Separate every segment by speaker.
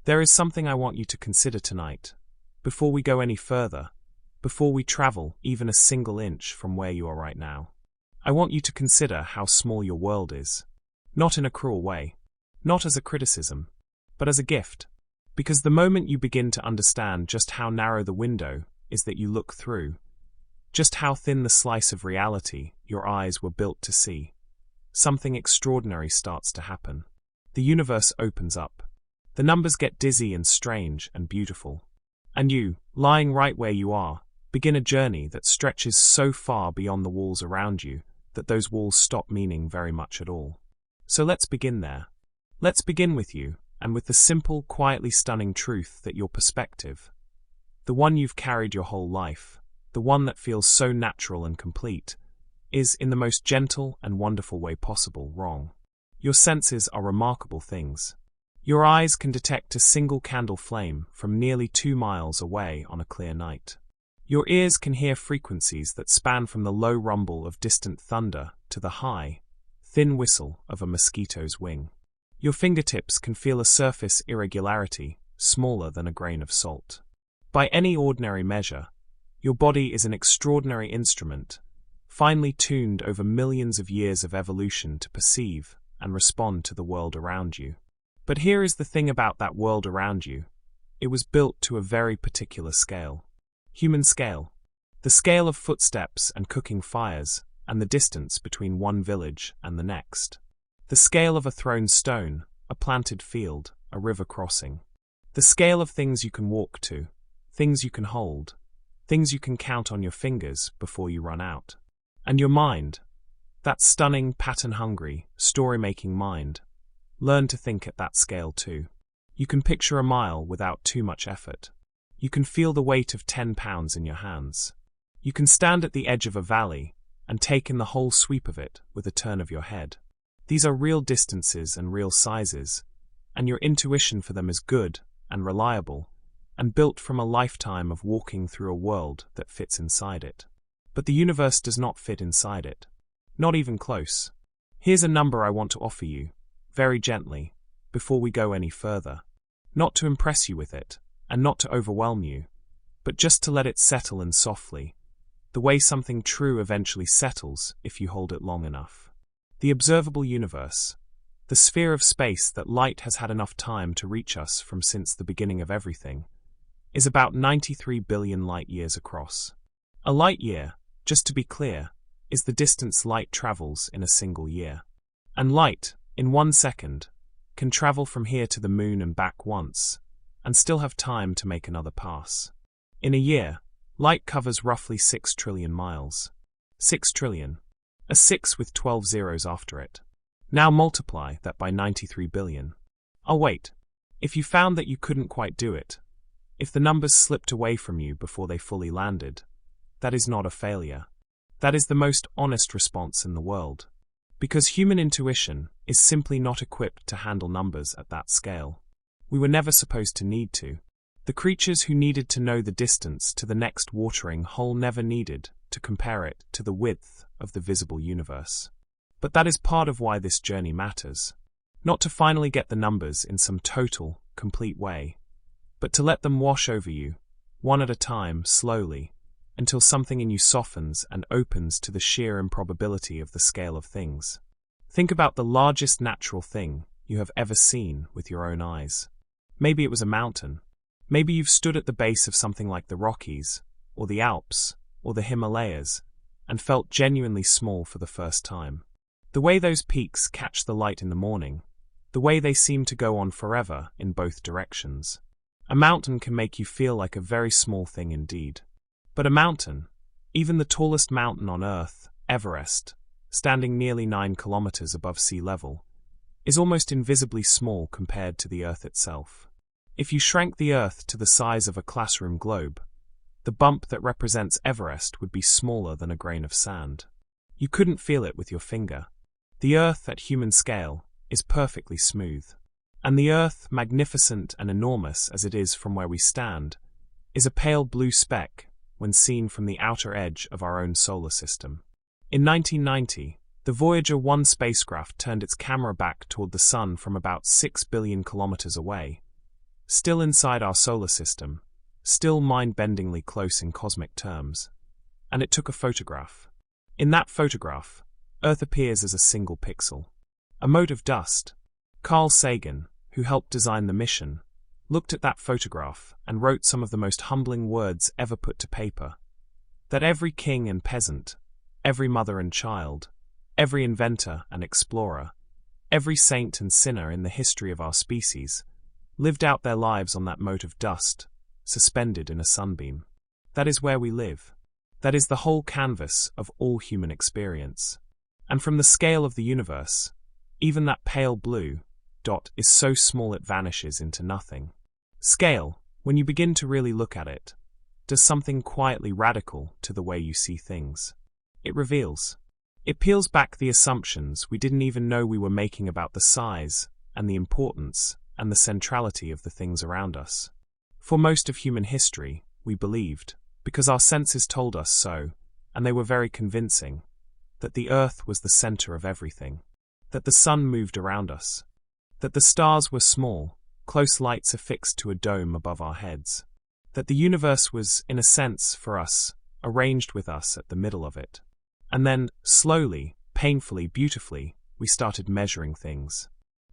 Speaker 1: There is something I want you to consider tonight, before we go any further, before we travel even a single inch from where you are right now. I want you to consider how small your world is. Not in a cruel way, not as a criticism, but as a gift. Because the moment you begin to understand just how narrow the window is that you look through, just how thin the slice of reality your eyes were built to see, something extraordinary starts to happen. The universe opens up. The numbers get dizzy and strange and beautiful. And you, lying right where you are, begin a journey that stretches so far beyond the walls around you that those walls stop meaning very much at all. So let's begin there. Let's begin with you, and with the simple, quietly stunning truth that your perspective, the one you've carried your whole life, the one that feels so natural and complete, is, in the most gentle and wonderful way possible, wrong. Your senses are remarkable things. Your eyes can detect a single candle flame from nearly 2 miles away on a clear night. Your ears can hear frequencies that span from the low rumble of distant thunder to the high, thin whistle of a mosquito's wing. Your fingertips can feel a surface irregularity smaller than a grain of salt. By any ordinary measure, your body is an extraordinary instrument, finely tuned over millions of years of evolution to perceive and respond to the world around you. But here is the thing about that world around you. It was built to a very particular scale. Human scale. The scale of footsteps and cooking fires, and the distance between one village and the next. The scale of a thrown stone, a planted field, a river crossing. The scale of things you can walk to, things you can hold, things you can count on your fingers before you run out. And your mind, that stunning, pattern-hungry, story-making mind, learn to think at that scale too. You can picture a mile without too much effort. You can feel the weight of 10 pounds in your hands. You can stand at the edge of a valley and take in the whole sweep of it with a turn of your head. These are real distances and real sizes, and your intuition for them is good and reliable, and built from a lifetime of walking through a world that fits inside it. But the universe does not fit inside it. Not even close. Here's a number I want to offer you, very gently, before we go any further. Not to impress you with it, and not to overwhelm you, but just to let it settle in softly, the way something true eventually settles if you hold it long enough. The observable universe, the sphere of space that light has had enough time to reach us from since the beginning of everything, is about 93 billion light-years across. A light-year, just to be clear, is the distance light travels in a single year. And light, in 1 second, can travel from here to the moon and back once, and still have time to make another pass. In a year, light covers roughly 6 trillion miles. 6 trillion. A 6 with 12 zeros after it. Now multiply that by 93 billion. I'll wait. If you found that you couldn't quite do it, if the numbers slipped away from you before they fully landed, that is not a failure. That is the most honest response in the world. Because human intuition is simply not equipped to handle numbers at that scale. We were never supposed to need to. The creatures who needed to know the distance to the next watering hole never needed to compare it to the width of the visible universe. But that is part of why this journey matters. Not to finally get the numbers in some total, complete way, but to let them wash over you, one at a time, slowly, until something in you softens and opens to the sheer improbability of the scale of things. Think about the largest natural thing you have ever seen with your own eyes. Maybe it was a mountain. Maybe you've stood at the base of something like the Rockies, or the Alps, or the Himalayas, and felt genuinely small for the first time. The way those peaks catch the light in the morning, the way they seem to go on forever in both directions. A mountain can make you feel like a very small thing indeed. But a mountain, even the tallest mountain on Earth, Everest, standing nearly 9 kilometers above sea level, is almost invisibly small compared to the Earth itself. If you shrank the Earth to the size of a classroom globe, the bump that represents Everest would be smaller than a grain of sand. You couldn't feel it with your finger. The Earth at human scale is perfectly smooth. And the Earth, magnificent and enormous as it is from where we stand, is a pale blue speck when seen from the outer edge of our own solar system. In 1990, the Voyager 1 spacecraft turned its camera back toward the Sun from about 6 billion kilometers away, still inside our solar system, still mind-bendingly close in cosmic terms. And it took a photograph. In that photograph, Earth appears as a single pixel. A mote of dust. Carl Sagan, who helped design the mission, looked at that photograph and wrote some of the most humbling words ever put to paper. That every king and peasant, every mother and child, every inventor and explorer, every saint and sinner in the history of our species, lived out their lives on that mote of dust, suspended in a sunbeam. That is where we live. That is the whole canvas of all human experience. And from the scale of the universe, even that pale blue dot is so small it vanishes into nothing. Scale, when you begin to really look at it, does something quietly radical to the way you see things. It reveals. It peels back the assumptions we didn't even know we were making about the size and the importance and the centrality of the things around us. For most of human history, we believed, because our senses told us so, and they were very convincing, that the Earth was the center of everything, that the sun moved around us, that the stars were small, close lights affixed to a dome above our heads, that the universe was, in a sense, for us, arranged with us at the middle of it. And then, slowly, painfully, beautifully, we started measuring things.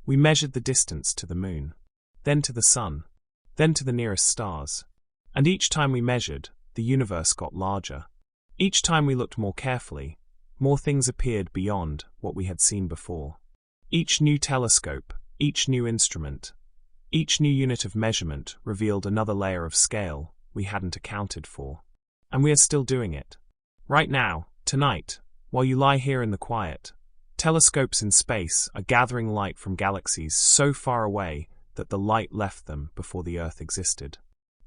Speaker 1: We measured the distance to the moon, then to the sun, then to the nearest stars. And each time we measured, the universe got larger. Each time we looked more carefully, more things appeared beyond what we had seen before. Each new telescope, each new instrument, each new unit of measurement revealed another layer of scale we hadn't accounted for. And we are still doing it. Right now, tonight, while you lie here in the quiet, telescopes in space are gathering light from galaxies so far away that the light left them before the Earth existed,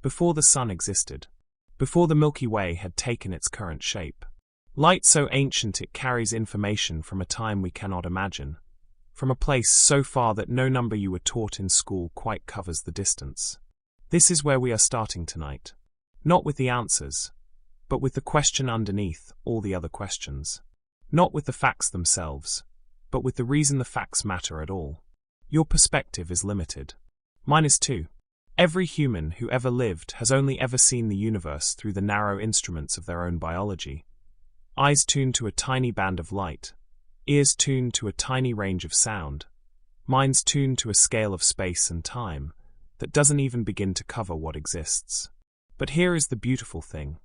Speaker 1: before the sun existed, before the Milky Way had taken its current shape. Light so ancient it carries information from a time we cannot imagine, from a place so far that no number you were taught in school quite covers the distance. This is where we are starting tonight. Not with the answers, but with the question underneath all the other questions. Not with the facts themselves, but with the reason the facts matter at all. Your perspective is limited. Mine is too. Every human who ever lived has only ever seen the universe through the narrow instruments of their own biology. Eyes tuned to a tiny band of light, ears tuned to a tiny range of sound, minds tuned to a scale of space and time that doesn't even begin to cover what exists. But here is the beautiful thing.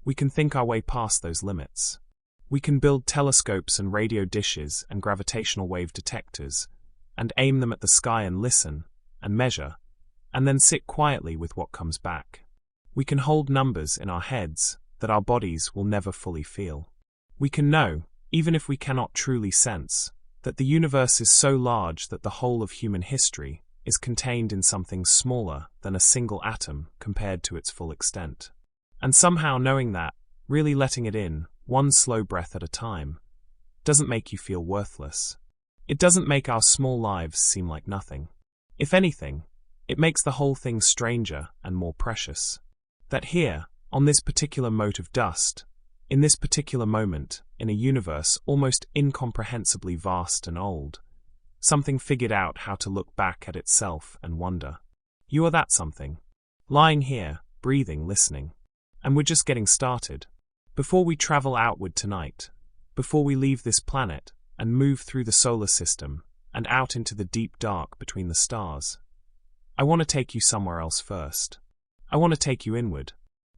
Speaker 1: We can think our way past those limits. We can build telescopes and radio dishes and gravitational wave detectors, and aim them at the sky and listen, and measure, and then sit quietly with what comes back. We can hold numbers in our heads that our bodies will never fully feel. We can know, even if we cannot truly sense, that the universe is so large that the whole of human history is contained in something smaller than a single atom compared to its full extent. And somehow knowing that, really letting it in, one slow breath at a time, doesn't make you feel worthless. It doesn't make our small lives seem like nothing. If anything, it makes the whole thing stranger and more precious. That here, on this particular mote of dust, in this particular moment, in a universe almost incomprehensibly vast and old, something figured out how to look back at itself and wonder. You are that something. Lying here, breathing, listening. And we're just getting started. Before we travel outward tonight, before we leave this planet and move through the solar system and out into the deep dark between the stars, I want to take you somewhere else first. I want to take you inward.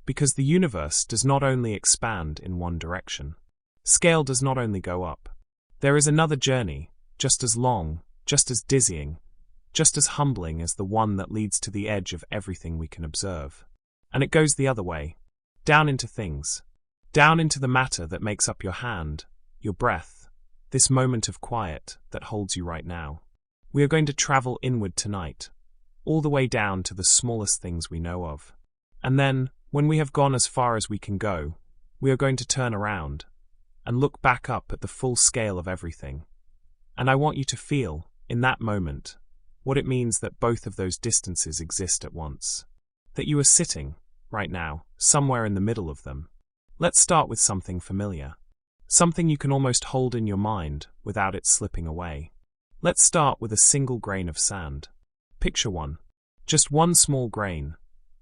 Speaker 1: Because the universe does not only expand in one direction. Scale does not only go up. There is another journey, just as long, just as dizzying, just as humbling as the one that leads to the edge of everything we can observe. And it goes the other way. Down into things. Down into the matter that makes up your hand, your breath, this moment of quiet that holds you right now. We are going to travel inward tonight, all the way down to the smallest things we know of. And then, when we have gone as far as we can go, we are going to turn around and look back up at the full scale of everything. And I want you to feel, in that moment, what it means that both of those distances exist at once. That you are sitting, right now, somewhere in the middle of them. Let's start with something familiar. Something you can almost hold in your mind without it slipping away. Let's start with a single grain of sand. Picture one. Just one small grain,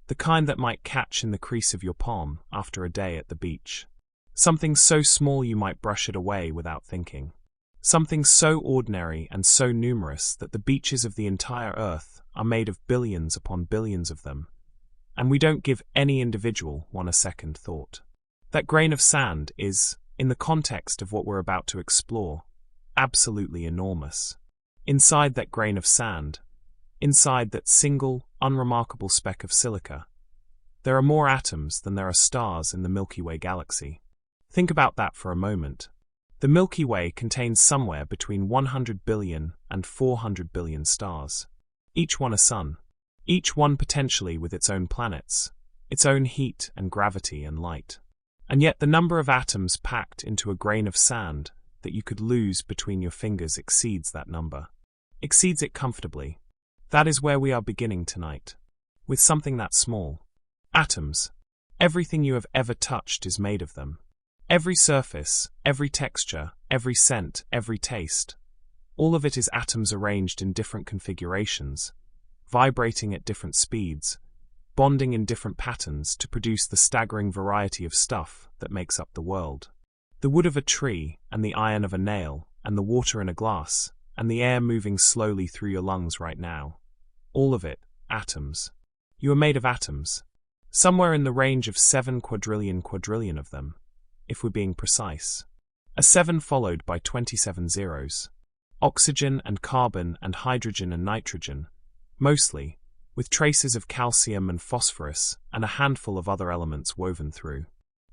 Speaker 1: the kind that might catch in the crease of your palm after a day at the beach. Something so small you might brush it away without thinking. Something so ordinary and so numerous that the beaches of the entire Earth are made of billions upon billions of them, and we don't give any individual one a second thought. That grain of sand is, in the context of what we're about to explore, absolutely enormous. Inside that grain of sand, inside that single, unremarkable speck of silica, there are more atoms than there are stars in the Milky Way galaxy. Think about that for a moment. The Milky Way contains somewhere between 100 billion and 400 billion stars. Each one a sun. Each one potentially with its own planets, its own heat and gravity and light. And yet the number of atoms packed into a grain of sand that you could lose between your fingers exceeds that number. Exceeds it comfortably. That is where we are beginning tonight. With something that small. Atoms. Everything you have ever touched is made of them. Every surface, every texture, every scent, every taste. All of it is atoms arranged in different configurations, vibrating at different speeds, bonding in different patterns to produce the staggering variety of stuff that makes up the world. The wood of a tree, and the iron of a nail, and the water in a glass, and the air moving slowly through your lungs right now. All of it, atoms. You are made of atoms. Somewhere in the range of 7 quadrillion of them, if we're being precise. A 7 followed by 27 zeros. Oxygen and carbon and hydrogen and nitrogen, mostly, with traces of calcium and phosphorus and a handful of other elements woven through.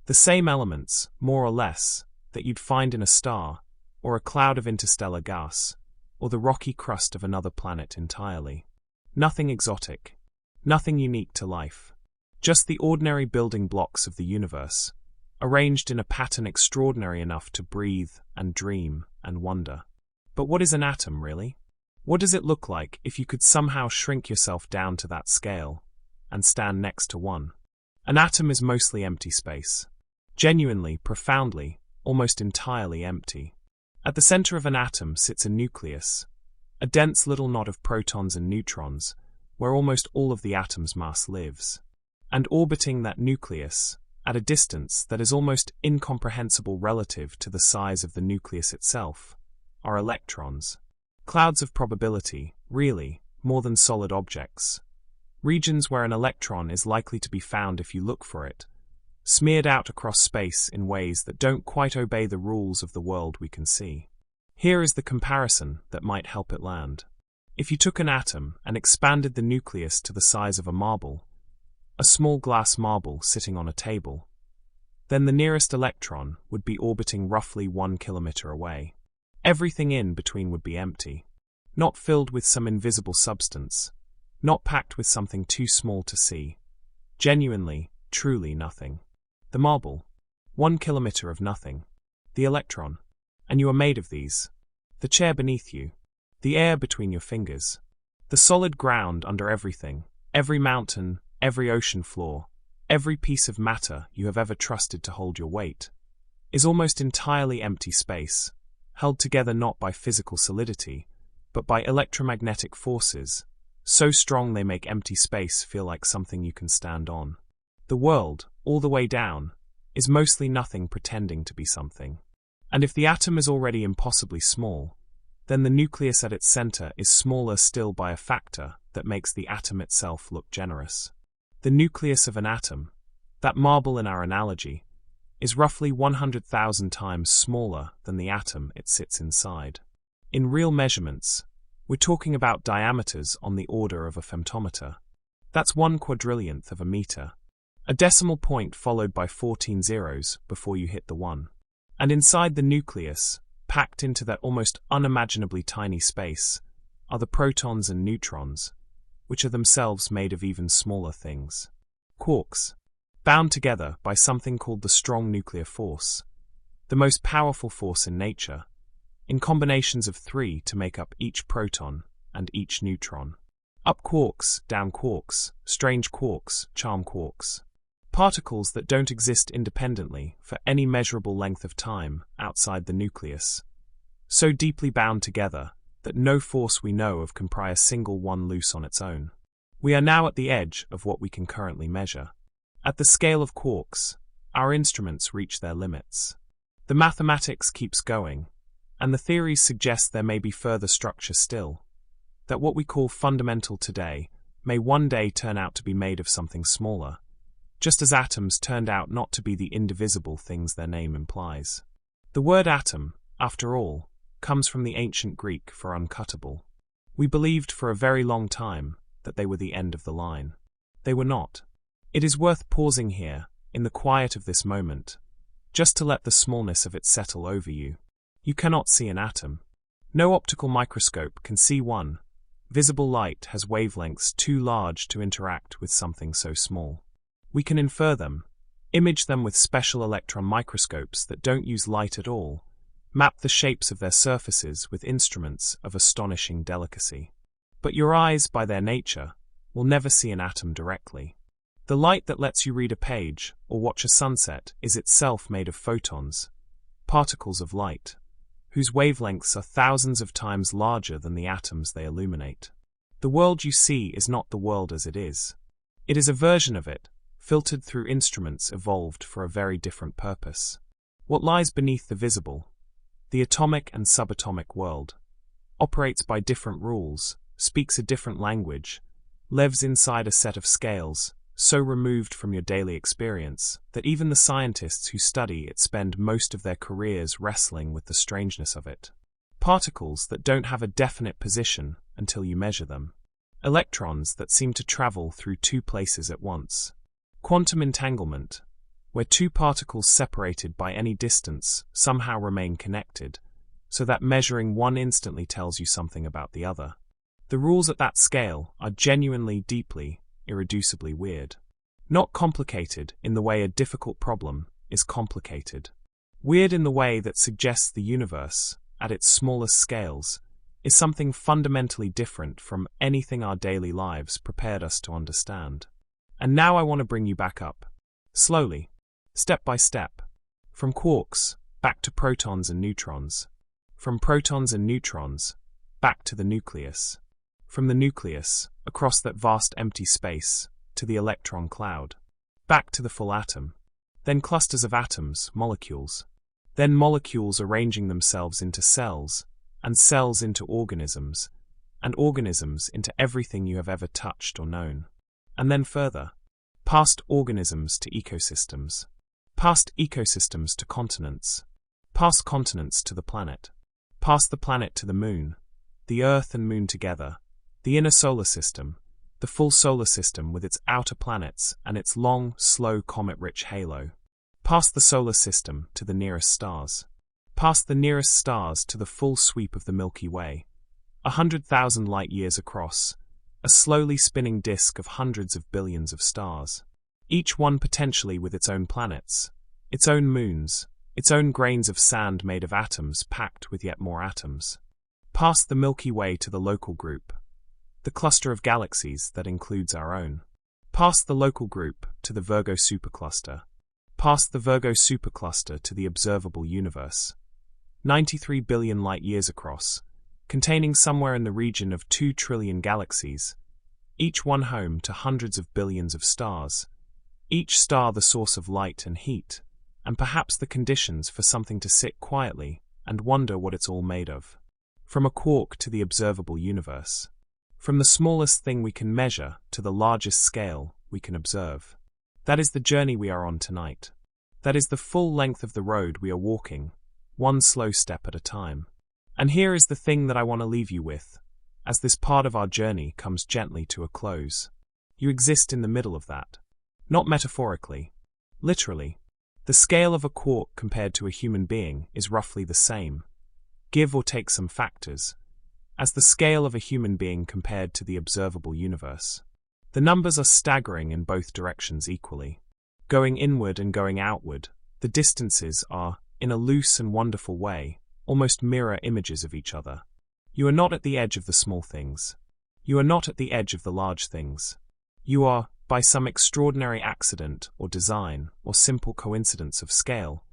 Speaker 1: The same elements, more or less, that you'd find in a star, or a cloud of interstellar gas, or the rocky crust of another planet entirely. Nothing exotic. Nothing unique to life. Just the ordinary building blocks of the universe, arranged in a pattern extraordinary enough to breathe and dream and wonder. But what is an atom, really? What does it look like if you could somehow shrink yourself down to that scale and stand next to one? An atom is mostly empty space. Genuinely, profoundly, almost entirely empty. At the center of an atom sits a nucleus, a dense little knot of protons and neutrons, where almost all of the atom's mass lives. And orbiting that nucleus, at a distance that is almost incomprehensible relative to the size of the nucleus itself, are electrons. Clouds of probability, really, more than solid objects. Regions where an electron is likely to be found if you look for it, smeared out across space in ways that don't quite obey the rules of the world we can see. Here is the comparison that might help it land. If you took an atom and expanded the nucleus to the size of a marble, a small glass marble sitting on a table, then the nearest electron would be orbiting roughly 1 kilometer away. Everything in between would be empty, not filled with some invisible substance, not packed with something too small to see. Genuinely, truly nothing. The marble, 1 kilometer of nothing. The electron, and you are made of these. The chair beneath you, the air between your fingers, the solid ground under everything, every mountain, every ocean floor, every piece of matter you have ever trusted to hold your weight, is almost entirely empty space, held together not by physical solidity, but by electromagnetic forces, so strong they make empty space feel like something you can stand on. The world, all the way down, is mostly nothing pretending to be something. And if the atom is already impossibly small, then the nucleus at its center is smaller still by a factor that makes the atom itself look generous. The nucleus of an atom, that marble in our analogy, is roughly 100,000 times smaller than the atom it sits inside. In real measurements, we're talking about diameters on the order of a femtometer. That's 1 quadrillionth of a meter. A decimal point followed by 14 zeros before you hit the 1. And inside the nucleus, packed into that almost unimaginably tiny space, are the protons and neutrons, which are themselves made of even smaller things. Quarks, bound together by something called the strong nuclear force, the most powerful force in nature, in combinations of 3 to make up each proton and each neutron. Up quarks, down quarks, strange quarks, charm quarks. Particles that don't exist independently for any measurable length of time outside the nucleus, so deeply bound together that no force we know of can pry a single one loose on its own. We are now at the edge of what we can currently measure. At the scale of quarks, our instruments reach their limits. The mathematics keeps going, and the theories suggest there may be further structure still, that what we call fundamental today may one day turn out to be made of something smaller, just as atoms turned out not to be the indivisible things their name implies. The word atom, after all, comes from the ancient Greek for uncuttable. We believed for a very long time that they were the end of the line. They were not. It is worth pausing here, in the quiet of this moment, just to let the smallness of it settle over you. You cannot see an atom. No optical microscope can see one. Visible light has wavelengths too large to interact with something so small. We can infer them, image them with special electron microscopes that don't use light at all, map the shapes of their surfaces with instruments of astonishing delicacy. But your eyes, by their nature, will never see an atom directly. The light that lets you read a page or watch a sunset is itself made of photons, particles of light, whose wavelengths are thousands of times larger than the atoms they illuminate. The world you see is not the world as it is. It is a version of it, filtered through instruments evolved for a very different purpose. What lies beneath the visible, the atomic and subatomic world, operates by different rules, speaks a different language, lives inside a set of scales, so removed from your daily experience that even the scientists who study it spend most of their careers wrestling with the strangeness of it. Particles that don't have a definite position until you measure them. Electrons that seem to travel through two places at once. Quantum entanglement, where two particles separated by any distance somehow remain connected, so that measuring one instantly tells you something about the other. The rules at that scale are genuinely, deeply, irreducibly weird. Not complicated in the way a difficult problem is complicated. Weird in the way that suggests the universe, at its smallest scales, is something fundamentally different from anything our daily lives prepared us to understand. And now I want to bring you back up. Slowly, step by step. From quarks, back to protons and neutrons. From protons and neutrons, back to the nucleus. From the nucleus, across that vast empty space, to the electron cloud. Back to the full atom. Then clusters of atoms, molecules. Then molecules arranging themselves into cells, and cells into organisms, and organisms into everything you have ever touched or known. And then further, past organisms to ecosystems. Past ecosystems to continents. Past continents to the planet. Past the planet to the moon. The Earth and moon together. The inner solar system, the full solar system with its outer planets and its long, slow comet-rich halo. Past the solar system to the nearest stars. Past the nearest stars to the full sweep of the Milky Way, 100,000 light-years across, a slowly spinning disk of hundreds of billions of stars, each one potentially with its own planets, its own moons, its own grains of sand made of atoms packed with yet more atoms. Past the Milky Way to the local group, the cluster of galaxies that includes our own. Past the local group to the Virgo supercluster. Past the Virgo supercluster to the Observable Universe. 93 billion light-years across, containing somewhere in the region of 2 trillion galaxies, each one home to hundreds of billions of stars, each star the source of light and heat, and perhaps the conditions for something to sit quietly and wonder what it's all made of. From a quark to the Observable Universe. From the smallest thing we can measure to the largest scale we can observe. That is the journey we are on tonight. That is the full length of the road we are walking, one slow step at a time. And here is the thing that I want to leave you with, as this part of our journey comes gently to a close. You exist in the middle of that. Not metaphorically. Literally. The scale of a quark compared to a human being is roughly the same, give or take some factors, as the scale of a human being compared to the observable universe. The numbers are staggering in both directions equally. Going inward and going outward, the distances are, in a loose and wonderful way, almost mirror images of each other. You are not at the edge of the small things. You are not at the edge of the large things. You are, by some extraordinary accident or design or simple coincidence of scale,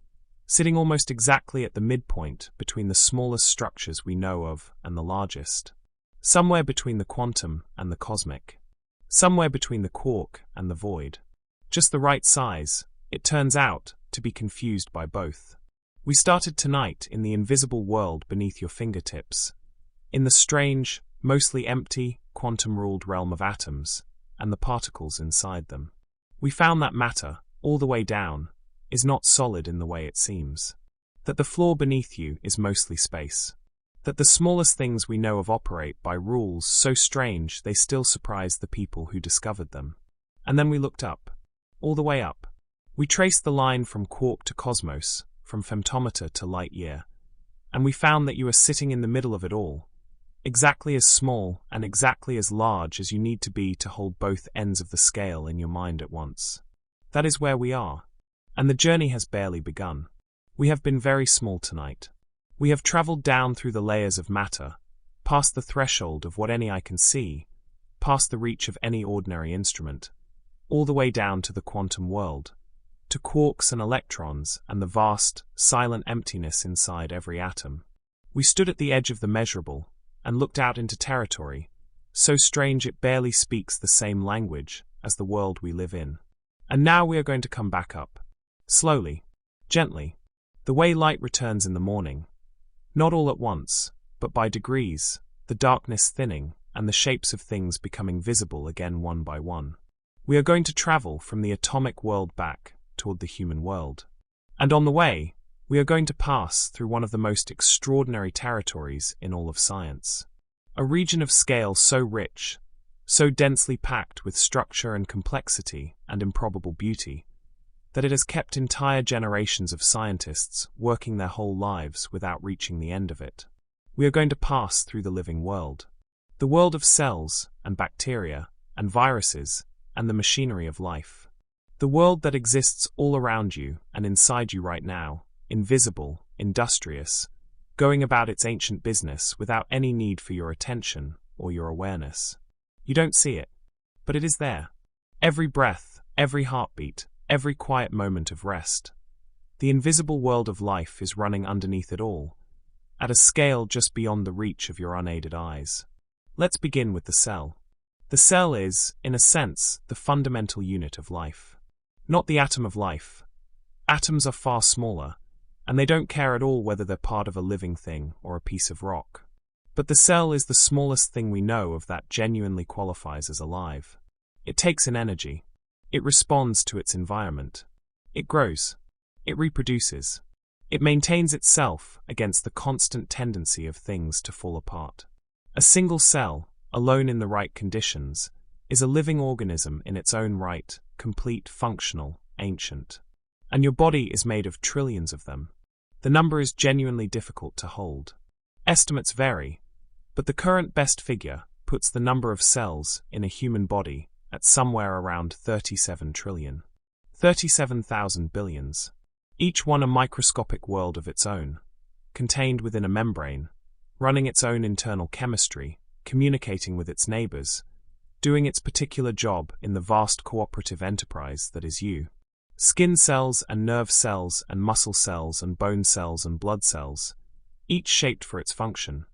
Speaker 1: sitting almost exactly at the midpoint between the smallest structures we know of and the largest, somewhere between the quantum and the cosmic. somewhere between the quark and the void. Just the right size, it turns out, to be confused by both. We started tonight in the invisible world beneath your fingertips, in the strange, mostly empty, quantum-ruled realm of atoms, and the particles inside them. We found that matter, all the way down, is not solid in the way it seems. That the floor beneath you is mostly space. That the smallest things we know of operate by rules so strange they still surprise the people who discovered them. And then we looked up. All the way up. We traced the line from quark to cosmos, from femtometer to light year, and we found that you are sitting in the middle of it all, exactly as small and exactly as large as you need to be to hold both ends of the scale in your mind at once. That is where we are, and the journey has barely begun. We have been very small tonight. We have traveled down through the layers of matter, past the threshold of what any eye can see, past the reach of any ordinary instrument, all the way down to the quantum world, to quarks and electrons and the vast, silent emptiness inside every atom. We stood at the edge of the measurable and looked out into territory, so strange it barely speaks the same language as the world we live in. And now we are going to come back up. Slowly, gently, the way light returns in the morning. Not all at once, but by degrees, the darkness thinning and the shapes of things becoming visible again one by one. We are going to travel from the atomic world back toward the human world. And on the way, we are going to pass through one of the most extraordinary territories in all of science. A region of scale so rich, so densely packed with structure and complexity and improbable beauty, that it has kept entire generations of scientists working their whole lives without reaching the end of it. We are going to pass through the living world. The world of cells and bacteria and viruses and the machinery of life. The world that exists all around you and inside you right now, invisible, industrious, going about its ancient business without any need for your attention or your awareness. You don't see it, but it is there. Every breath, every heartbeat, every quiet moment of rest. The invisible world of life is running underneath it all, at a scale just beyond the reach of your unaided eyes. Let's begin with the cell. The cell is, in a sense, the fundamental unit of life. Not the atom of life. Atoms are far smaller, and they don't care at all whether they're part of a living thing or a piece of rock. But the cell is the smallest thing we know of that genuinely qualifies as alive. It takes in energy. It responds to its environment. It grows. It reproduces. It maintains itself against the constant tendency of things to fall apart. A single cell, alone in the right conditions, is a living organism in its own right, complete, functional, ancient. And your body is made of trillions of them. The number is genuinely difficult to hold. Estimates vary, but the current best figure puts the number of cells in a human body at somewhere around 37 trillion. 37,000 billions. Each one a microscopic world of its own, contained within a membrane, running its own internal chemistry, communicating with its neighbors, doing its particular job in the vast cooperative enterprise that is you. Skin cells and nerve cells and muscle cells and bone cells and blood cells, each shaped for its function,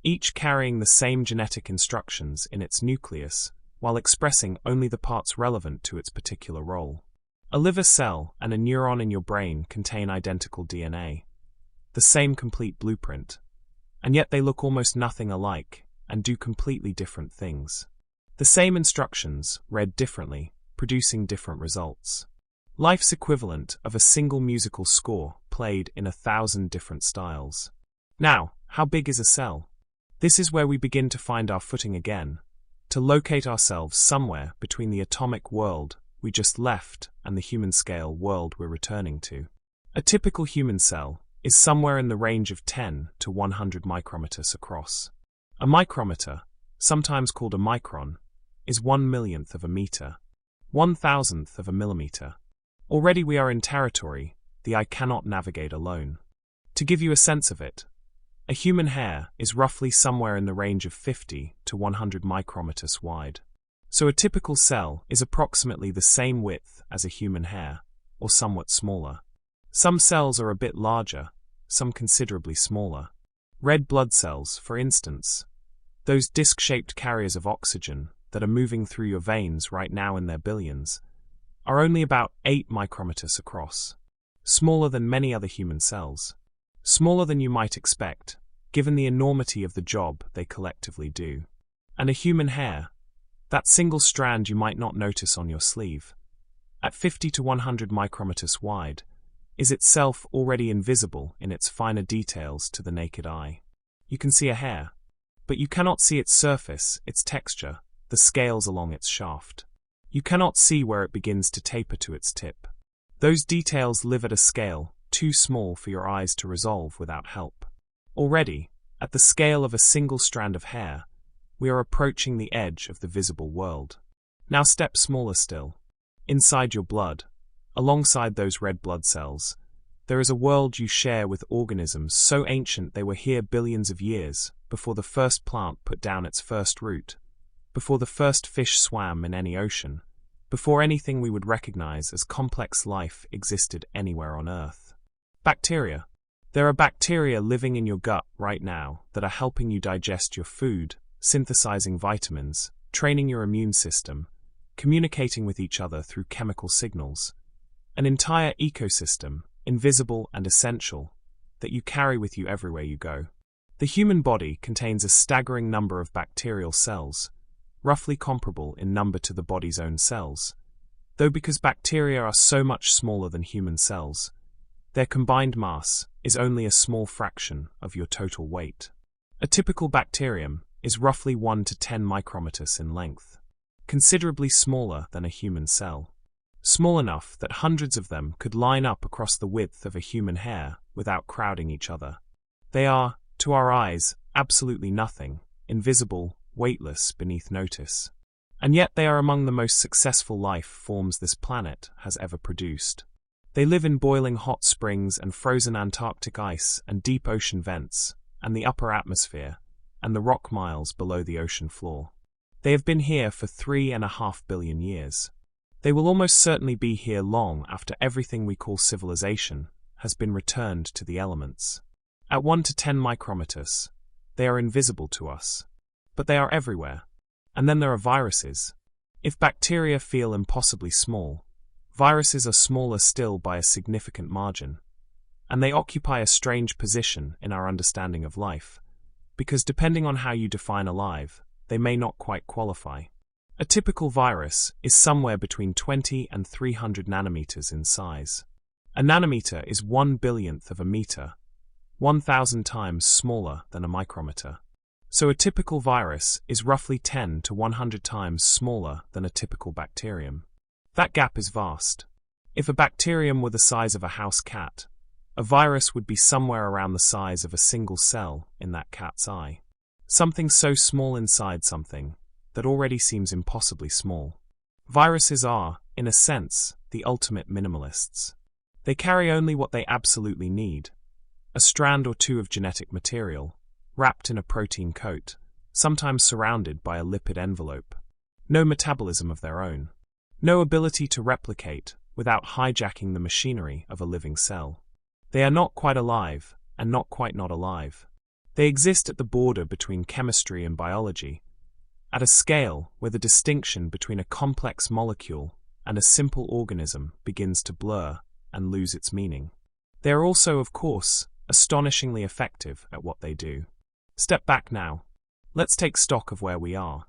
Speaker 1: each carrying the same genetic instructions in its nucleus, while expressing only the parts relevant to its particular role. A liver cell and a neuron in your brain contain identical DNA, the same complete blueprint, and yet they look almost nothing alike and do completely different things. The same instructions, read differently, producing different results. Life's equivalent of a single musical score played in 1,000 different styles. Now, how big is a cell? This is where we begin to find our footing again, to locate ourselves somewhere between the atomic world we just left and the human-scale world we're returning to. A typical human cell is somewhere in the range of 10 to 100 micrometers across. A micrometer, sometimes called a micron, is 1/1,000,000th of a meter, 1,000th of a millimeter. Already we are in territory the eye cannot navigate alone. To give you a sense of it, a human hair is roughly somewhere in the range of 50 to 100 micrometers wide. So a typical cell is approximately the same width as a human hair, or somewhat smaller. Some cells are a bit larger, some considerably smaller. Red blood cells, for instance, those disc-shaped carriers of oxygen, that are moving through your veins right now in their billions, are only about 8 micrometers across, smaller than many other human cells, smaller than you might expect, given the enormity of the job they collectively do. And a human hair, that single strand you might not notice on your sleeve, at 50 to 100 micrometers wide, is itself already invisible in its finer details to the naked eye. You can see a hair, but you cannot see its surface, its texture, the scales along its shaft. You cannot see where it begins to taper to its tip. Those details live at a scale too small for your eyes to resolve without help. Already, at the scale of a single strand of hair, we are approaching the edge of the visible world. Now step smaller still. Inside your blood, alongside those red blood cells, there is a world you share with organisms so ancient they were here billions of years before the first plant put down its first root, before the first fish swam in any ocean, before anything we would recognize as complex life existed anywhere on Earth. Bacteria. There are bacteria living in your gut right now that are helping you digest your food, synthesizing vitamins, training your immune system, communicating with each other through chemical signals. An entire ecosystem, invisible and essential, that you carry with you everywhere you go. The human body contains a staggering number of bacterial cells, roughly comparable in number to the body's own cells, though because bacteria are so much smaller than human cells, their combined mass is only a small fraction of your total weight. A typical bacterium is roughly 1 to 10 micrometers in length, considerably smaller than a human cell. Small enough that hundreds of them could line up across the width of a human hair without crowding each other. They are, to our eyes, absolutely nothing, invisible, weightless beneath notice. And yet they are among the most successful life forms this planet has ever produced. They live in boiling hot springs and frozen Antarctic ice and deep ocean vents, and the upper atmosphere, and the rock miles below the ocean floor. They have been here for 3.5 billion years. They will almost certainly be here long after everything we call civilization has been returned to the elements. At 1 to 10 micrometers, they are invisible to us. But they are everywhere. And then there are viruses. If bacteria feel impossibly small, viruses are smaller still by a significant margin. And they occupy a strange position in our understanding of life, because depending on how you define alive, they may not quite qualify. A typical virus is somewhere between 20 and 300 nanometers in size. A nanometer is 1/1000th of a meter, 1,000 times smaller than a micrometer. So a typical virus is roughly 10 to 100 times smaller than a typical bacterium. That gap is vast. If a bacterium were the size of a house cat, a virus would be somewhere around the size of a single cell in that cat's eye. Something so small inside something that already seems impossibly small. Viruses are, in a sense, the ultimate minimalists. They carry only what they absolutely need, a strand or two of genetic material, wrapped in a protein coat, sometimes surrounded by a lipid envelope. No metabolism of their own. No ability to replicate without hijacking the machinery of a living cell. They are not quite alive, and not quite not alive. They exist at the border between chemistry and biology, at a scale where the distinction between a complex molecule and a simple organism begins to blur and lose its meaning. They are also, of course, astonishingly effective at what they do. Step back now. Let's take stock of where we are.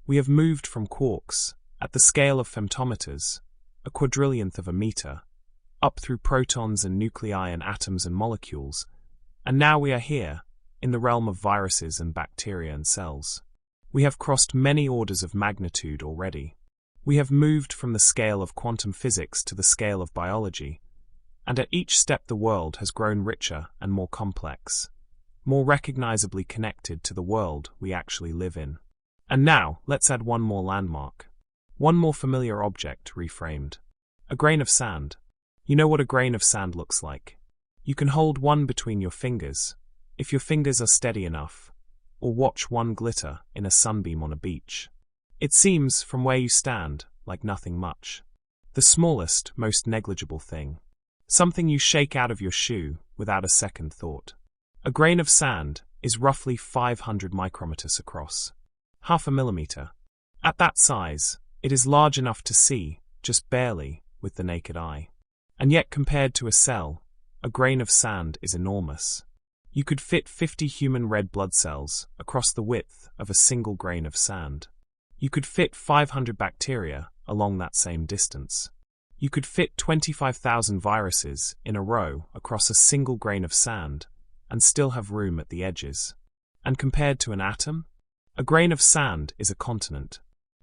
Speaker 1: We have moved from quarks, at the scale of femtometers, a quadrillionth of a meter, up through protons and nuclei and atoms and molecules, and now we are here, in the realm of viruses and bacteria and cells. We have crossed many orders of magnitude already. We have moved from the scale of quantum physics to the scale of biology, and at each step the world has grown richer and more complex, more recognizably connected to the world we actually live in. And now, let's add one more landmark. One more familiar object reframed. A grain of sand. You know what a grain of sand looks like. You can hold one between your fingers, if your fingers are steady enough, or watch one glitter in a sunbeam on a beach. It seems, from where you stand, like nothing much. The smallest, most negligible thing. Something you shake out of your shoe without a second thought. A grain of sand is roughly 500 micrometers across. Half a millimeter. At that size, it is large enough to see, just barely, with the naked eye. And yet compared to a cell, a grain of sand is enormous. You could fit 50 human red blood cells across the width of a single grain of sand. You could fit 500 bacteria along that same distance. You could fit 25,000 viruses in a row across a single grain of sand and still have room at the edges. And compared to an atom, a grain of sand is a continent.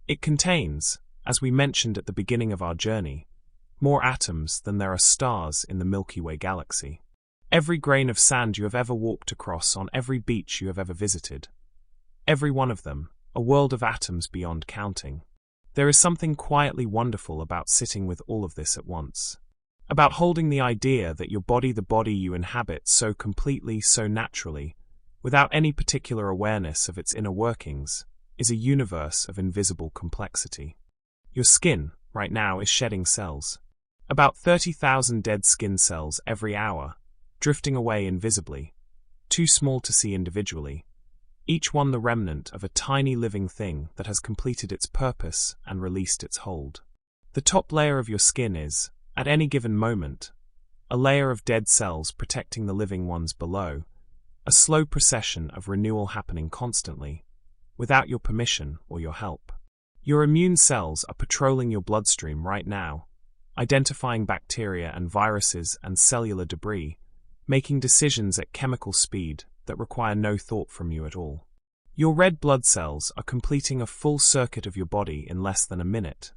Speaker 1: It contains, as we mentioned at the beginning of our journey, more atoms than there are stars in the Milky Way galaxy. Every grain of sand you have ever walked across on every beach you have ever visited. Every one of them, a world of atoms beyond counting. There is something quietly wonderful about sitting with all of this at once. About holding the idea that your body, the body you inhabit so completely, so naturally, without any particular awareness of its inner workings, is a universe of invisible complexity. Your skin, right now, is shedding cells. About 30,000 dead skin cells every hour, drifting away invisibly, too small to see individually, each one the remnant of a tiny living thing that has completed its purpose and released its hold. The top layer of your skin is, at any given moment, a layer of dead cells protecting the living ones below, a slow procession of renewal happening constantly, without your permission or your help. Your immune cells are patrolling your bloodstream right now, identifying bacteria and viruses and cellular debris, making decisions at chemical speed that require no thought from you at all. Your red blood cells are completing a full circuit of your body in less than a minute,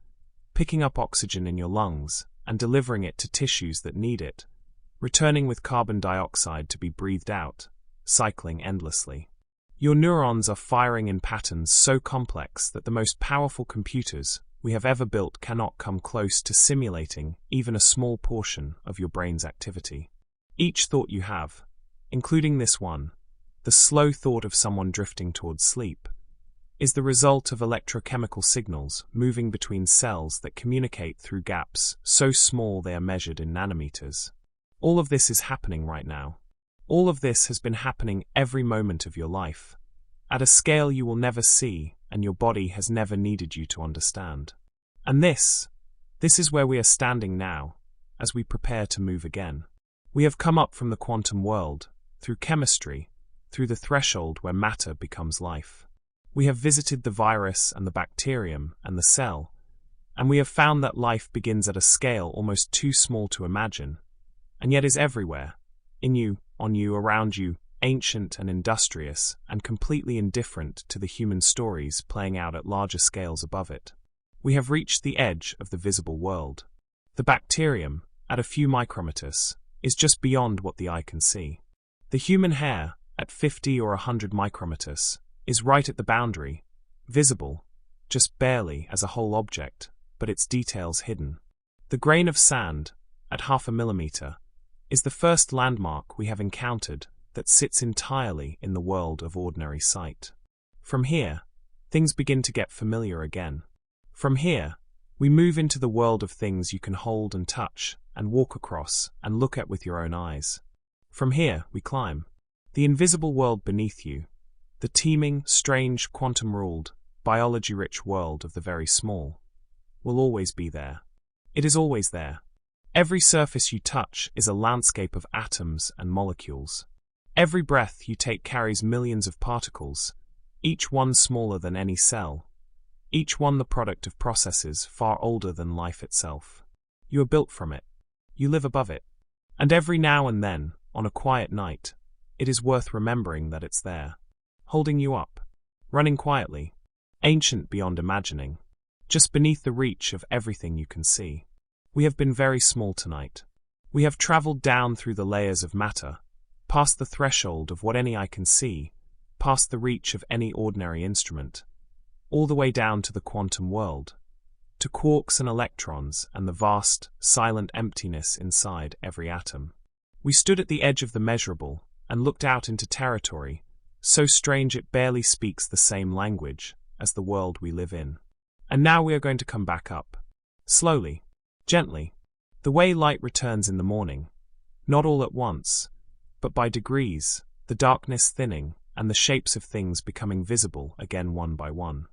Speaker 1: picking up oxygen in your lungs and delivering it to tissues that need it, returning with carbon dioxide to be breathed out, cycling endlessly. Your neurons are firing in patterns so complex that the most powerful computers we have ever built cannot come close to simulating even a small portion of your brain's activity. Each thought you have, including this one, the slow thought of someone drifting towards sleep, is the result of electrochemical signals moving between cells that communicate through gaps so small they are measured in nanometers. All of this is happening right now. All of this has been happening every moment of your life, at a scale you will never see and your body has never needed you to understand. And this is where we are standing now, as we prepare to move again. We have come up from the quantum world, through chemistry, through the threshold where matter becomes life. We have visited the virus and the bacterium and the cell, and we have found that life begins at a scale almost too small to imagine, and yet is everywhere, in you, on you, around you, ancient and industrious, and completely indifferent to the human stories playing out at larger scales above it. We have reached the edge of the visible world. The bacterium, at a few micrometers, is just beyond what the eye can see. The human hair, at 50 or 100 micrometers, is right at the boundary, visible, just barely as a whole object, but its details hidden. The grain of sand, at 0.5 millimeter, is the first landmark we have encountered that sits entirely in the world of ordinary sight. From here, things begin to get familiar again. From here, we move into the world of things you can hold and touch and walk across and look at with your own eyes. From here, we climb. The invisible world beneath you, the teeming, strange, quantum-ruled, biology-rich world of the very small, will always be there. It is always there. Every surface you touch is a landscape of atoms and molecules. Every breath you take carries millions of particles, each one smaller than any cell, each one the product of processes far older than life itself. You are built from it. You live above it. And every now and then, on a quiet night, it is worth remembering that it's there, holding you up, running quietly, ancient beyond imagining, just beneath the reach of everything you can see. We have been very small tonight. We have traveled down through the layers of matter, past the threshold of what any eye can see, past the reach of any ordinary instrument, all the way down to the quantum world, to quarks and electrons and the vast, silent emptiness inside every atom. We stood at the edge of the measurable and looked out into territory, so strange it barely speaks the same language as the world we live in. And now we are going to come back up. Slowly, gently, the way light returns in the morning, not all at once, but by degrees, the darkness thinning and the shapes of things becoming visible again one by one.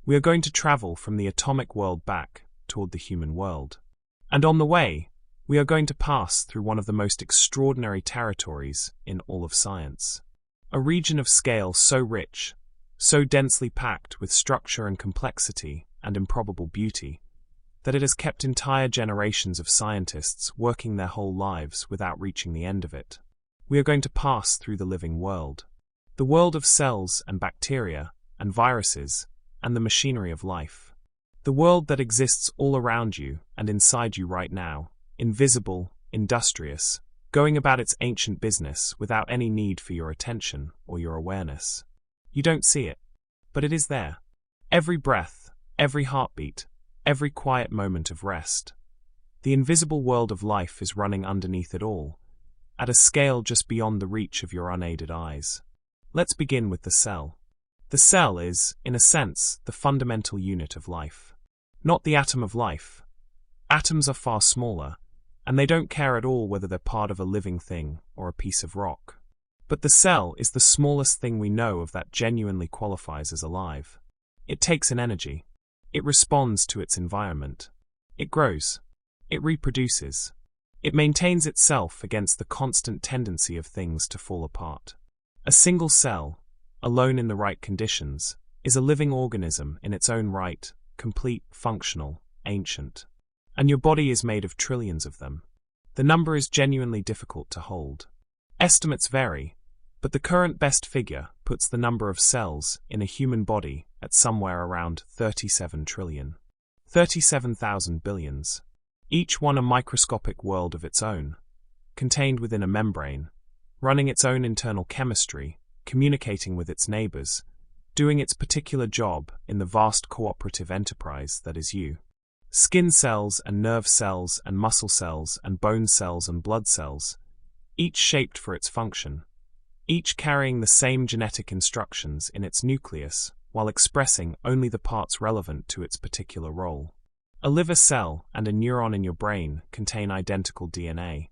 Speaker 1: We are going to travel from the atomic world back toward the human world. And on the way, we are going to pass through one of the most extraordinary territories in all of science. A region of scale so rich, so densely packed with structure and complexity and improbable beauty, that it has kept entire generations of scientists working their whole lives without reaching the end of it. We are going to pass through the living world. The world of cells and bacteria and viruses and the machinery of life. The world that exists all around you and inside you right now, invisible, industrious, going about its ancient business without any need for your attention or your awareness. You don't see it, but it is there. Every breath, every heartbeat, every quiet moment of rest. The invisible world of life is running underneath it all, at a scale just beyond the reach of your unaided eyes. Let's begin with the cell. The cell is, in a sense, the fundamental unit of life. Not the atom of life. Atoms are far smaller, and they don't care at all whether they're part of a living thing or a piece of rock. But the cell is the smallest thing we know of that genuinely qualifies as alive. It takes an energy. It responds to its environment. It grows. It reproduces. It maintains itself against the constant tendency of things to fall apart. A single cell, alone in the right conditions, is a living organism in its own right, complete, functional, ancient. And your body is made of trillions of them. The number is genuinely difficult to hold. Estimates vary, but the current best figure puts the number of cells in a human body at somewhere around 37 trillion. 37,000 billions. Each one a microscopic world of its own, contained within a membrane, running its own internal chemistry, communicating with its neighbors, doing its particular job in the vast cooperative enterprise that is you. Skin cells and nerve cells and muscle cells and bone cells and blood cells, each shaped for its function, each carrying the same genetic instructions in its nucleus while expressing only the parts relevant to its particular role. A liver cell and a neuron in your brain contain identical DNA,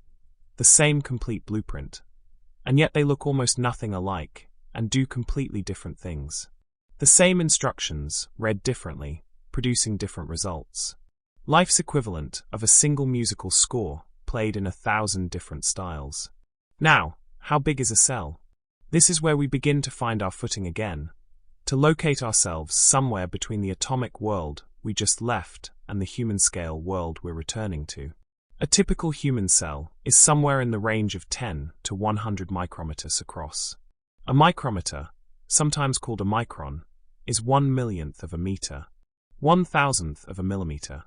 Speaker 1: the same complete blueprint, and yet they look almost nothing alike and do completely different things. The same instructions, read differently, producing different results. Life's equivalent of a single musical score played in 1,000 different styles. Now, how big is a cell? This is where we begin to find our footing again, to locate ourselves somewhere between the atomic world we just left and the human-scale world we're returning to. A typical human cell is somewhere in the range of 10 to 100 micrometers across. A micrometer, sometimes called a micron, is 1/1,000,000th of a meter, 1,000th of a millimeter.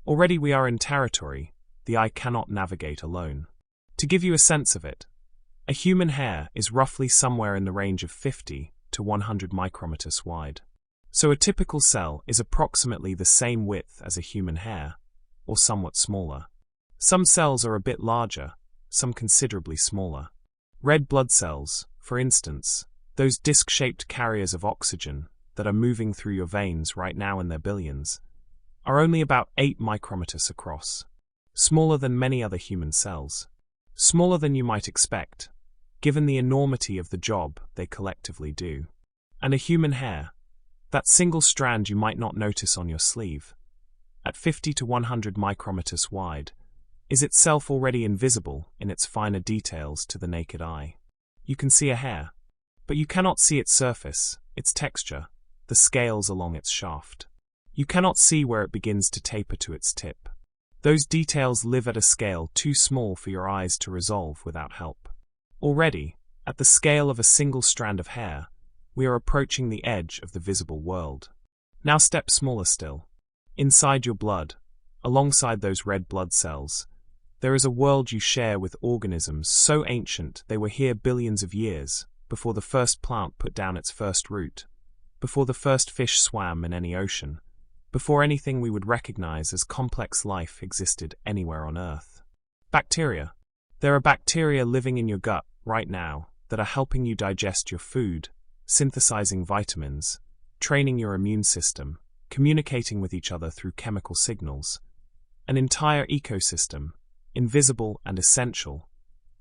Speaker 1: Already we are in territory the eye cannot navigate alone. To give you a sense of it, a human hair is roughly somewhere in the range of 50 to 100 micrometers wide. So a typical cell is approximately the same width as a human hair, or somewhat smaller. Some cells are a bit larger, some considerably smaller. Red blood cells, for instance, those disc-shaped carriers of oxygen that are moving through your veins right now in their billions, are only about 8 micrometers across, smaller than many other human cells, smaller than you might expect, given the enormity of the job they collectively do. And a human hair, that single strand you might not notice on your sleeve, at 50 to 100 micrometers wide, is itself already invisible in its finer details to the naked eye. You can see a hair, but you cannot see its surface, its texture, the scales along its shaft. You cannot see where it begins to taper to its tip. Those details live at a scale too small for your eyes to resolve without help. Already, at the scale of a single strand of hair, we are approaching the edge of the visible world. Now step smaller still. Inside your blood, alongside those red blood cells, there is a world you share with organisms so ancient they were here billions of years, before the first plant put down its first root, before the first fish swam in any ocean, before anything we would recognize as complex life existed anywhere on Earth. Bacteria. There are bacteria living in your gut right now that are helping you digest your food, synthesizing vitamins, training your immune system, communicating with each other through chemical signals. An entire ecosystem, invisible and essential,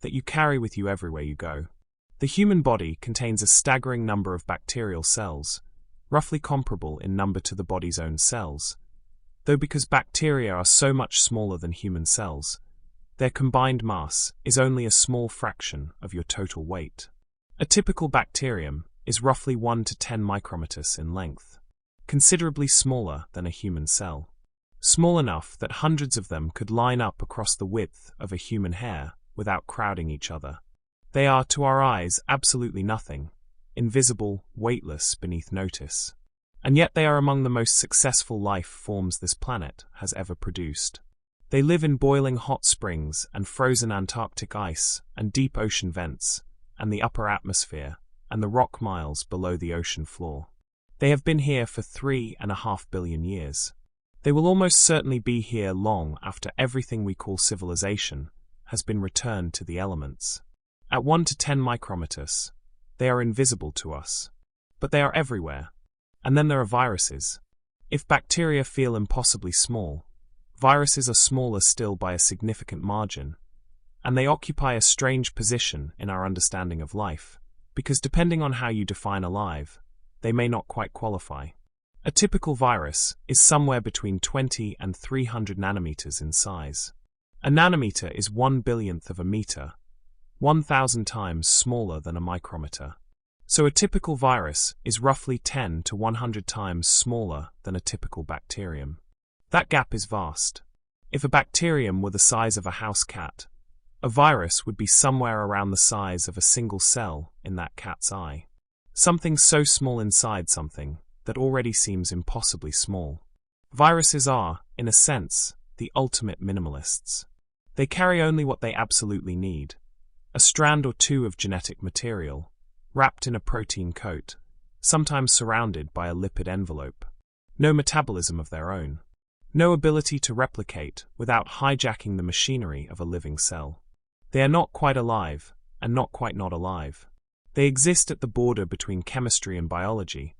Speaker 1: that you carry with you everywhere you go. The human body contains a staggering number of bacterial cells, roughly comparable in number to the body's own cells, though because bacteria are so much smaller than human cells, their combined mass is only a small fraction of your total weight. A typical bacterium is roughly 1 to 10 micrometers in length, considerably smaller than a human cell. Small enough that hundreds of them could line up across the width of a human hair without crowding each other. They are, to our eyes, absolutely nothing, invisible, weightless beneath notice. And yet they are among the most successful life forms this planet has ever produced. They live in boiling hot springs and frozen Antarctic ice and deep ocean vents, and the upper atmosphere, and the rock miles below the ocean floor. They have been here for 3.5 billion years. They will almost certainly be here long after everything we call civilization has been returned to the elements. At 1 to 10 micrometers, they are invisible to us. But they are everywhere. And then there are viruses. If bacteria feel impossibly small, viruses are smaller still by a significant margin, and they occupy a strange position in our understanding of life, because depending on how you define alive, they may not quite qualify. A typical virus is somewhere between 20 and 300 nanometers in size. A nanometer is 1/1000th of a meter, 1,000 times smaller than a micrometer. So a typical virus is roughly 10 to 100 times smaller than a typical bacterium. That gap is vast. If a bacterium were the size of a house cat, a virus would be somewhere around the size of a single cell in that cat's eye. Something so small inside something that already seems impossibly small. Viruses are, in a sense, the ultimate minimalists. They carry only what they absolutely need: a strand or two of genetic material, wrapped in a protein coat, sometimes surrounded by a lipid envelope. No metabolism of their own. No ability to replicate without hijacking the machinery of a living cell. They are not quite alive, and not quite not alive. They exist at the border between chemistry and biology,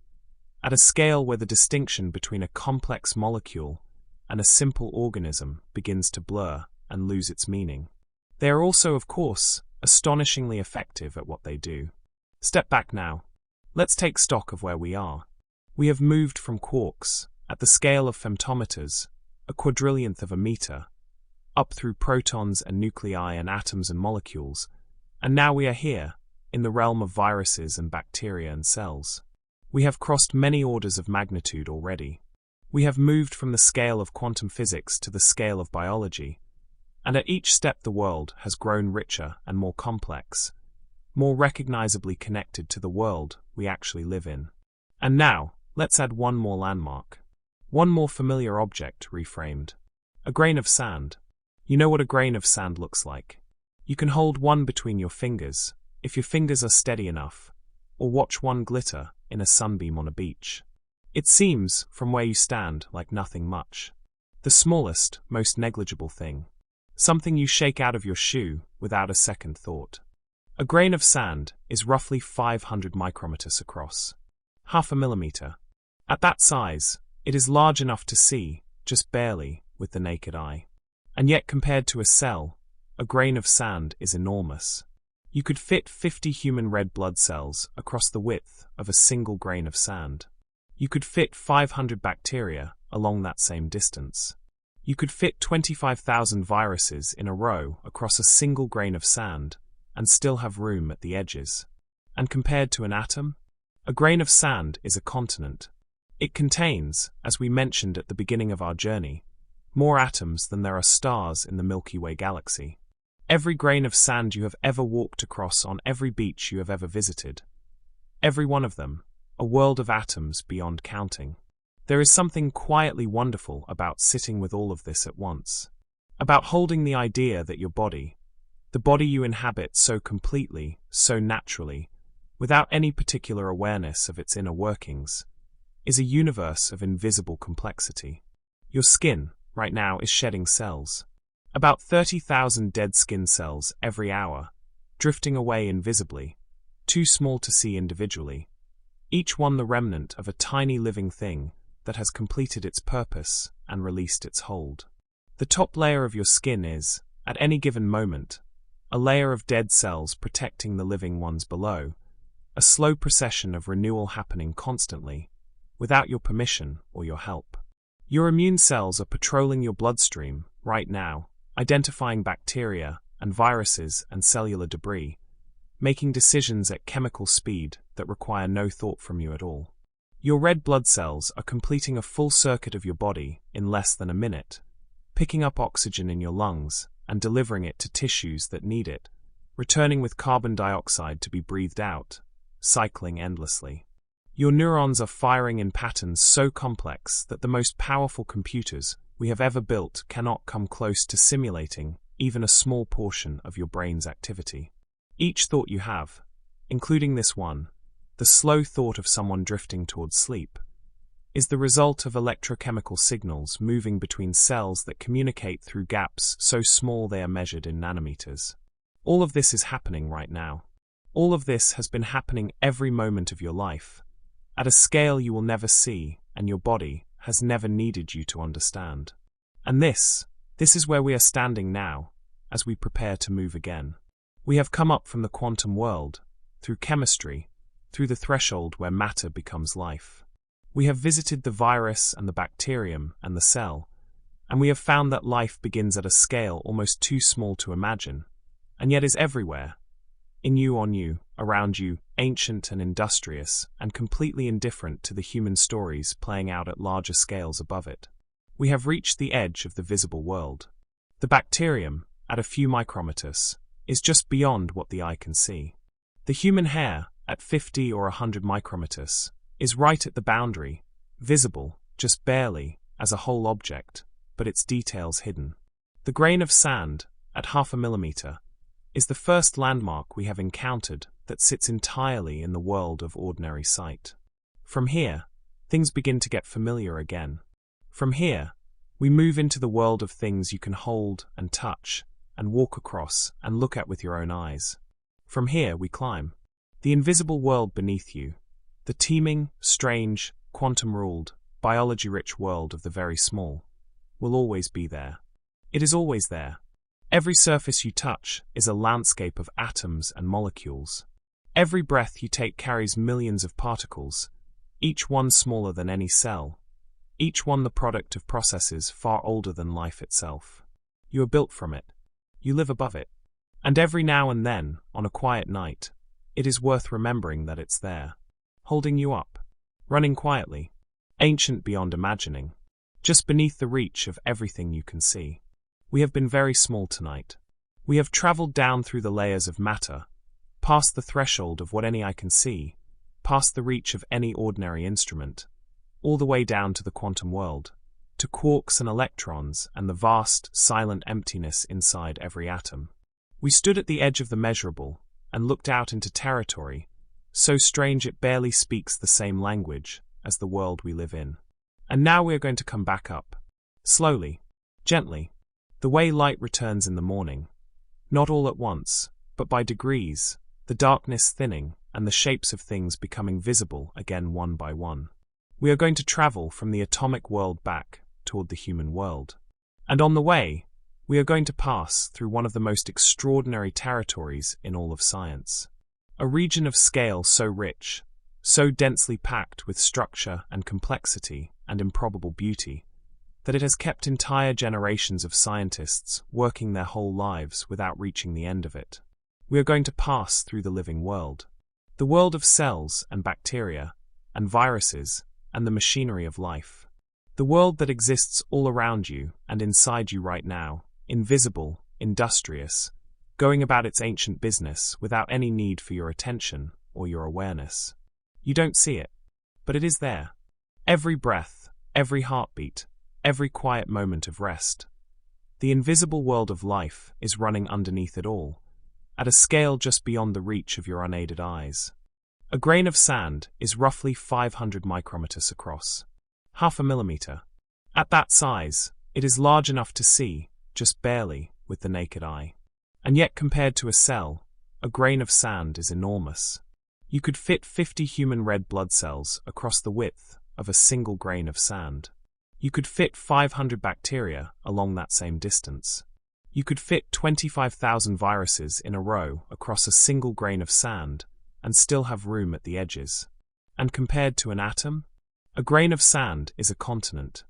Speaker 1: at a scale where the distinction between a complex molecule and a simple organism begins to blur and lose its meaning. They are also, of course, astonishingly effective at what they do. Step back now. Let's take stock of where we are. We have moved from quarks, at the scale of femtometers, a quadrillionth of a meter, up through protons and nuclei and atoms and molecules, and now we are here, in the realm of viruses and bacteria and cells. We have crossed many orders of magnitude already. We have moved from the scale of quantum physics to the scale of biology, and at each step the world has grown richer and more complex, more recognizably connected to the world we actually live in. And now, let's add one more landmark. One more familiar object reframed. A grain of sand. You know what a grain of sand looks like. You can hold one between your fingers, if your fingers are steady enough, or watch one glitter in a sunbeam on a beach. It seems, from where you stand, like nothing much. The smallest, most negligible thing. Something you shake out of your shoe without a second thought. A grain of sand is roughly 500 micrometers across. Half a millimeter. At that size, it is large enough to see, just barely, with the naked eye. And yet compared to a cell, a grain of sand is enormous. You could fit 50 human red blood cells across the width of a single grain of sand. You could fit 500 bacteria along that same distance. You could fit 25,000 viruses in a row across a single grain of sand and still have room at the edges. And compared to an atom, a grain of sand is a continent. It contains, as we mentioned at the beginning of our journey, more atoms than there are stars in the Milky Way galaxy. Every grain of sand you have ever walked across on every beach you have ever visited. Every one of them, a world of atoms beyond counting. There is something quietly wonderful about sitting with all of this at once. About holding the idea that your body, the body you inhabit so completely, so naturally, without any particular awareness of its inner workings, is a universe of invisible complexity. Your skin, right now, is shedding cells. About 30,000 dead skin cells every hour, drifting away invisibly, too small to see individually, each one the remnant of a tiny living thing that has completed its purpose and released its hold. The top layer of your skin is, at any given moment, a layer of dead cells protecting the living ones below, a slow procession of renewal happening constantly, without your permission or your help. Your immune cells are patrolling your bloodstream right now, identifying bacteria and viruses and cellular debris, making decisions at chemical speed that require no thought from you at all. Your red blood cells are completing a full circuit of your body in less than a minute, picking up oxygen in your lungs and delivering it to tissues that need it, returning with carbon dioxide to be breathed out, cycling endlessly. Your neurons are firing in patterns so complex that the most powerful computers we have ever built cannot come close to simulating even a small portion of your brain's activity. Each thought you have, including this one, the slow thought of someone drifting towards sleep, is the result of electrochemical signals moving between cells that communicate through gaps so small they are measured in nanometers. All of this is happening right now. All of this has been happening every moment of your life, at a scale you will never see and your body has never needed you to understand. And this is where we are standing now, as we prepare to move again. We have come up from the quantum world, through chemistry, through the threshold where matter becomes life. We have visited the virus and the bacterium and the cell, and we have found that life begins at a scale almost too small to imagine, and yet is everywhere, in you, on you, around you, ancient and industrious, and completely indifferent to the human stories playing out at larger scales above it. We have reached the edge of the visible world. The bacterium, at a few micrometers, is just beyond what the eye can see. The human hair, at 50 or 100 micrometers, is right at the boundary, visible, just barely, as a whole object, but its details hidden. The grain of sand, at half a millimeter, is the first landmark we have encountered that sits entirely in the world of ordinary sight. From here, things begin to get familiar again. From here, we move into the world of things you can hold and touch and walk across and look at with your own eyes. From here, we climb. The invisible world beneath you, the teeming, strange, quantum-ruled, biology-rich world of the very small, will always be there. It is always there. Every surface you touch is a landscape of atoms and molecules. Every breath you take carries millions of particles, each one smaller than any cell, each one the product of processes far older than life itself. You are built from it. You live above it. And every now and then, on a quiet night, it is worth remembering that it's there, holding you up, running quietly, ancient beyond imagining, just beneath the reach of everything you can see. We have been very small tonight. We have traveled down through the layers of matter, past the threshold of what any eye can see, past the reach of any ordinary instrument, all the way down to the quantum world, to quarks and electrons and the vast, silent emptiness inside every atom. We stood at the edge of the measurable and looked out into territory, so strange it barely speaks the same language as the world we live in. And now we are going to come back up, slowly, gently, the way light returns in the morning, not all at once, but by degrees, the darkness thinning and the shapes of things becoming visible again one by one. We are going to travel from the atomic world back toward the human world. And on the way, we are going to pass through one of the most extraordinary territories in all of science. A region of scale so rich, so densely packed with structure and complexity and improbable beauty, that it has kept entire generations of scientists working their whole lives without reaching the end of it. We are going to pass through the living world. The world of cells and bacteria, and viruses, and the machinery of life. The world that exists all around you and inside you right now, invisible, industrious, going about its ancient business without any need for your attention or your awareness. You don't see it, but it is there. Every breath, every heartbeat, every quiet moment of rest. The invisible world of life is running underneath it all, at a scale just beyond the reach of your unaided eyes. A grain of sand is roughly 500 micrometers across, half a millimeter. At that size, it is large enough to see, just barely, with the naked eye. And yet compared to a cell, a grain of sand is enormous. You could fit 50 human red blood cells across the width of a single grain of sand. You could fit 500 bacteria along that same distance. You could fit 25,000 viruses in a row across a single grain of sand and still have room at the edges. And compared to an atom? A grain of sand is a continent.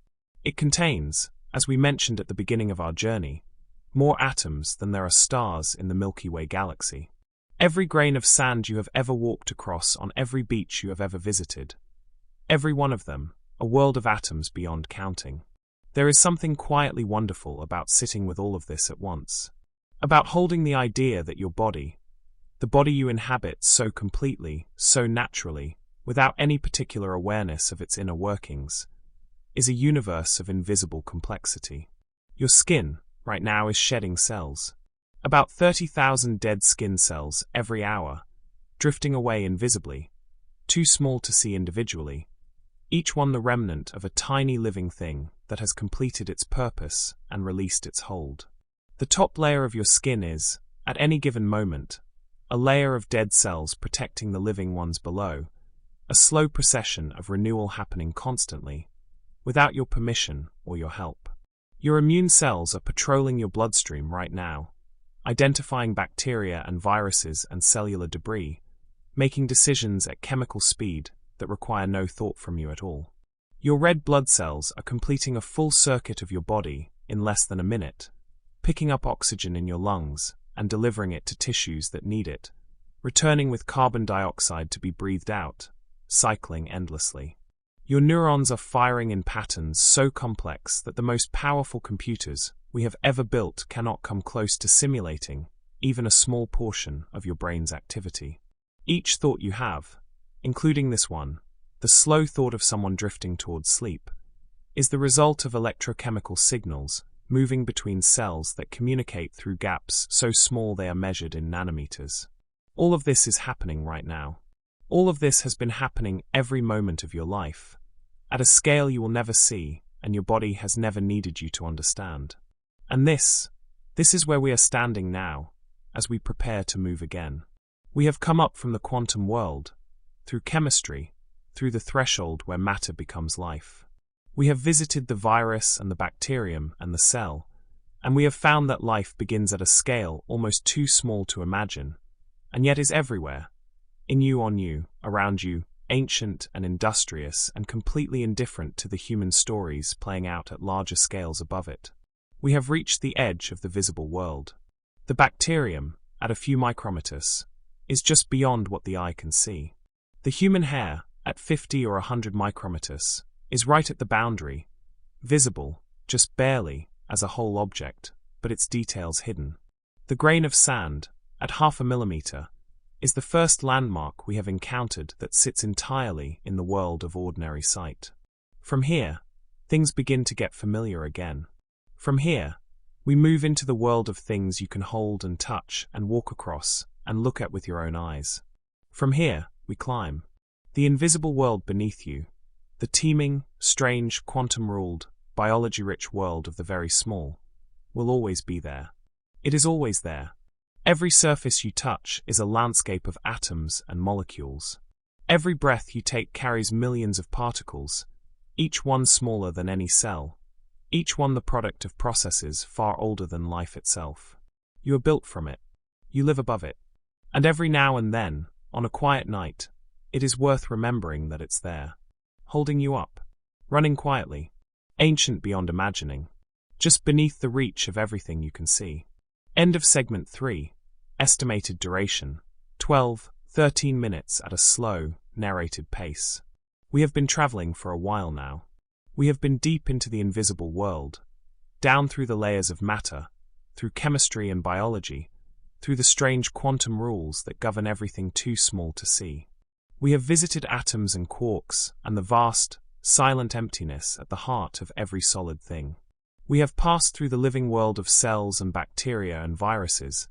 Speaker 1: It contains, as we mentioned at the beginning of our journey, more atoms than there are stars in the Milky Way galaxy. Every grain of sand you have ever walked across on every beach you have ever visited, every one of them, a world of atoms beyond counting. There is something quietly wonderful about sitting with all of this at once. About holding the idea that your body, the body you inhabit so completely, so naturally, without any particular awareness of its inner workings, is a universe of invisible complexity. Your skin, right now, is shedding cells. About 30,000 dead skin cells every hour, drifting away invisibly, too small to see individually, each one the remnant of a tiny living thing that has completed its purpose and released its hold. The top layer of your skin is, at any given moment, a layer of dead cells protecting the living ones below, a slow procession of renewal happening constantly, without your permission or your help. Your immune cells are patrolling your bloodstream right now, identifying bacteria and viruses and cellular debris, making decisions at chemical speed that require no thought from you at all. Your red blood cells are completing a full circuit of your body in less than a minute, picking up oxygen in your lungs and delivering it to tissues that need it, returning with carbon dioxide to be breathed out, cycling endlessly. Your neurons are firing in patterns so complex that the most powerful computers we have ever built cannot come close to simulating even a small portion of your brain's activity. Each thought you have, including this one, the slow thought of someone drifting towards sleep, is the result of electrochemical signals moving between cells that communicate through gaps so small they are measured in nanometers. All of this is happening right now. All of this has been happening every moment of your life, at a scale you will never see and your body has never needed you to understand. And this is where we are standing now, as we prepare to move again. We have come up from the quantum world, through chemistry, through the threshold where matter becomes life. We have visited the virus and the bacterium and the cell, and we have found that life begins at a scale almost too small to imagine, and yet is everywhere, in you, on you, around you, ancient and industrious and completely indifferent to the human stories playing out at larger scales above it. We have reached the edge of the visible world. The bacterium, at a few micrometers, is just beyond what the eye can see. The human hair, at 50 or 100 micrometers, is right at the boundary, visible, just barely, as a whole object, but its details hidden. The grain of sand, at 0.5 millimeter, is the first landmark we have encountered that sits entirely in the world of ordinary sight. From here, things begin to get familiar again. From here, we move into the world of things you can hold and touch and walk across and look at with your own eyes. From here, we climb. The invisible world beneath you, the teeming, strange, quantum-ruled, biology-rich world of the very small, will always be there. It is always there. Every surface you touch is a landscape of atoms and molecules. Every breath you take carries millions of particles, each one smaller than any cell, each one the product of processes far older than life itself. You are built from it. You live above it. And every now and then, on a quiet night, it is worth remembering that it's there, holding you up, running quietly, ancient beyond imagining, just beneath the reach of everything you can see. End of segment 3. Estimated duration, 12-13 minutes at a slow, narrated pace. We have been traveling for a while now. We have been deep into the invisible world, down through the layers of matter, through chemistry and biology, through the strange quantum rules that govern everything too small to see. We have visited atoms and quarks and the vast, silent emptiness at the heart of every solid thing. We have passed through the living world of cells and bacteria and viruses,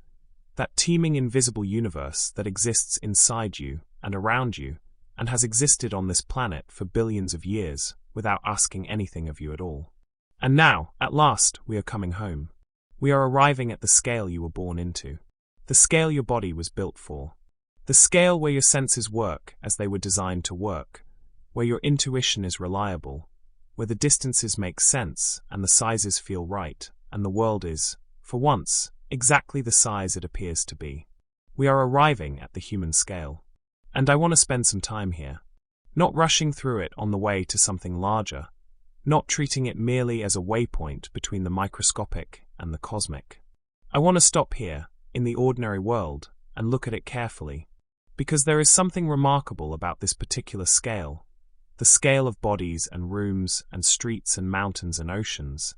Speaker 1: that teeming invisible universe that exists inside you and around you and has existed on this planet for billions of years without asking anything of you at all. And now, at last, we are coming home. We are arriving at the scale you were born into, the scale your body was built for, the scale where your senses work as they were designed to work, where your intuition is reliable, where the distances make sense and the sizes feel right, and the world is, for once, exactly the size it appears to be. We are arriving at the human scale. And I want to spend some time here. not rushing through it on the way to something larger, not treating it merely as a waypoint between the microscopic and the cosmic. I want to stop here, in the ordinary world, and look at it carefully, because there is something remarkable about this particular scale, the scale of bodies and rooms and streets and mountains and oceans,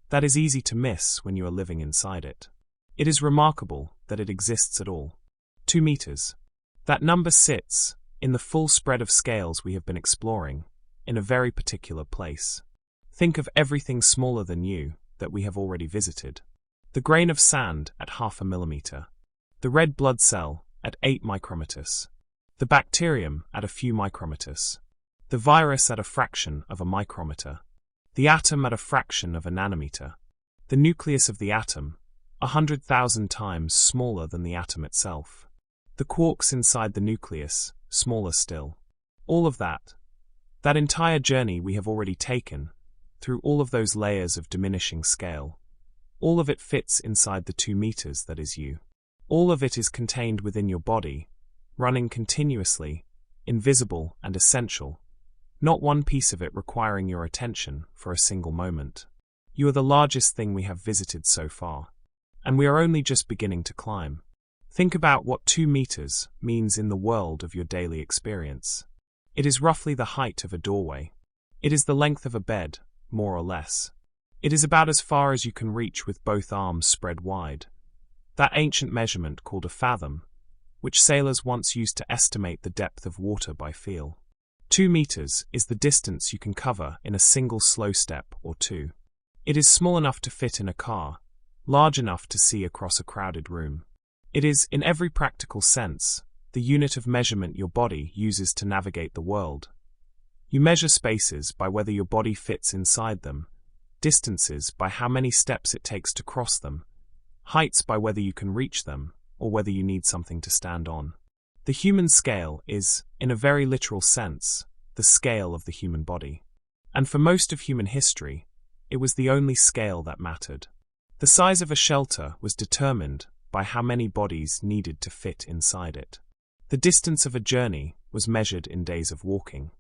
Speaker 1: that is easy to miss when you are living inside it. It is remarkable that it exists at all. 2 meters. That number sits, in the full spread of scales we have been exploring, in a very particular place. Think of everything smaller than you that we have already visited. The grain of sand at 0.5 millimeter. The red blood cell at 8 micrometers. The bacterium at a few micrometers. The virus at a fraction of a micrometer. The atom at a fraction of a nanometer. The nucleus of the atom, 100,000 times smaller than the atom itself. The quarks inside the nucleus, smaller still. All of that entire journey we have already taken, through all of those layers of diminishing scale, all of it fits inside the 2 meters that is you. All of it is contained within your body, running continuously, invisible and essential, not one piece of it requiring your attention for a single moment. You are the largest thing we have visited so far, and we are only just beginning to climb. Think about what 2 meters means in the world of your daily experience. It is roughly the height of a doorway. It is the length of a bed, more or less. It is about as far as you can reach with both arms spread wide. That ancient measurement called a fathom, which sailors once used to estimate the depth of water by feel. 2 meters is the distance you can cover in a single slow step or two. It is small enough to fit in a car, large enough to see across a crowded room. It is, in every practical sense, the unit of measurement your body uses to navigate the world. You measure spaces by whether your body fits inside them, distances by how many steps it takes to cross them, heights by whether you can reach them, or whether you need something to stand on. The human scale is, in a very literal sense, the scale of the human body. And for most of human history, it was the only scale that mattered. The size of a shelter was determined by how many bodies needed to fit inside it. The distance of a journey was measured in days of walking.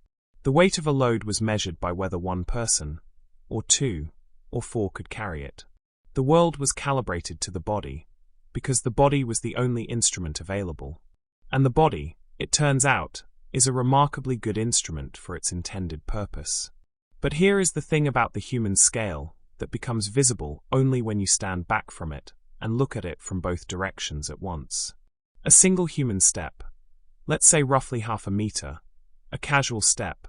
Speaker 1: The weight of a load was measured by whether one person, or 2, or 4 could carry it. The world was calibrated to the body, because the body was the only instrument available. And the body, it turns out, is a remarkably good instrument for its intended purpose. But here is the thing about the human scale that becomes visible only when you stand back from it and look at it from both directions at once. A single human step, let's say roughly 0.5 meter, a casual step,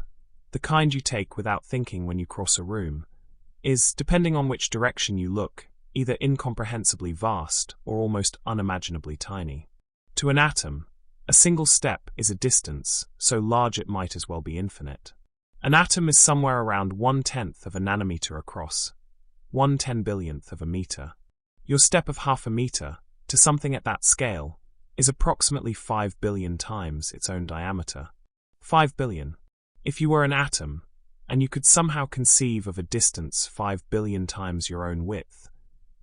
Speaker 1: the kind you take without thinking when you cross a room, is, depending on which direction you look, either incomprehensibly vast or almost unimaginably tiny. To an atom, a single step is a distance so large it might as well be infinite. An atom is somewhere around 1/10 of a nanometer across, 1/10 billionth of a meter. Your step of 0.5 meter, to something at that scale, is approximately 5 billion times its own diameter. 5 billion. If you were an atom, and you could somehow conceive of a distance 5 billion times your own width,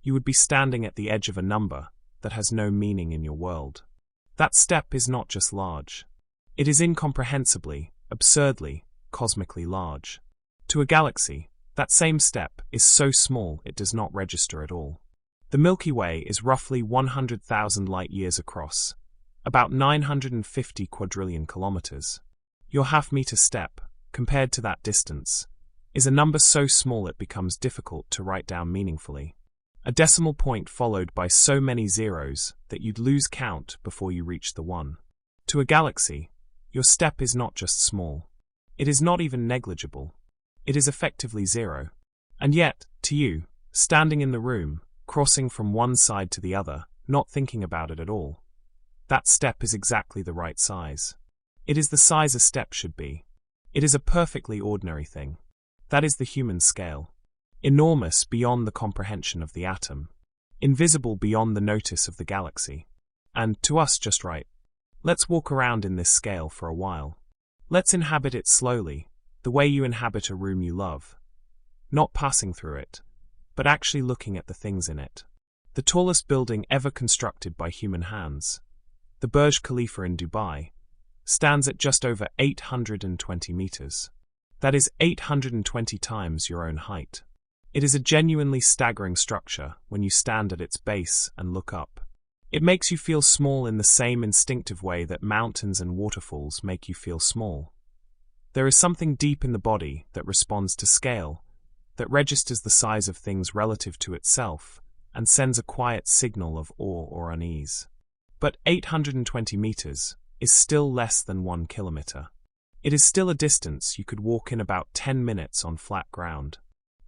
Speaker 1: you would be standing at the edge of a number that has no meaning in your world. That step is not just large. It is incomprehensibly, absurdly, cosmically large. To a galaxy, that same step is so small it does not register at all. The Milky Way is roughly 100,000 light-years across, about 950 quadrillion kilometers. Your 0.5 meter step, compared to that distance, is a number so small it becomes difficult to write down meaningfully. A decimal point followed by so many zeros that you'd lose count before you reach the 1. To a galaxy, your step is not just small. It is not even negligible. It is effectively 0. And yet, to you, standing in the room, crossing from one side to the other, not thinking about it at all, that step is exactly the right size. It is the size a step should be. It is a perfectly ordinary thing. That is the human scale. Enormous beyond the comprehension of the atom. Invisible beyond the notice of the galaxy. And, to us, just right. Let's walk around in this scale for a while. Let's inhabit it slowly, the way you inhabit a room you love. Not passing through it, but actually looking at the things in it. The tallest building ever constructed by human hands. The Burj Khalifa in Dubai. stands at just over 820 meters. That is 820 times your own height. It is a genuinely staggering structure when you stand at its base and look up. It makes you feel small in the same instinctive way that mountains and waterfalls make you feel small. There is something deep in the body that responds to scale, that registers the size of things relative to itself, and sends a quiet signal of awe or unease. But 820 meters is still less than 1 kilometer. It is still a distance you could walk in about 10 minutes on flat ground.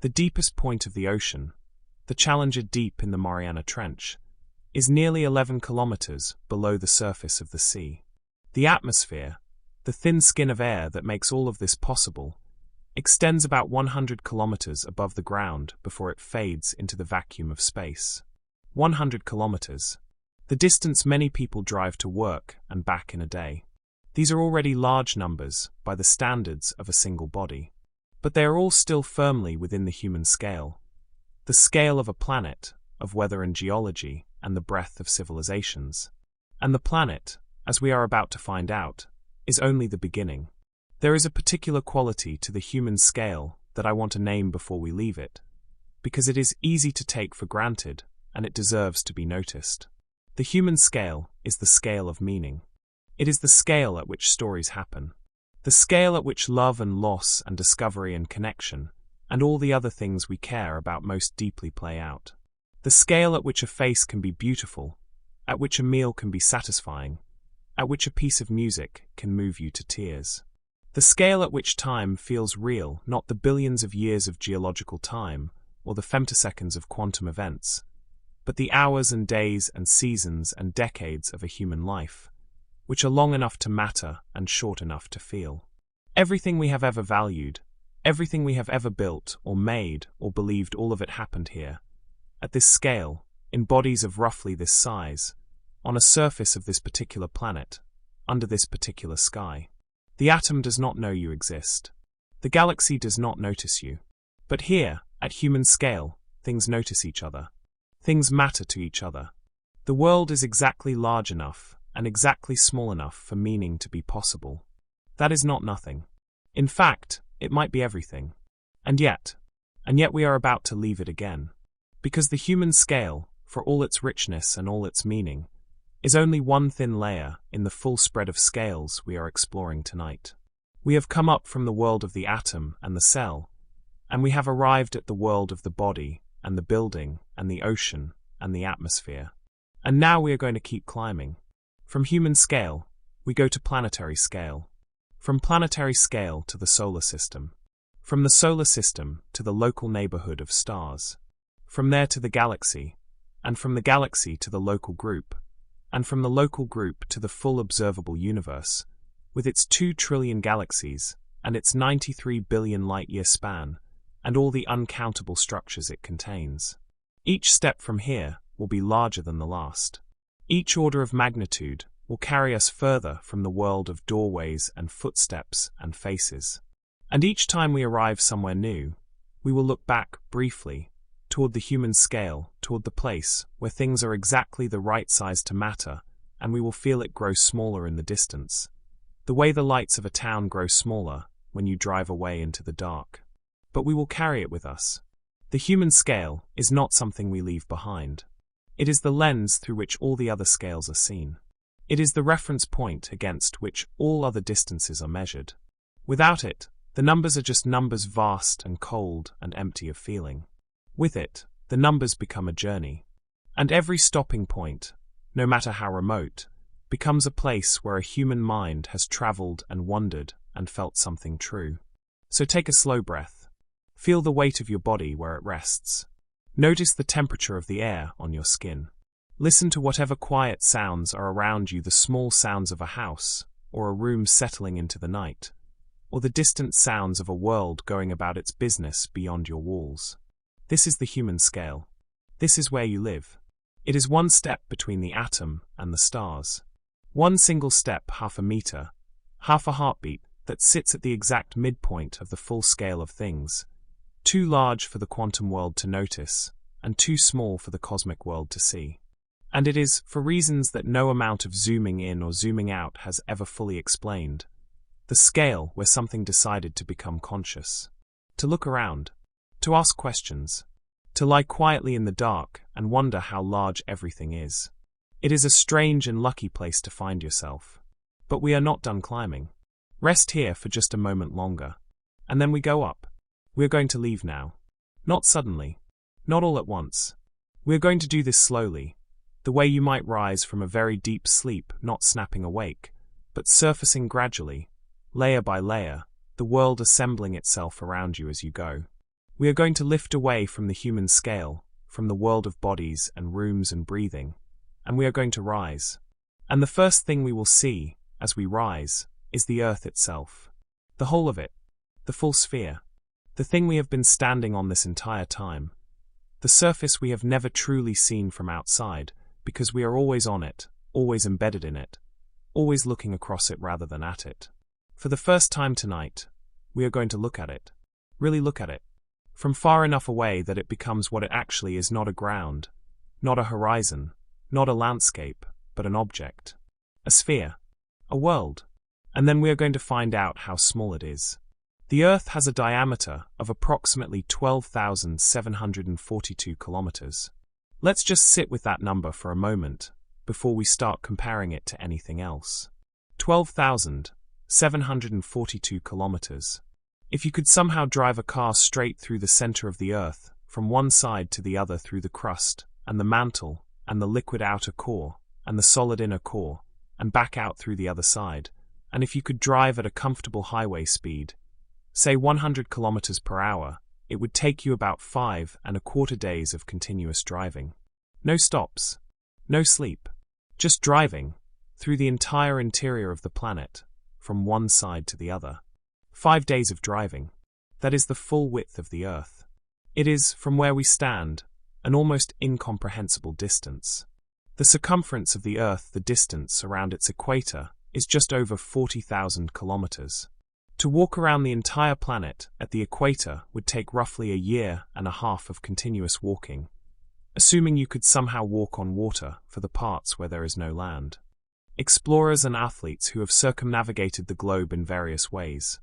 Speaker 1: The deepest point of the ocean, the Challenger Deep in the Mariana Trench, is nearly 11 kilometers below the surface of the sea. The atmosphere, the thin skin of air that makes all of this possible, extends about 100 kilometers above the ground before it fades into the vacuum of space. 100 kilometers. The distance many people drive to work and back in a day. These are already large numbers by the standards of a single body. But they are all still firmly within the human scale. The scale of a planet, of weather and geology, and the breadth of civilizations. And the planet, as we are about to find out, is only the beginning. There is a particular quality to the human scale that I want to name before we leave it, because it is easy to take for granted and it deserves to be noticed. The human scale is the scale of meaning. It is the scale at which stories happen. The scale at which love and loss and discovery and connection, and all the other things we care about most deeply play out. The scale at which a face can be beautiful, at which a meal can be satisfying, at which a piece of music can move you to tears. The scale at which time feels real, not the billions of years of geological time, or the femtoseconds of quantum events, but the hours and days and seasons and decades of a human life, which are long enough to matter and short enough to feel. Everything we have ever valued, everything we have ever built or made or believed, all of it happened here, at this scale, in bodies of roughly this size, on a surface of this particular planet, under this particular sky. The atom does not know you exist. The galaxy does not notice you. But here, at human scale, things notice each other. Things matter to each other. The world is exactly large enough and exactly small enough for meaning to be possible. That is not nothing. In fact, it might be everything. And yet we are about to leave it again. Because the human scale, for all its richness and all its meaning, is only one thin layer in the full spread of scales we are exploring tonight. We have come up from the world of the atom and the cell, and we have arrived at the world of the body and the building and the ocean and the atmosphere. And now we are going to keep climbing. From human scale, we go to planetary scale. From planetary scale to the solar system. From the solar system to the local neighborhood of stars. From there to the galaxy, and from the galaxy to the local group, and from the local group to the full observable universe, with its 2 trillion galaxies, and its 93 billion light-year span, and all the uncountable structures it contains. Each step from here will be larger than the last. Each order of magnitude will carry us further from the world of doorways and footsteps and faces. And each time we arrive somewhere new, we will look back, briefly, toward the human scale, toward the place where things are exactly the right size to matter, and we will feel it grow smaller in the distance, the way the lights of a town grow smaller when you drive away into the dark. But we will carry it with us. The human scale is not something we leave behind. It is the lens through which all the other scales are seen. It is the reference point against which all other distances are measured. Without it, the numbers are just numbers, vast and cold and empty of feeling. With it, the numbers become a journey. And every stopping point, no matter how remote, becomes a place where a human mind has traveled and wondered and felt something true. So take a slow breath. Feel the weight of your body where it rests. Notice the temperature of the air on your skin. Listen to whatever quiet sounds are around you, the small sounds of a house, or a room settling into the night, or the distant sounds of a world going about its business beyond your walls. This is the human scale. This is where you live. It is one step between the atom and the stars. One single step, half a meter, half a heartbeat, that sits at the exact midpoint of the full scale of things, too large for the quantum world to notice, and too small for the cosmic world to see. And it is for reasons that no amount of zooming in or zooming out has ever fully explained. The scale where something decided to become conscious. To look around. To ask questions. To lie quietly in the dark and wonder how large everything is. It is a strange and lucky place to find yourself. But we are not done climbing. Rest here for just a moment longer. And then we go up. We are going to leave now. Not suddenly. Not all at once. We are going to do this slowly. The way you might rise from a very deep sleep, not snapping awake, but surfacing gradually, layer by layer, the world assembling itself around you as you go. We are going to lift away from the human scale, from the world of bodies and rooms and breathing, and we are going to rise. And the first thing we will see, as we rise, is the Earth itself. The whole of it. The full sphere. The thing we have been standing on this entire time. The surface we have never truly seen from outside, because we are always on it, always embedded in it, always looking across it rather than at it. For the first time tonight, we are going to look at it. Really look at it. From far enough away that it becomes what it actually is, not a ground, not a horizon, not a landscape, but an object. A sphere. A world. And then we are going to find out how small it is. The Earth has a diameter of approximately 12,742 kilometers. Let's just sit with that number for a moment, before we start comparing it to anything else. 12,742 kilometers. If you could somehow drive a car straight through the center of the Earth, from one side to the other through the crust, and the mantle, and the liquid outer core, and the solid inner core, and back out through the other side, and if you could drive at a comfortable highway speed, say 100 kilometers per hour, it would take you about 5¼ days of continuous driving. No stops. No sleep. Just driving, through the entire interior of the planet, from one side to the other. 5 days of driving. That is the full width of the Earth. It is, from where we stand, an almost incomprehensible distance. The circumference of the Earth, the distance around its equator, is just over 40,000 kilometers. To walk around the entire planet at the equator would take roughly a year and a half of continuous walking, assuming you could somehow walk on water for the parts where there is no land. Explorers and athletes who have circumnavigated the globe in various ways,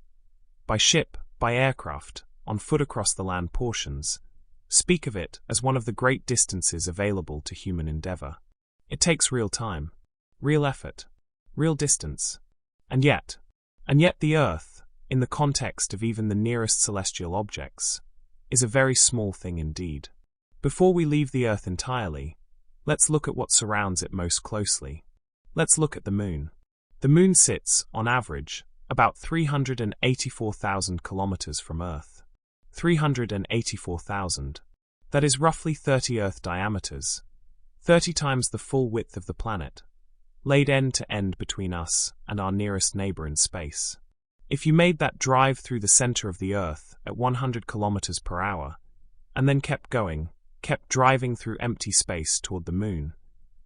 Speaker 1: by ship, by aircraft, on foot across the land portions, speak of it as one of the great distances available to human endeavor. It takes real time, real effort, real distance, and yet the Earth, in the context of even the nearest celestial objects, is a very small thing indeed. Before we leave the Earth entirely, let's look at what surrounds it most closely. Let's look at the Moon. The Moon sits, on average, about 384,000 kilometers from Earth. 384,000. That is roughly 30 Earth diameters, 30 times the full width of the planet, laid end to end between us and our nearest neighbor in space. If you made that drive through the center of the Earth at 100 kilometers per hour, and then kept going, kept driving through empty space toward the Moon,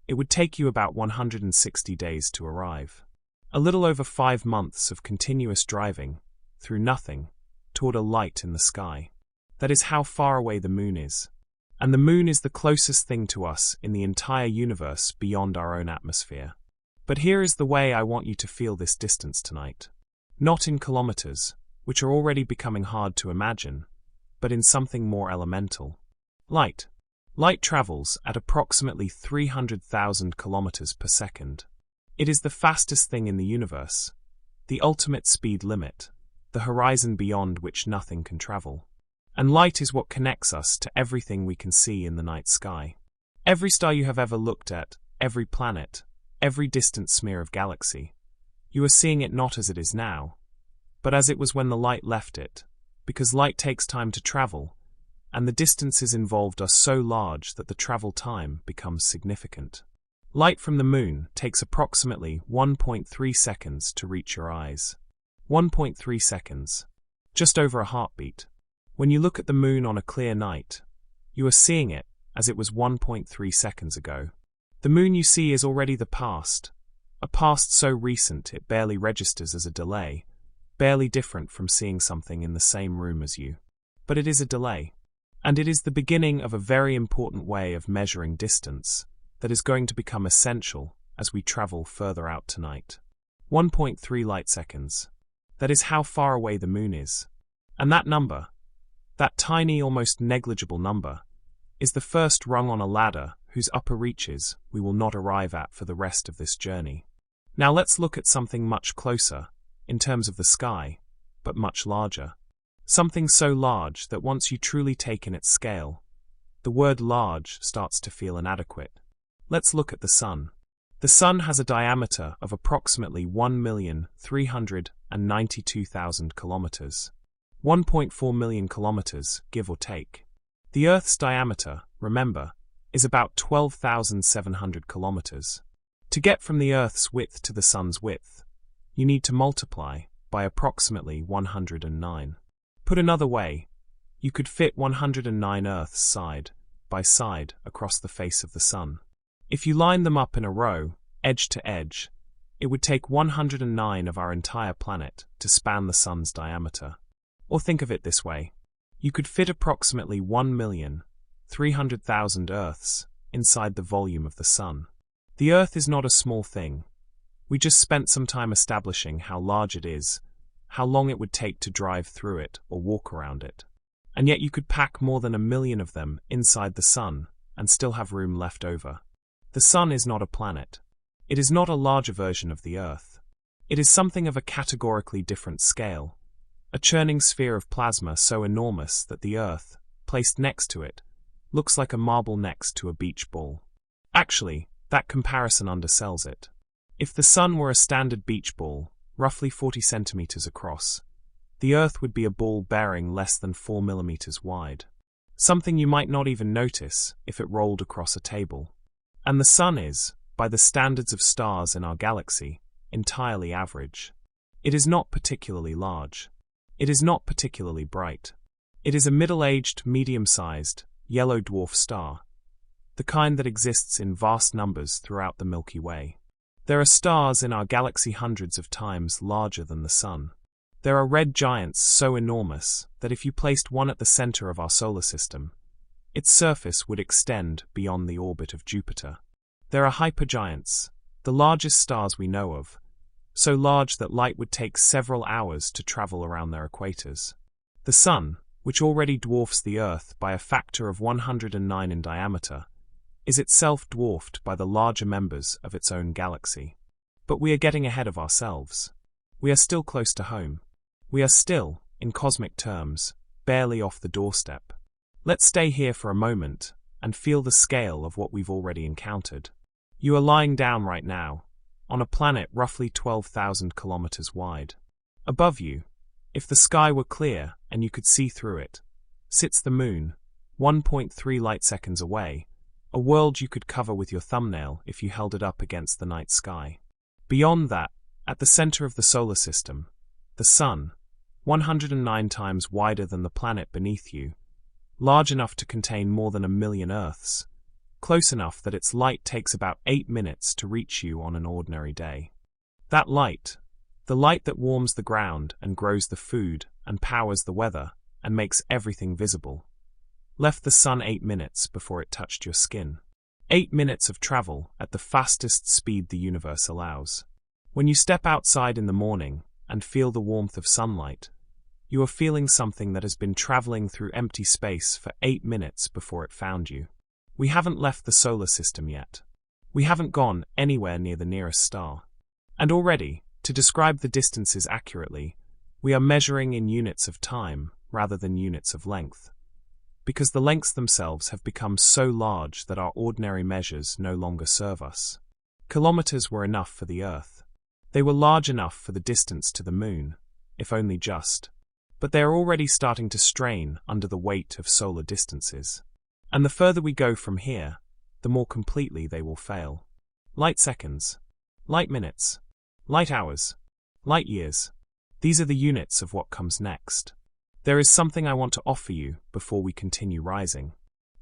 Speaker 1: it would take you about 160 days to arrive. A little over 5 months of continuous driving, through nothing, toward a light in the sky. That is how far away the Moon is. And the Moon is the closest thing to us in the entire universe beyond our own atmosphere. But here is the way I want you to feel this distance tonight. Not in kilometers, which are already becoming hard to imagine, but in something more elemental. Light. Light travels at approximately 300,000 kilometers per second. It is the fastest thing in the universe, the ultimate speed limit, the horizon beyond which nothing can travel. And light is what connects us to everything we can see in the night sky. Every star you have ever looked at, every planet, every distant smear of galaxy. You are seeing it not as it is now, but as it was when the light left it, because light takes time to travel, and the distances involved are so large that the travel time becomes significant. Light from the Moon takes approximately 1.3 seconds to reach your eyes. 1.3 seconds. Just over a heartbeat. When you look at the Moon on a clear night, you are seeing it as it was 1.3 seconds ago. The Moon you see is already the past, a past so recent it barely registers as a delay, barely different from seeing something in the same room as you. But it is a delay. And it is the beginning of a very important way of measuring distance, that is going to become essential as we travel further out tonight. 1.3 light seconds. That is how far away the moon is. And that number, that tiny, almost negligible number, is the first rung on a ladder whose upper reaches we will not arrive at for the rest of this journey. Now let's look at something much closer, in terms of the sky, but much larger. Something so large that once you truly take in its scale, the word large starts to feel inadequate. Let's look at the Sun. The Sun has a diameter of approximately 1,392,000 kilometers. 1.4 million kilometers, give or take. The Earth's diameter, remember, is about 12,700 kilometers. To get from the Earth's width to the Sun's width, you need to multiply by approximately 109. Put another way, you could fit 109 Earths side by side across the face of the Sun. If you line them up in a row, edge to edge, it would take 109 of our entire planet to span the Sun's diameter. Or think of it this way. You could fit approximately 1,300,000 Earths inside the volume of the Sun. The Earth is not a small thing. We just spent some time establishing how large it is, how long it would take to drive through it or walk around it. And yet you could pack more than 1 million of them inside the Sun and still have room left over. The Sun is not a planet. It is not a larger version of the Earth. It is something of a categorically different scale, a churning sphere of plasma so enormous that the Earth, placed next to it, looks like a marble next to a beach ball. Actually, that comparison undersells it. If the Sun were a standard beach ball, roughly 40 centimeters across, the Earth would be a ball bearing less than 4 millimeters wide. Something you might not even notice if it rolled across a table. And the Sun is, by the standards of stars in our galaxy, entirely average. It is not particularly large. It is not particularly bright. It is a middle-aged, medium-sized, yellow dwarf star, the kind that exists in vast numbers throughout the Milky Way. There are stars in our galaxy hundreds of times larger than the Sun. There are red giants so enormous that if you placed one at the center of our solar system, its surface would extend beyond the orbit of Jupiter. There are hypergiants, the largest stars we know of, so large that light would take several hours to travel around their equators. The Sun, which already dwarfs the Earth by a factor of 109 in diameter, is itself dwarfed by the larger members of its own galaxy. But we are getting ahead of ourselves. We are still close to home. We are still, in cosmic terms, barely off the doorstep. Let's stay here for a moment and feel the scale of what we've already encountered. You are lying down right now, on a planet roughly 12,000 kilometers wide. Above you, if the sky were clear and you could see through it, sits the moon, 1.3 light seconds away, a world you could cover with your thumbnail if you held it up against the night sky. Beyond that, at the center of the solar system, the Sun, 109 times wider than the planet beneath you, large enough to contain more than 1 million Earths, close enough that its light takes about 8 minutes to reach you on an ordinary day. That light, the light that warms the ground and grows the food and powers the weather and makes everything visible, left the Sun 8 minutes before it touched your skin. 8 minutes of travel at the fastest speed the universe allows. When you step outside in the morning and feel the warmth of sunlight, you are feeling something that has been traveling through empty space for 8 minutes before it found you. We haven't left the solar system yet. We haven't gone anywhere near the nearest star. And already, to describe the distances accurately, we are measuring in units of time rather than units of length, because the lengths themselves have become so large that our ordinary measures no longer serve us. Kilometers were enough for the Earth. They were large enough for the distance to the Moon, if only just. But they are already starting to strain under the weight of solar distances. And the further we go from here, the more completely they will fail. Light seconds, light minutes, light hours, light years. These are the units of what comes next. There is something I want to offer you before we continue rising.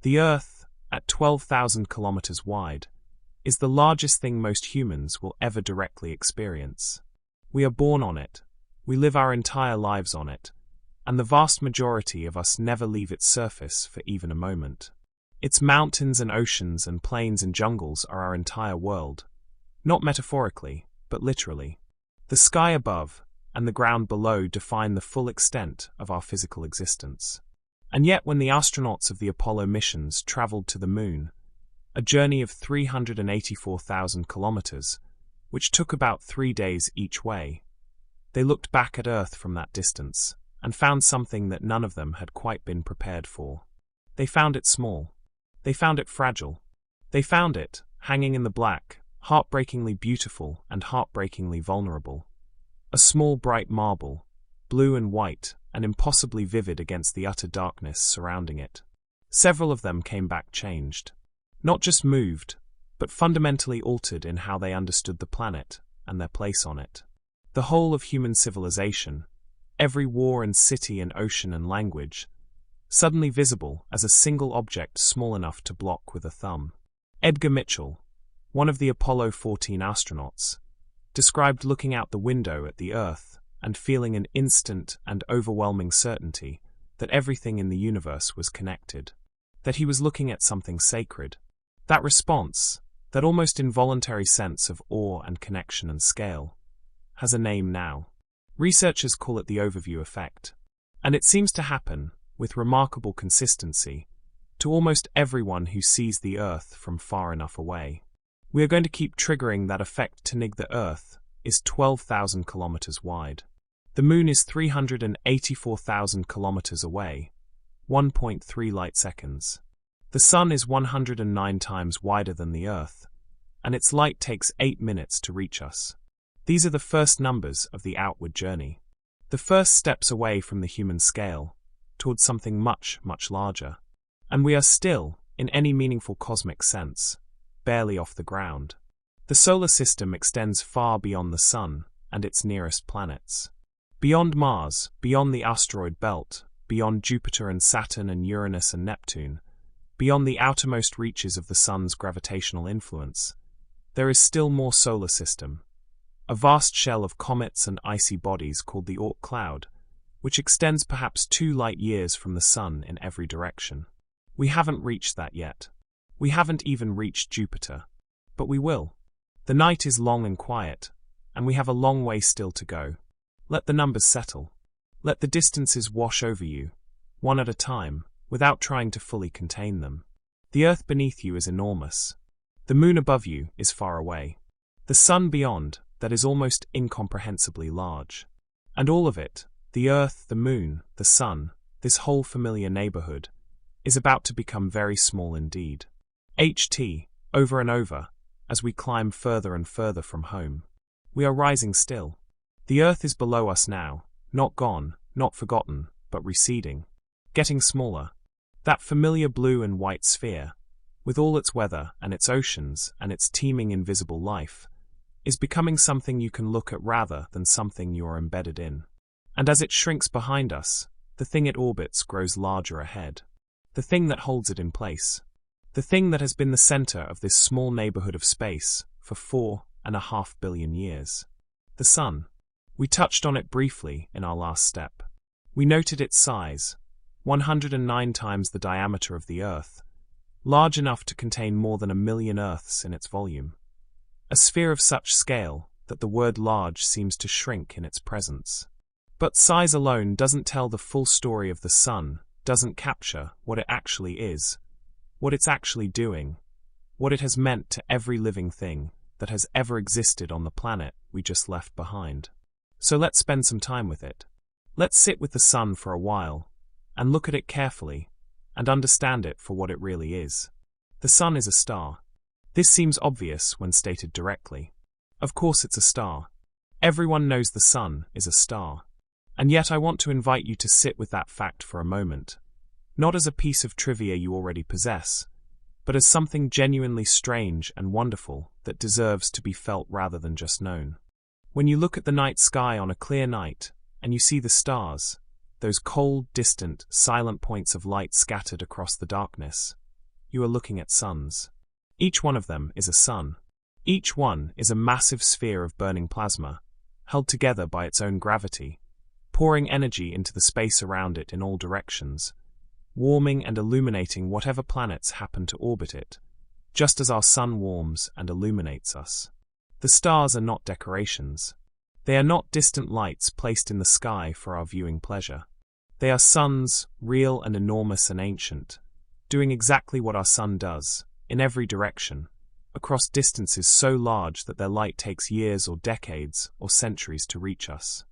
Speaker 1: The Earth, at 12,000 kilometers wide, is the largest thing most humans will ever directly experience. We are born on it, we live our entire lives on it, and the vast majority of us never leave its surface for even a moment. Its mountains and oceans and plains and jungles are our entire world. Not metaphorically, but literally. The sky above and the ground below define the full extent of our physical existence. And yet when the astronauts of the Apollo missions traveled to the Moon, a journey of 384,000 kilometers, which took about 3 days each way, they looked back at Earth from that distance and found something that none of them had quite been prepared for. They found it small. They found it fragile. They found it, hanging in the black, heartbreakingly beautiful and heartbreakingly vulnerable. A small bright marble, blue and white, and impossibly vivid against the utter darkness surrounding it. Several of them came back changed. Not just moved, but fundamentally altered in how they understood the planet and their place on it. The whole of human civilization, every war and city and ocean and language, suddenly visible as a single object small enough to block with a thumb. Edgar Mitchell, one of the Apollo 14 astronauts, described looking out the window at the Earth and feeling an instant and overwhelming certainty that everything in the universe was connected, that he was looking at something sacred. That response, that almost involuntary sense of awe and connection and scale, has a name now. Researchers call it the overview effect, and it seems to happen, with remarkable consistency, to almost everyone who sees the Earth from far enough away. We are going to keep triggering that effect to nig. The Earth is 12,000 kilometers wide. The Moon is 384,000 kilometers away, 1.3 light seconds. The Sun is 109 times wider than the Earth, and its light takes 8 minutes to reach us. These are the first numbers of the outward journey. The first steps away from the human scale, towards something much, much larger. And we are still, in any meaningful cosmic sense, barely off the ground. The solar system extends far beyond the Sun and its nearest planets. Beyond Mars, beyond the asteroid belt, beyond Jupiter and Saturn and Uranus and Neptune, beyond the outermost reaches of the Sun's gravitational influence, there is still more solar system, a vast shell of comets and icy bodies called the Oort cloud, which extends perhaps 2 light years from the Sun in every direction. We haven't reached that yet. We haven't even reached Jupiter. But we will. The night is long and quiet, and we have a long way still to go. Let the numbers settle. Let the distances wash over you, one at a time, without trying to fully contain them. The Earth beneath you is enormous. The Moon above you is far away. The Sun beyond, that is almost incomprehensibly large. And all of it, the Earth, the Moon, the Sun, this whole familiar neighborhood, is about to become very small indeed. HT, over and over, as we climb further and further from home. We are rising still. The Earth is below us now, not gone, not forgotten, but receding. Getting smaller. That familiar blue and white sphere, with all its weather and its oceans and its teeming invisible life, is becoming something you can look at rather than something you are embedded in. And as it shrinks behind us, the thing it orbits grows larger ahead. The thing that holds it in place. The thing that has been the center of this small neighborhood of space for 4.5 billion years. The Sun. We touched on it briefly in our last step. We noted its size, 109 times the diameter of the Earth, large enough to contain more than 1 million Earths in its volume. A sphere of such scale that the word large seems to shrink in its presence. But size alone doesn't tell the full story of the Sun, doesn't capture what it actually is, what it's actually doing, what it has meant to every living thing that has ever existed on the planet we just left behind. So let's spend some time with it. Let's sit with the Sun for a while, and look at it carefully, and understand it for what it really is. The Sun is a star. This seems obvious when stated directly. Of course it's a star. Everyone knows the Sun is a star. And yet I want to invite you to sit with that fact for a moment, not as a piece of trivia you already possess, but as something genuinely strange and wonderful that deserves to be felt rather than just known. When you look at the night sky on a clear night, and you see the stars, those cold, distant, silent points of light scattered across the darkness, you are looking at suns. Each one of them is a sun. Each one is a massive sphere of burning plasma, held together by its own gravity, pouring energy into the space around it in all directions, warming and illuminating whatever planets happen to orbit it, just as our sun warms and illuminates us. The stars are not decorations. They are not distant lights placed in the sky for our viewing pleasure. They are suns, real and enormous and ancient, doing exactly what our sun does, in every direction, across distances so large that their light takes years or decades or centuries to reach us.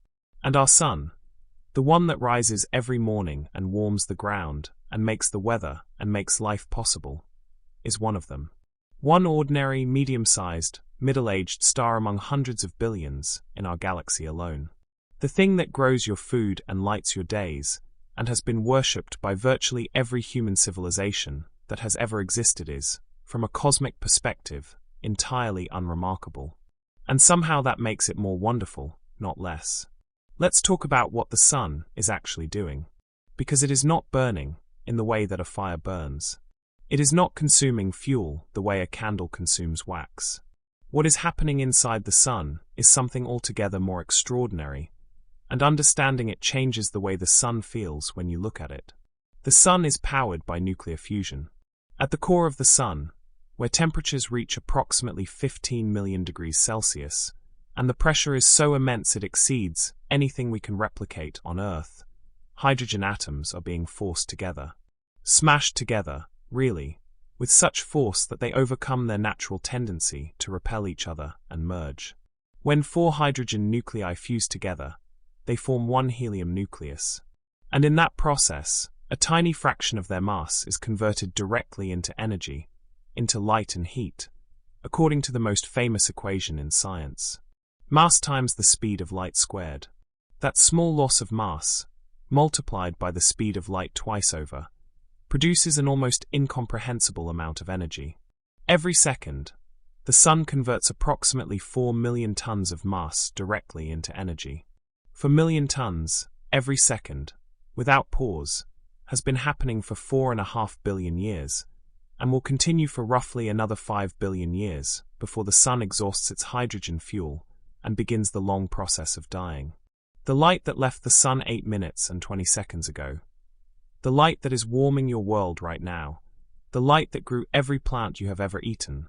Speaker 1: And our sun, the one that rises every morning and warms the ground and makes the weather and makes life possible, is one of them. One ordinary, medium-sized, middle-aged star among hundreds of billions in our galaxy alone. The thing that grows your food and lights your days, and has been worshipped by virtually every human civilization that has ever existed is, from a cosmic perspective, entirely unremarkable. And somehow that makes it more wonderful, not less. Let's talk about what the sun is actually doing. Because it is not burning in the way that a fire burns. It is not consuming fuel the way a candle consumes wax. What is happening inside the sun is something altogether more extraordinary, and understanding it changes the way the sun feels when you look at it. The sun is powered by nuclear fusion. At the core of the sun, where temperatures reach approximately 15 million degrees Celsius, and the pressure is so immense it exceeds anything we can replicate on Earth, hydrogen atoms are being forced together. Smashed together, really, with such force that they overcome their natural tendency to repel each other and merge. When 4 hydrogen nuclei fuse together, they form one helium nucleus. And in that process, a tiny fraction of their mass is converted directly into energy, into light and heat, according to the most famous equation in science. Mass times the speed of light squared. That small loss of mass, multiplied by the speed of light twice over, produces an almost incomprehensible amount of energy. Every second, the sun converts approximately 4 million tons of mass directly into energy. For million tons, every second, without pause, has been happening for 4.5 billion years, and will continue for roughly another 5 billion years before the sun exhausts its hydrogen fuel and begins the long process of dying. The light that left the sun 8 minutes and 20 seconds ago, the light that is warming your world right now, the light that grew every plant you have ever eaten,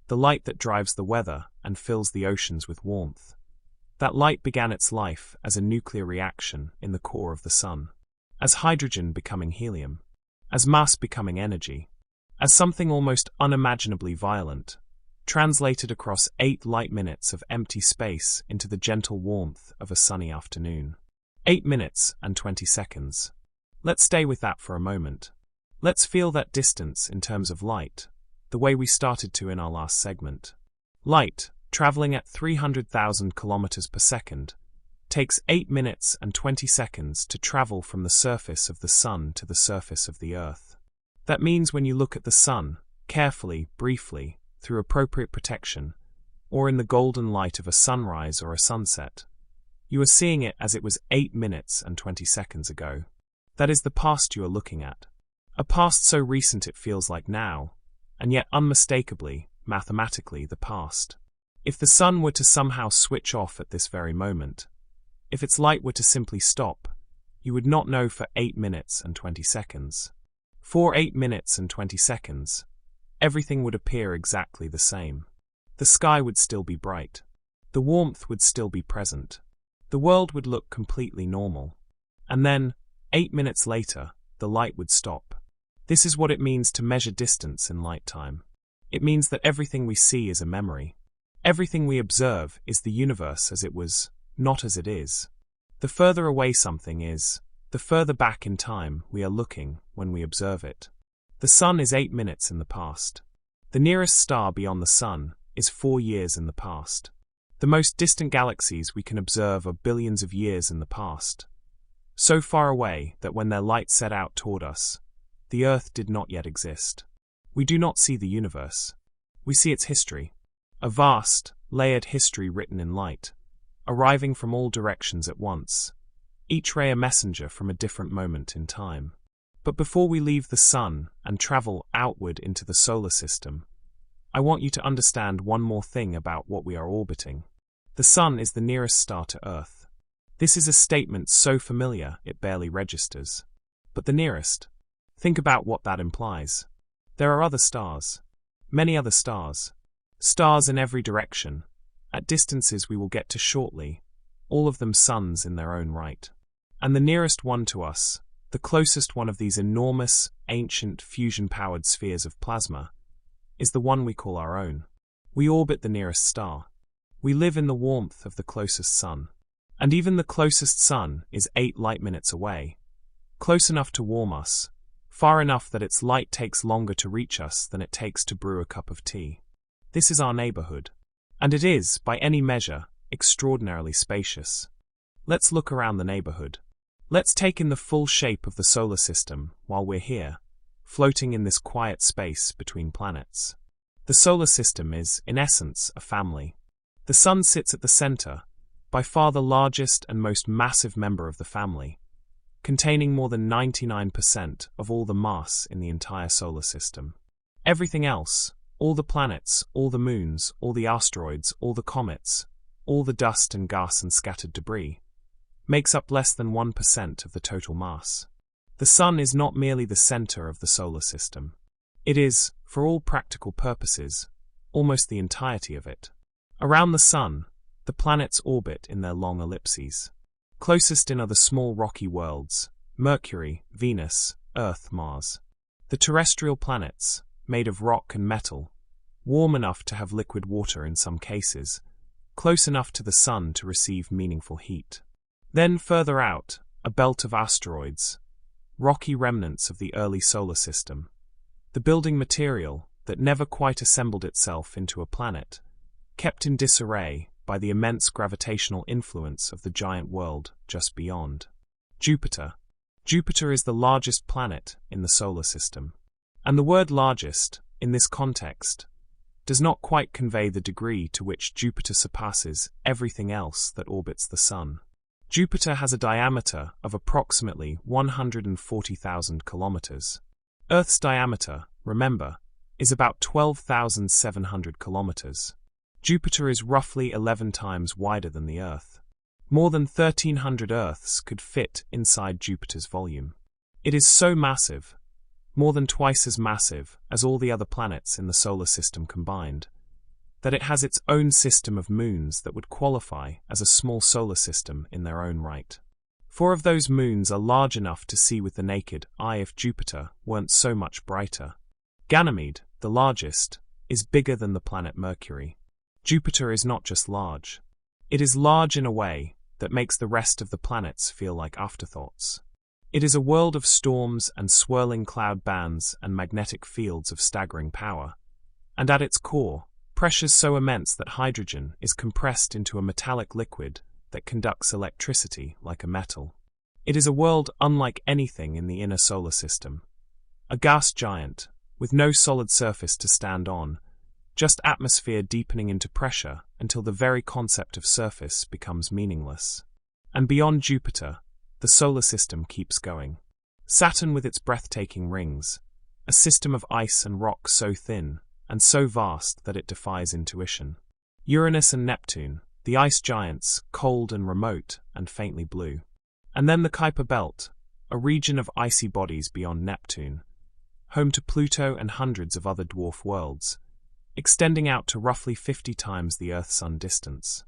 Speaker 1: the light that drives the weather and fills the oceans with warmth. That light began its life as a nuclear reaction in the core of the sun, as hydrogen becoming helium, as mass becoming energy, as something almost unimaginably violent, translated across 8 light minutes of empty space into the gentle warmth of a sunny afternoon. 8 minutes and 20 seconds. Let's stay with that for a moment. Let's feel that distance in terms of light, the way we started to in our last segment. Light, traveling at 300,000 kilometers per second, takes 8 minutes and 20 seconds to travel from the surface of the sun to the surface of the Earth. That means when you look at the sun, carefully, briefly, through appropriate protection, or in the golden light of a sunrise or a sunset, you are seeing it as it was 8 minutes and 20 seconds ago. That is the past you are looking at. A past so recent it feels like now, and yet unmistakably, mathematically, the past. If the sun were to somehow switch off at this very moment, if its light were to simply stop, you would not know for 8 minutes and 20 seconds. For 8 minutes and 20 seconds, everything would appear exactly the same. The sky would still be bright. The warmth would still be present. The world would look completely normal. And then, 8 minutes later, the light would stop. This is what it means to measure distance in light time. It means that everything we see is a memory. Everything we observe is the universe as it was, not as it is. The further away something is, the further back in time we are looking when we observe it. The sun is 8 minutes in the past. The nearest star beyond the sun is 4 years in the past. The most distant galaxies we can observe are billions of years in the past. So far away that when their light set out toward us, the Earth did not yet exist. We do not see the universe. We see its history. A vast, layered history written in light, arriving from all directions at once, each ray a messenger from a different moment in time. But before we leave the sun and travel outward into the solar system, I want you to understand one more thing about what we are orbiting. The sun is the nearest star to Earth. This is a statement so familiar it barely registers. But the nearest. Think about what that implies. There are other stars. Many other stars. Stars in every direction, at distances we will get to shortly, all of them suns in their own right. And the nearest one to us, the closest one of these enormous, ancient, fusion-powered spheres of plasma, is the one we call our own. We orbit the nearest star. We live in the warmth of the closest sun. And even the closest sun is 8 light-minutes away, close enough to warm us, far enough that its light takes longer to reach us than it takes to brew a cup of tea. This is our neighborhood. And it is, by any measure, extraordinarily spacious. Let's look around the neighborhood. Let's take in the full shape of the solar system while we're here, floating in this quiet space between planets. The solar system is, in essence, a family. The sun sits at the center, by far the largest and most massive member of the family, containing more than 99% of all the mass in the entire solar system. Everything else, all the planets, all the moons, all the asteroids, all the comets, all the dust and gas and scattered debris, makes up less than 1% of the total mass. The sun is not merely the center of the solar system. It is, for all practical purposes, almost the entirety of it. Around the sun, the planets orbit in their long ellipses. Closest in are the small rocky worlds, Mercury, Venus, Earth, Mars. The terrestrial planets, made of rock and metal, warm enough to have liquid water in some cases, close enough to the sun to receive meaningful heat. Then further out, a belt of asteroids, rocky remnants of the early solar system, the building material that never quite assembled itself into a planet, kept in disarray by the immense gravitational influence of the giant world just beyond. Jupiter. Jupiter is the largest planet in the solar system. And the word largest, in this context, does not quite convey the degree to which Jupiter surpasses everything else that orbits the Sun. Jupiter has a diameter of approximately 140,000 kilometers. Earth's diameter, remember, is about 12,700 kilometers. Jupiter is roughly 11 times wider than the Earth. More than 1,300 Earths could fit inside Jupiter's volume. It is so massive, more than twice as massive as all the other planets in the solar system combined, that it has its own system of moons that would qualify as a small solar system in their own right. 4 of those moons are large enough to see with the naked eye if Jupiter weren't so much brighter. Ganymede, the largest, is bigger than the planet Mercury. Jupiter is not just large. It is large in a way that makes the rest of the planets feel like afterthoughts. It is a world of storms and swirling cloud bands and magnetic fields of staggering power. And at its core, pressures so immense that hydrogen is compressed into a metallic liquid that conducts electricity like a metal. It is a world unlike anything in the inner solar system. A gas giant, with no solid surface to stand on, just atmosphere deepening into pressure until the very concept of surface becomes meaningless. And beyond Jupiter, the solar system keeps going. Saturn with its breathtaking rings, a system of ice and rock so thin and so vast that it defies intuition. Uranus and Neptune, the ice giants, cold and remote and faintly blue. And then the Kuiper Belt, a region of icy bodies beyond Neptune, home to Pluto and hundreds of other dwarf worlds, extending out to roughly 50 times the Earth-Sun distance.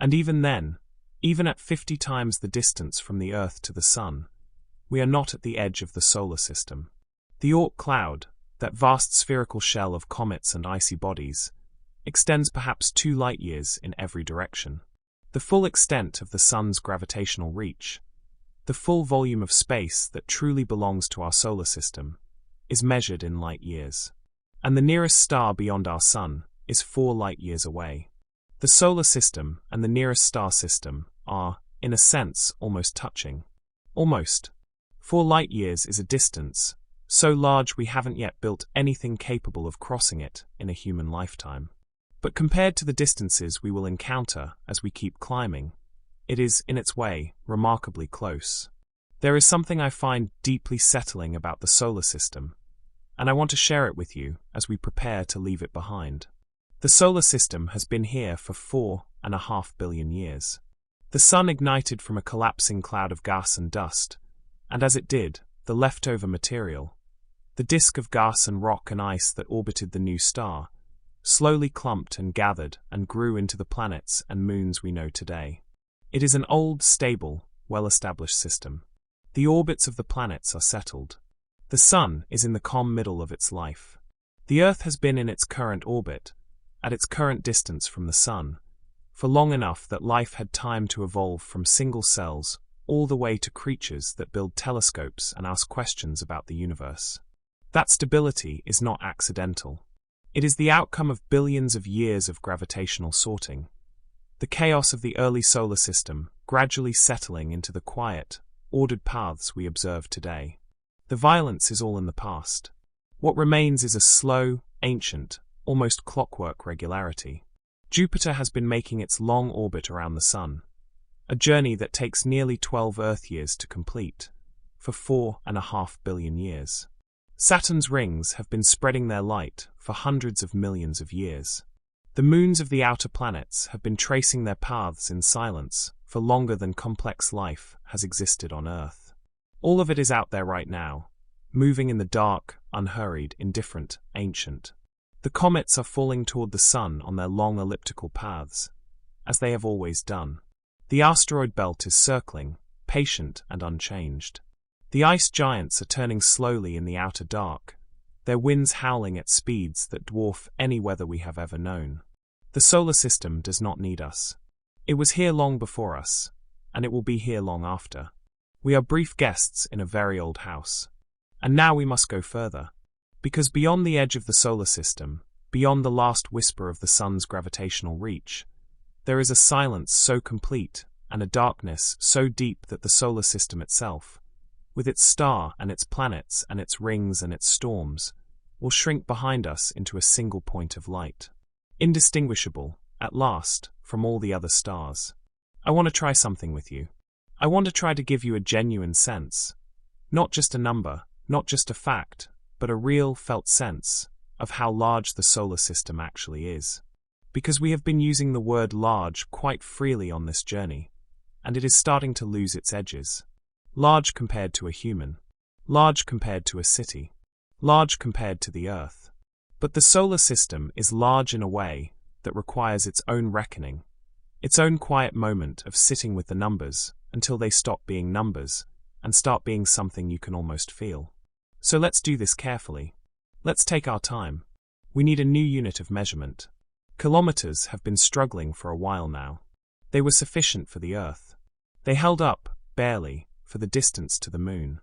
Speaker 1: And even then, even at 50 times the distance from the Earth to the Sun, we are not at the edge of the solar system. The Oort cloud, that vast spherical shell of comets and icy bodies, extends perhaps 2 light-years in every direction. The full extent of the Sun's gravitational reach, the full volume of space that truly belongs to our solar system, is measured in light-years. And the nearest star beyond our Sun is 4 light-years away. The solar system and the nearest star system are, in a sense, almost touching. Almost. 4 light-years is a distance so large we haven't yet built anything capable of crossing it in a human lifetime. But compared to the distances we will encounter as we keep climbing, it is, in its way, remarkably close. There is something I find deeply settling about the solar system, and I want to share it with you as we prepare to leave it behind. The solar system has been here for 4.5 billion years. The Sun ignited from a collapsing cloud of gas and dust, and as it did, the leftover material, The disk of gas and rock and ice that orbited the new star, slowly clumped and gathered and grew into the planets and moons we know today. It is an old, stable, well-established system. The orbits of the planets are settled. The Sun is in the calm middle of its life. The Earth has been in its current orbit, at its current distance from the Sun, for long enough that life had time to evolve from single cells all the way to creatures that build telescopes and ask questions about the universe. That stability is not accidental. It is the outcome of billions of years of gravitational sorting. The chaos of the early solar system gradually settling into the quiet, ordered paths we observe today. The violence is all in the past. What remains is a slow, ancient, almost clockwork regularity. Jupiter has been making its long orbit around the Sun, a journey that takes nearly 12 Earth years to complete, for 4.5 billion years. Saturn's rings have been spreading their light for hundreds of millions of years. The moons of the outer planets have been tracing their paths in silence for longer than complex life has existed on Earth. All of it is out there right now, moving in the dark, unhurried, indifferent, ancient. The comets are falling toward the Sun on their long elliptical paths, as they have always done. The asteroid belt is circling, patient and unchanged. The ice giants are turning slowly in the outer dark, their winds howling at speeds that dwarf any weather we have ever known. The solar system does not need us. It was here long before us, and it will be here long after. We are brief guests in a very old house. And now we must go further. Because beyond the edge of the solar system, beyond the last whisper of the Sun's gravitational reach, there is a silence so complete and a darkness so deep that the solar system itself, with its star and its planets and its rings and its storms, will shrink behind us into a single point of light. Indistinguishable, at last, from all the other stars. I want to try something with you. I want to try to give you a genuine sense. Not just a number, not just a fact, but a real, felt sense of how large the solar system actually is. Because we have been using the word large quite freely on this journey, and it is starting to lose its edges. Large compared to a human. Large compared to a city. Large compared to the Earth. But the solar system is large in a way that requires its own reckoning, its own quiet moment of sitting with the numbers until they stop being numbers and start being something you can almost feel. So let's do this carefully. Let's take our time. We need a new unit of measurement. Kilometers have been struggling for a while now. They were sufficient for the Earth. They held up, barely, for the distance to the Moon.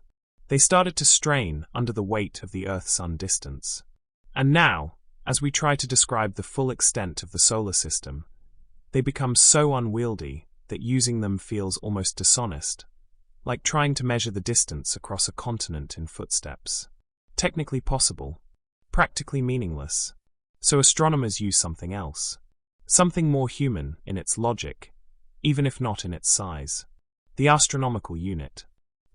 Speaker 1: They started to strain under the weight of the Earth-Sun distance. And now, as we try to describe the full extent of the solar system, they become so unwieldy that using them feels almost dishonest, like trying to measure the distance across a continent in footsteps. Technically possible, practically meaningless. So astronomers use something else. Something more human in its logic, even if not in its size. The astronomical unit.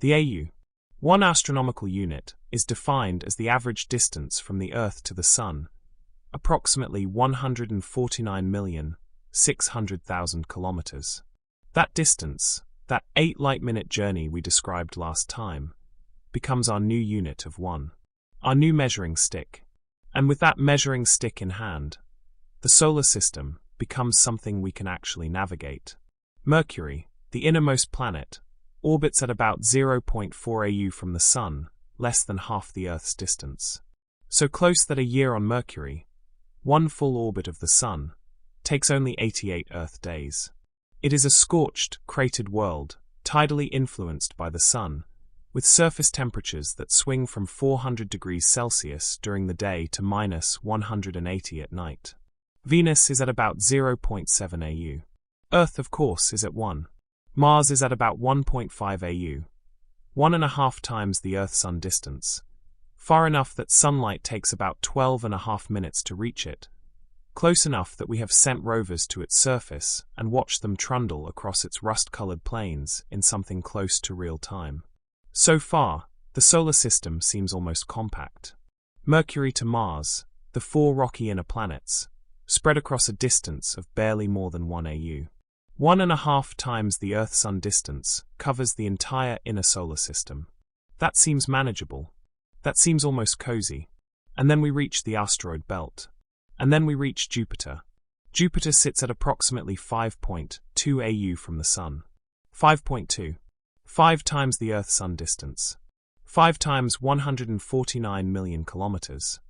Speaker 1: The AU. One astronomical unit is defined as the average distance from the Earth to the Sun, approximately 149,600,000 kilometers. That distance, that 8 light-minute journey we described last time, becomes our new unit of one, our new measuring stick. And with that measuring stick in hand, the solar system becomes something we can actually navigate. Mercury, the innermost planet, orbits at about 0.4 AU from the Sun, less than half the Earth's distance. So close that a year on Mercury, one full orbit of the Sun, takes only 88 Earth days. It is a scorched, cratered world, tidally influenced by the Sun, with surface temperatures that swing from 400 degrees Celsius during the day to minus 180 at night. Venus is at about 0.7 AU. Earth, of course, is at 1. Mars is at about 1.5 AU, 1.5 times the Earth-Sun distance, far enough that sunlight takes about 12.5 minutes to reach it, close enough that we have sent rovers to its surface and watched them trundle across its rust-colored plains in something close to real time. So far, the solar system seems almost compact. Mercury to Mars, the 4 rocky inner planets, spread across a distance of barely more than 1 AU. 1.5 times the Earth-Sun distance covers the entire inner solar system. That seems manageable. That seems almost cozy. And then we reach the asteroid belt. And then we reach Jupiter. Jupiter sits at approximately 5.2 AU from the Sun. 5.2. 5 times the Earth-Sun distance. 5 times 149 million kilometers.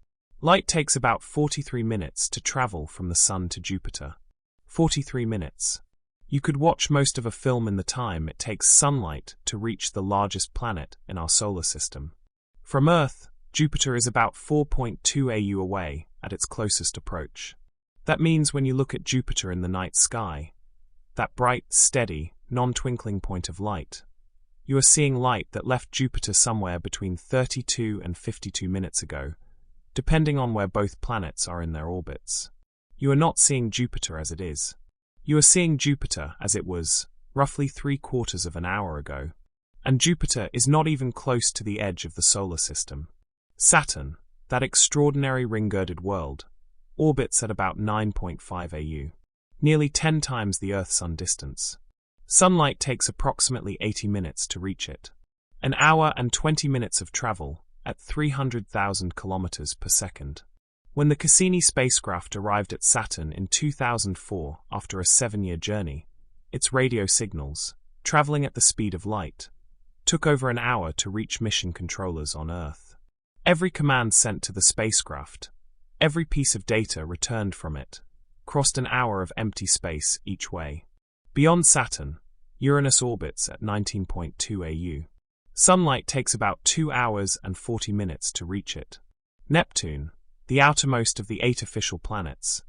Speaker 1: Light takes about 43 minutes to travel from the Sun to Jupiter. 43 minutes. You could watch most of a film in the time it takes sunlight to reach the largest planet in our solar system. From Earth, Jupiter is about 4.2 AU away at its closest approach. That means when you look at Jupiter in the night sky, that bright, steady, non-twinkling point of light, you are seeing light that left Jupiter somewhere between 32 and 52 minutes ago, depending on where both planets are in their orbits. You are not seeing Jupiter as it is. You are seeing Jupiter as it was, roughly 3/4 of an hour ago. And Jupiter is not even close to the edge of the solar system. Saturn, that extraordinary ring-girded world, orbits at about 9.5 AU, nearly 10 times the Earth-Sun distance. Sunlight takes approximately 80 minutes to reach it. An hour and 20 minutes of travel at 300,000 kilometers per second. When the Cassini spacecraft arrived at Saturn in 2004 after a 7-year journey, its radio signals, traveling at the speed of light, took over an hour to reach mission controllers on Earth. Every command sent to the spacecraft, every piece of data returned from it, crossed an hour of empty space each way. Beyond Saturn, Uranus orbits at 19.2 AU. Sunlight takes about 2 hours and 40 minutes to reach it. Neptune, the outermost of the 8 official planets,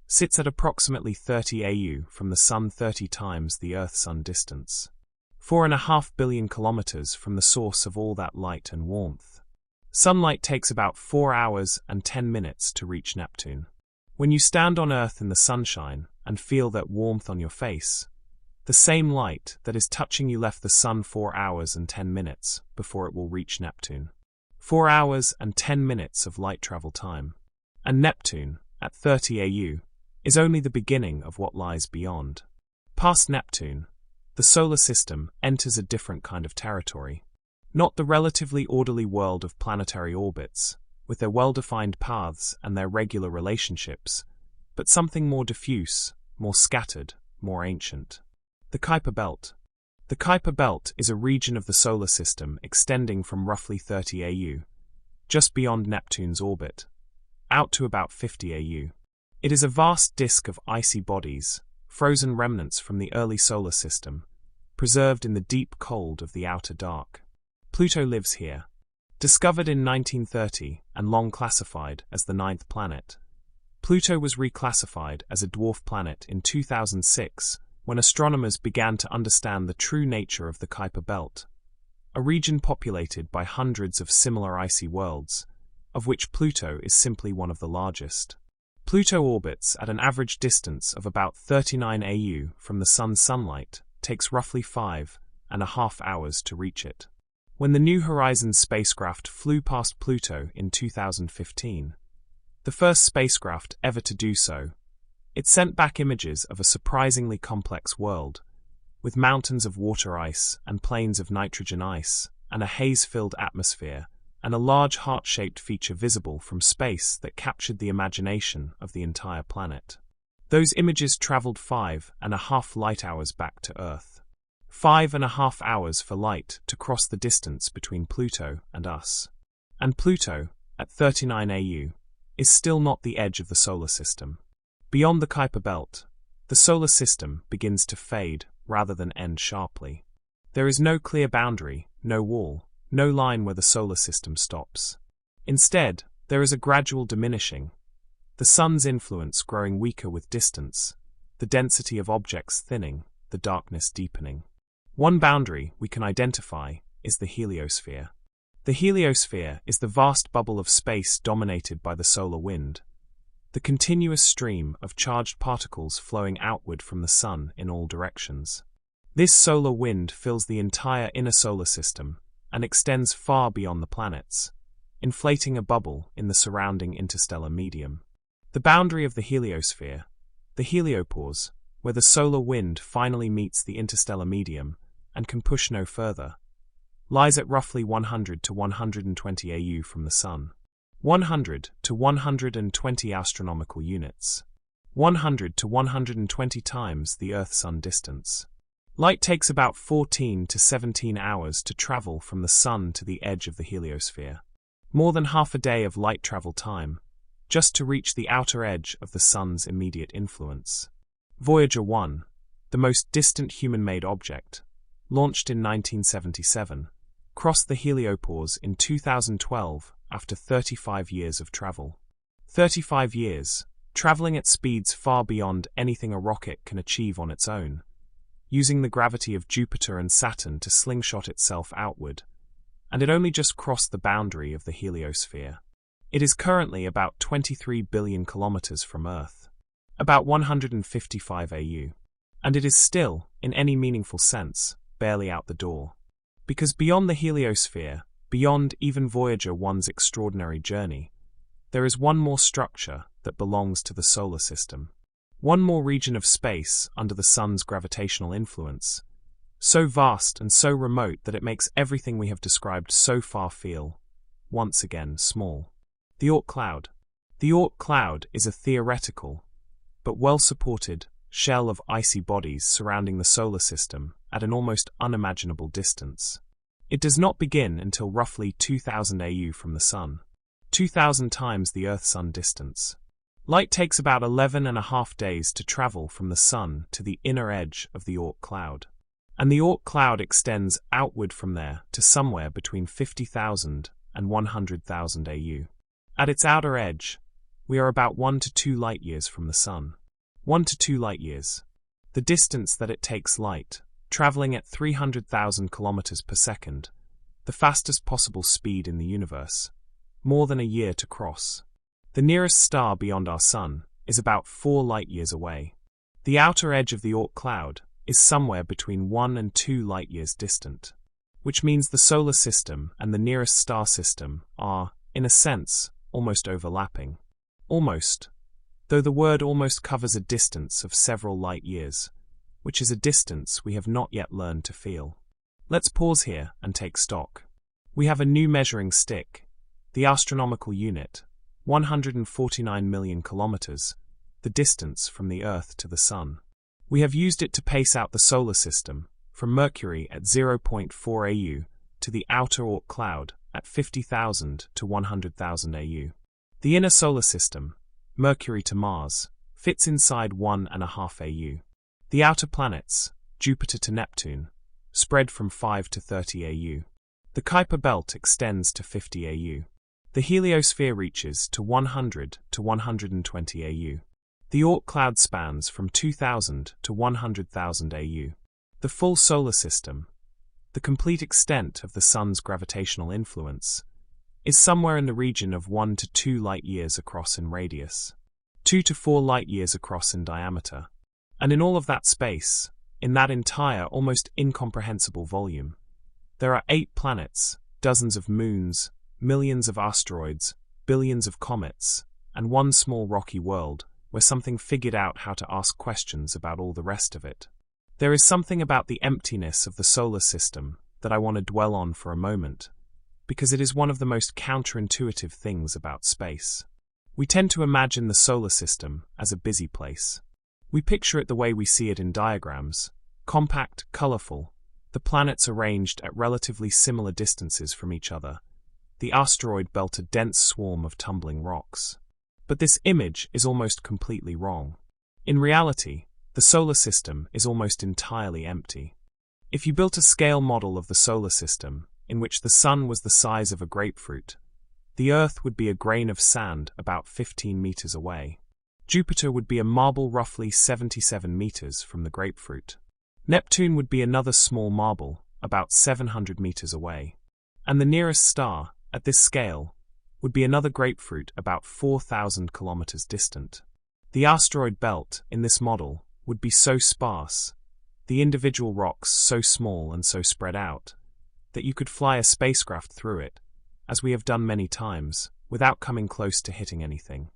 Speaker 1: sits at approximately 30 AU from the Sun, 30 times the Earth-Sun distance. 4.5 billion kilometers from the source of all that light and warmth. Sunlight takes about 4 hours and 10 minutes to reach Neptune. When you stand on Earth in the sunshine and feel that warmth on your face, the same light that is touching you left the Sun 4 hours and 10 minutes before it will reach Neptune. 4 hours and 10 minutes of light travel time. And Neptune, at 30 AU, is only the beginning of what lies beyond. Past Neptune, the solar system enters a different kind of territory. Not the relatively orderly world of planetary orbits, with their well-defined paths and their regular relationships, but something more diffuse, more scattered, more ancient. The Kuiper Belt. The Kuiper Belt is a region of the solar system extending from roughly 30 AU, just beyond Neptune's orbit, out to about 50 AU. It is a vast disk of icy bodies, frozen remnants from the early solar system, preserved in the deep cold of the outer dark. Pluto lives here. Discovered in 1930 and long classified as the 9th planet, Pluto was reclassified as a dwarf planet in 2006 when astronomers began to understand the true nature of the Kuiper Belt, a region populated by hundreds of similar icy worlds, of which Pluto is simply one of the largest. Pluto orbits at an average distance of about 39 AU from the Sun's sunlight, takes roughly 5.5 hours to reach it. When the New Horizons spacecraft flew past Pluto in 2015, the first spacecraft ever to do so, it sent back images of a surprisingly complex world, with mountains of water ice and plains of nitrogen ice, and a haze-filled atmosphere, and a large heart-shaped feature visible from space that captured the imagination of the entire planet. Those images traveled 5.5 light hours back to Earth. 5.5 hours for light to cross the distance between Pluto and us. And Pluto, at 39 AU, is still not the edge of the solar system. Beyond the Kuiper Belt, the solar system begins to fade rather than end sharply. There is no clear boundary, no wall, no line where the solar system stops. Instead, there is a gradual diminishing, the Sun's influence growing weaker with distance, the density of objects thinning, the darkness deepening. One boundary we can identify is the heliosphere. The heliosphere is the vast bubble of space dominated by the solar wind, the continuous stream of charged particles flowing outward from the Sun in all directions. This solar wind fills the entire inner solar system and extends far beyond the planets, inflating a bubble in the surrounding interstellar medium. The boundary of the heliosphere, the heliopause, where the solar wind finally meets the interstellar medium and can push no further, lies at roughly 100 to 120 AU from the Sun. 100 to 120 astronomical units. 100 to 120 times the Earth-Sun distance. Light takes about 14 to 17 hours to travel from the Sun to the edge of the heliosphere. More than half a day of light travel time, just to reach the outer edge of the Sun's immediate influence. Voyager 1, the most distant human-made object, launched in 1977, crossed the heliopause in 2012 after 35 years of travel. 35 years, traveling at speeds far beyond anything a rocket can achieve on its own, using the gravity of Jupiter and Saturn to slingshot itself outward, and it only just crossed the boundary of the heliosphere. It is currently about 23 billion kilometers from Earth, about 155 AU, and it is still, in any meaningful sense, barely out the door. Because beyond the heliosphere, beyond even Voyager 1's extraordinary journey, there is one more structure that belongs to the solar system. One more region of space under the Sun's gravitational influence, so vast and so remote that it makes everything we have described so far feel, once again, small. The Oort cloud. The Oort cloud is a theoretical, but well-supported, shell of icy bodies surrounding the solar system at an almost unimaginable distance. It does not begin until roughly 2000 AU from the Sun, 2000 times the Earth-Sun distance. Light takes about 11.5 days to travel from the Sun to the inner edge of the Oort cloud, and the Oort cloud extends outward from there to somewhere between 50,000 and 100,000 AU. At its outer edge, we are about 1 to 2 light-years from the Sun. 1 to 2 light-years. The distance that it takes light, traveling at 300,000 kilometers per second, the fastest possible speed in the universe, more than a year to cross. The nearest star beyond our Sun is about 4 light-years away. The outer edge of the Oort cloud is somewhere between 1 and 2 light-years distant, which means the solar system and the nearest star system are, in a sense, almost overlapping. Almost, though the word almost covers a distance of several light-years, which is a distance we have not yet learned to feel. Let's pause here and take stock. We have a new measuring stick, the astronomical unit, 149 million kilometers, the distance from the Earth to the Sun. We have used it to pace out the solar system, from Mercury at 0.4 AU to the outer Oort cloud at 50,000 to 100,000 AU. The inner solar system, Mercury to Mars, fits inside 1.5 AU. The outer planets, Jupiter to Neptune, spread from 5 to 30 AU. The Kuiper belt extends to 50 AU. The heliosphere reaches to 100 to 120 AU. The Oort cloud spans from 2,000 to 100,000 AU. The full solar system, the complete extent of the Sun's gravitational influence, is somewhere in the region of 1 to 2 light-years across in radius, 2 to 4 light-years across in diameter. And in all of that space, in that entire, almost incomprehensible volume, there are 8 planets, dozens of moons, millions of asteroids, billions of comets, and one small rocky world, where something figured out how to ask questions about all the rest of it. There is something about the emptiness of the solar system that I want to dwell on for a moment, because it is one of the most counterintuitive things about space. We tend to imagine the solar system as a busy place. We picture it the way we see it in diagrams, compact, colorful, the planets arranged at relatively similar distances from each other, the asteroid belt a dense swarm of tumbling rocks. But this image is almost completely wrong. In reality, the solar system is almost entirely empty. If you built a scale model of the solar system, in which the Sun was the size of a grapefruit, the Earth would be a grain of sand about 15 meters away. Jupiter would be a marble roughly 77 meters from the grapefruit. Neptune would be another small marble, about 700 meters away. And the nearest star, at this scale, would be another grapefruit about 4,000 kilometers distant. The asteroid belt, in this model, would be so sparse, the individual rocks so small and so spread out, that you could fly a spacecraft through it, as we have done many times, without coming close to hitting anything.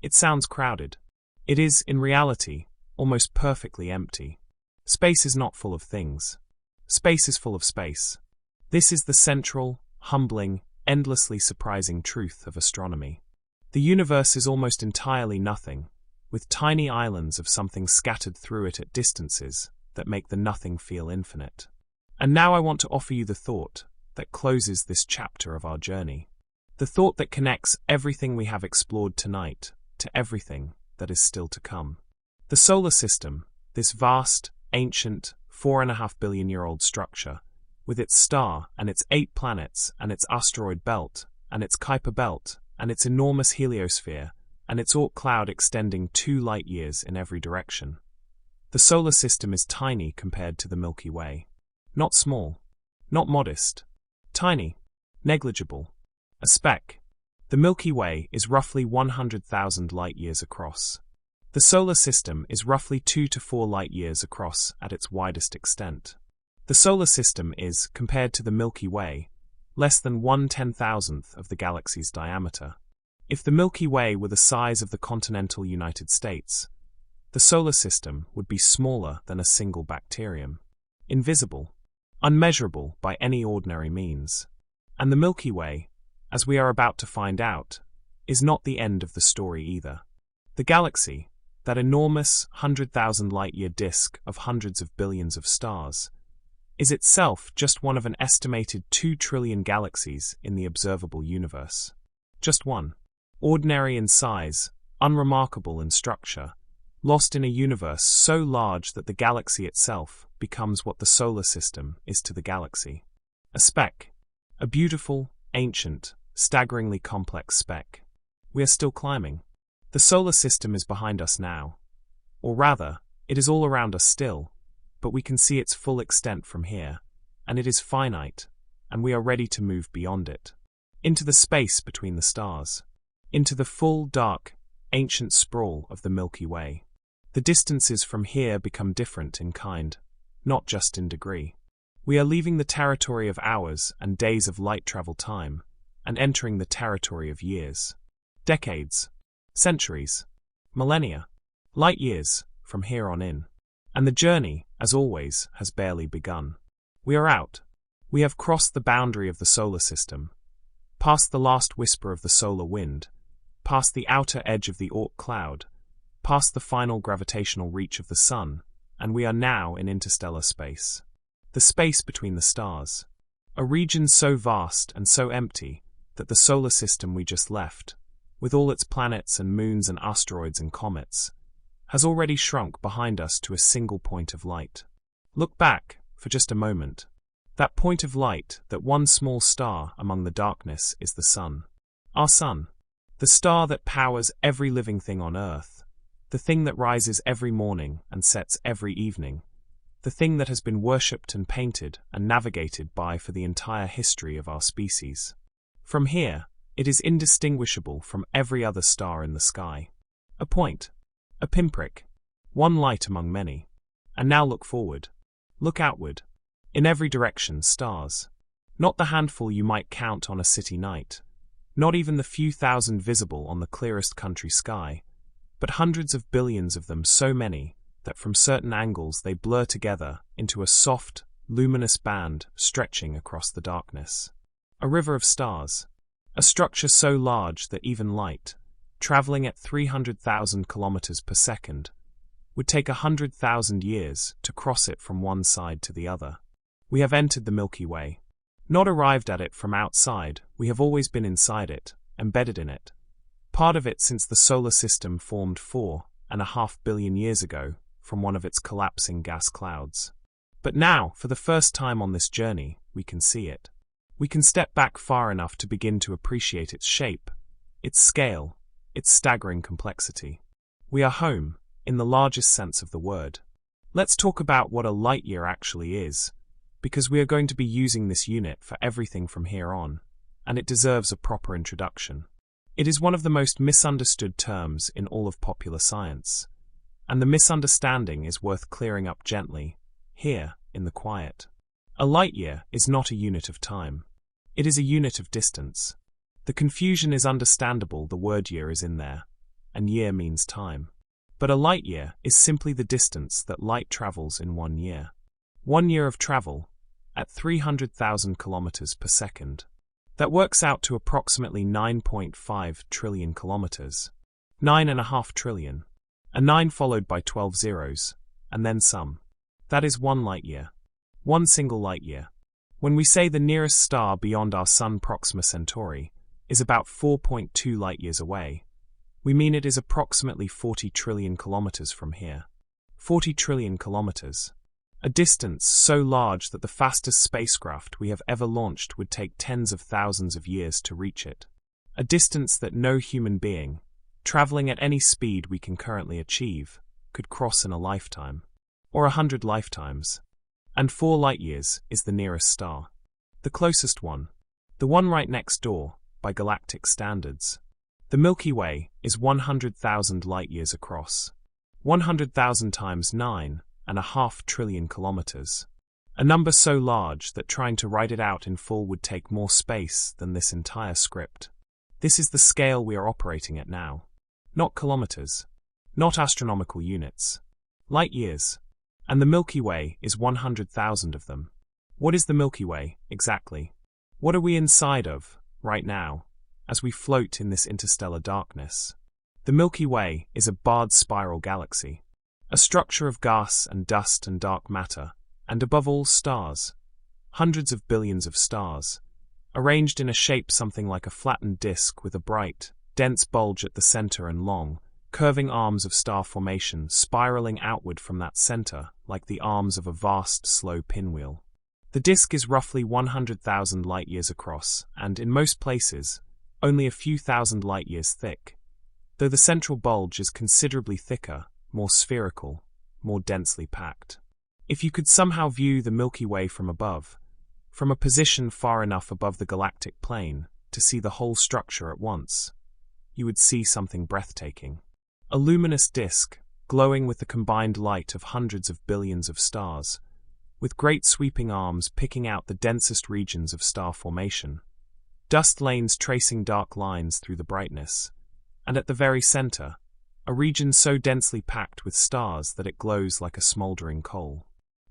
Speaker 1: It sounds crowded. It is, in reality, almost perfectly empty. Space is not full of things. Space is full of space. This is the central, humbling, endlessly surprising truth of astronomy. The universe is almost entirely nothing, with tiny islands of something scattered through it at distances that make the nothing feel infinite. And now I want to offer you the thought that closes this chapter of our journey. The thought that connects everything we have explored tonight to everything that is still to come. The solar system, this vast, ancient, 4.5 billion-year-old structure, with its star and its 8 planets and its asteroid belt and its Kuiper belt and its enormous heliosphere and its Oort cloud extending 2 light-years in every direction. The solar system is tiny compared to the Milky Way. Not small, not modest, tiny, negligible, a speck. The Milky Way is roughly 100,000 light-years across. The solar system is roughly 2 to 4 light-years across at its widest extent. The solar system is, compared to the Milky Way, less than 1/10,000th of the galaxy's diameter. If the Milky Way were the size of the continental United States, the solar system would be smaller than a single bacterium. Invisible, unmeasurable by any ordinary means. And the Milky Way, as we are about to find out, is not the end of the story either. The galaxy, that enormous 100,000 light-year disk of hundreds of billions of stars, is itself just one of an estimated 2 trillion galaxies in the observable universe. Just one. Ordinary in size, unremarkable in structure, lost in a universe so large that the galaxy itself becomes what the solar system is to the galaxy. A speck. A beautiful, ancient, staggeringly complex speck. We are still climbing. The solar system is behind us now. Or rather, it is all around us still, but we can see its full extent from here, and it is finite, and we are ready to move beyond it. Into the space between the stars. Into the full, dark, ancient sprawl of the Milky Way. The distances from here become different in kind, not just in degree. We are leaving the territory of hours and days of light travel time, and entering the territory of years. Decades. Centuries. Millennia. Light years, from here on in. And the journey, as always, has barely begun. We are out. We have crossed the boundary of the solar system, past the last whisper of the solar wind, past the outer edge of the Oort cloud, past the final gravitational reach of the sun, and we are now in interstellar space. The space between the stars. A region so vast and so empty that the solar system we just left, with all its planets and moons and asteroids and comets, has already shrunk behind us to a single point of light. Look back, for just a moment. That point of light, that one small star among the darkness, is the sun. Our sun. The star that powers every living thing on Earth. The thing that rises every morning and sets every evening. The thing that has been worshipped and painted and navigated by for the entire history of our species. From here, it is indistinguishable from every other star in the sky. A point. A pinprick. One light among many. And now look forward. Look outward. In every direction, stars. Not the handful you might count on a city night. Not even the few thousand visible on the clearest country sky. But hundreds of billions of them, so many that from certain angles they blur together into a soft, luminous band stretching across the darkness. A river of stars. A structure so large that even light, traveling at 300,000 kilometers per second, would take 100,000 years to cross it from one side to the other. We have entered the Milky Way. Not arrived at it from outside, we have always been inside it, embedded in it. Part of it since the solar system formed 4.5 billion years ago from one of its collapsing gas clouds. But now, for the first time on this journey, we can see it. We can step back far enough to begin to appreciate its shape, its scale, its staggering complexity. We are home, in the largest sense of the word. Let's talk about what a light year actually is, because we are going to be using this unit for everything from here on, and it deserves a proper introduction. It is one of the most misunderstood terms in all of popular science, and the misunderstanding is worth clearing up gently, here, in the quiet. A light year is not a unit of time. It is a unit of distance. The confusion is understandable, the word year is in there, and year means time. But a light year is simply the distance that light travels in 1 year. 1 year of travel, at 300,000 kilometers per second. That works out to approximately 9.5 trillion kilometers. 9.5 trillion. A 9 followed by 12 zeros, and then some. That is 1 light year. 1 single light year. When we say the nearest star beyond our Sun, Proxima Centauri, is about 4.2 light years away, we mean it is approximately 40 trillion kilometers from here. 40 trillion kilometers. A distance so large that the fastest spacecraft we have ever launched would take tens of thousands of years to reach it. A distance that no human being, traveling at any speed we can currently achieve, could cross in a lifetime. Or 100 lifetimes. And 4 light years is the nearest star. The closest one. The one right next door, by galactic standards. The Milky Way is 100,000 light years across. 100,000 times 9.5 trillion kilometers. A number so large that trying to write it out in full would take more space than this entire script. This is the scale we are operating at now. Not kilometers. Not astronomical units. Light years. And the Milky Way is 100,000 of them. What is the Milky Way, exactly? What are we inside of, right now, as we float in this interstellar darkness? The Milky Way is a barred spiral galaxy. A structure of gas and dust and dark matter, and above all stars. Hundreds of billions of stars, arranged in a shape something like a flattened disk with a bright, dense bulge at the center and long, curving arms of star formation spiraling outward from that center like the arms of a vast, slow pinwheel. The disk is roughly 100,000 light-years across and, in most places, only a few thousand light-years thick, though the central bulge is considerably thicker, more spherical, more densely packed. If you could somehow view the Milky Way from above, from a position far enough above the galactic plane to see the whole structure at once, you would see something breathtaking. A luminous disk, glowing with the combined light of hundreds of billions of stars, with great sweeping arms picking out the densest regions of star formation, dust lanes tracing dark lines through the brightness, and at the very center, a region so densely packed with stars that it glows like a smoldering coal.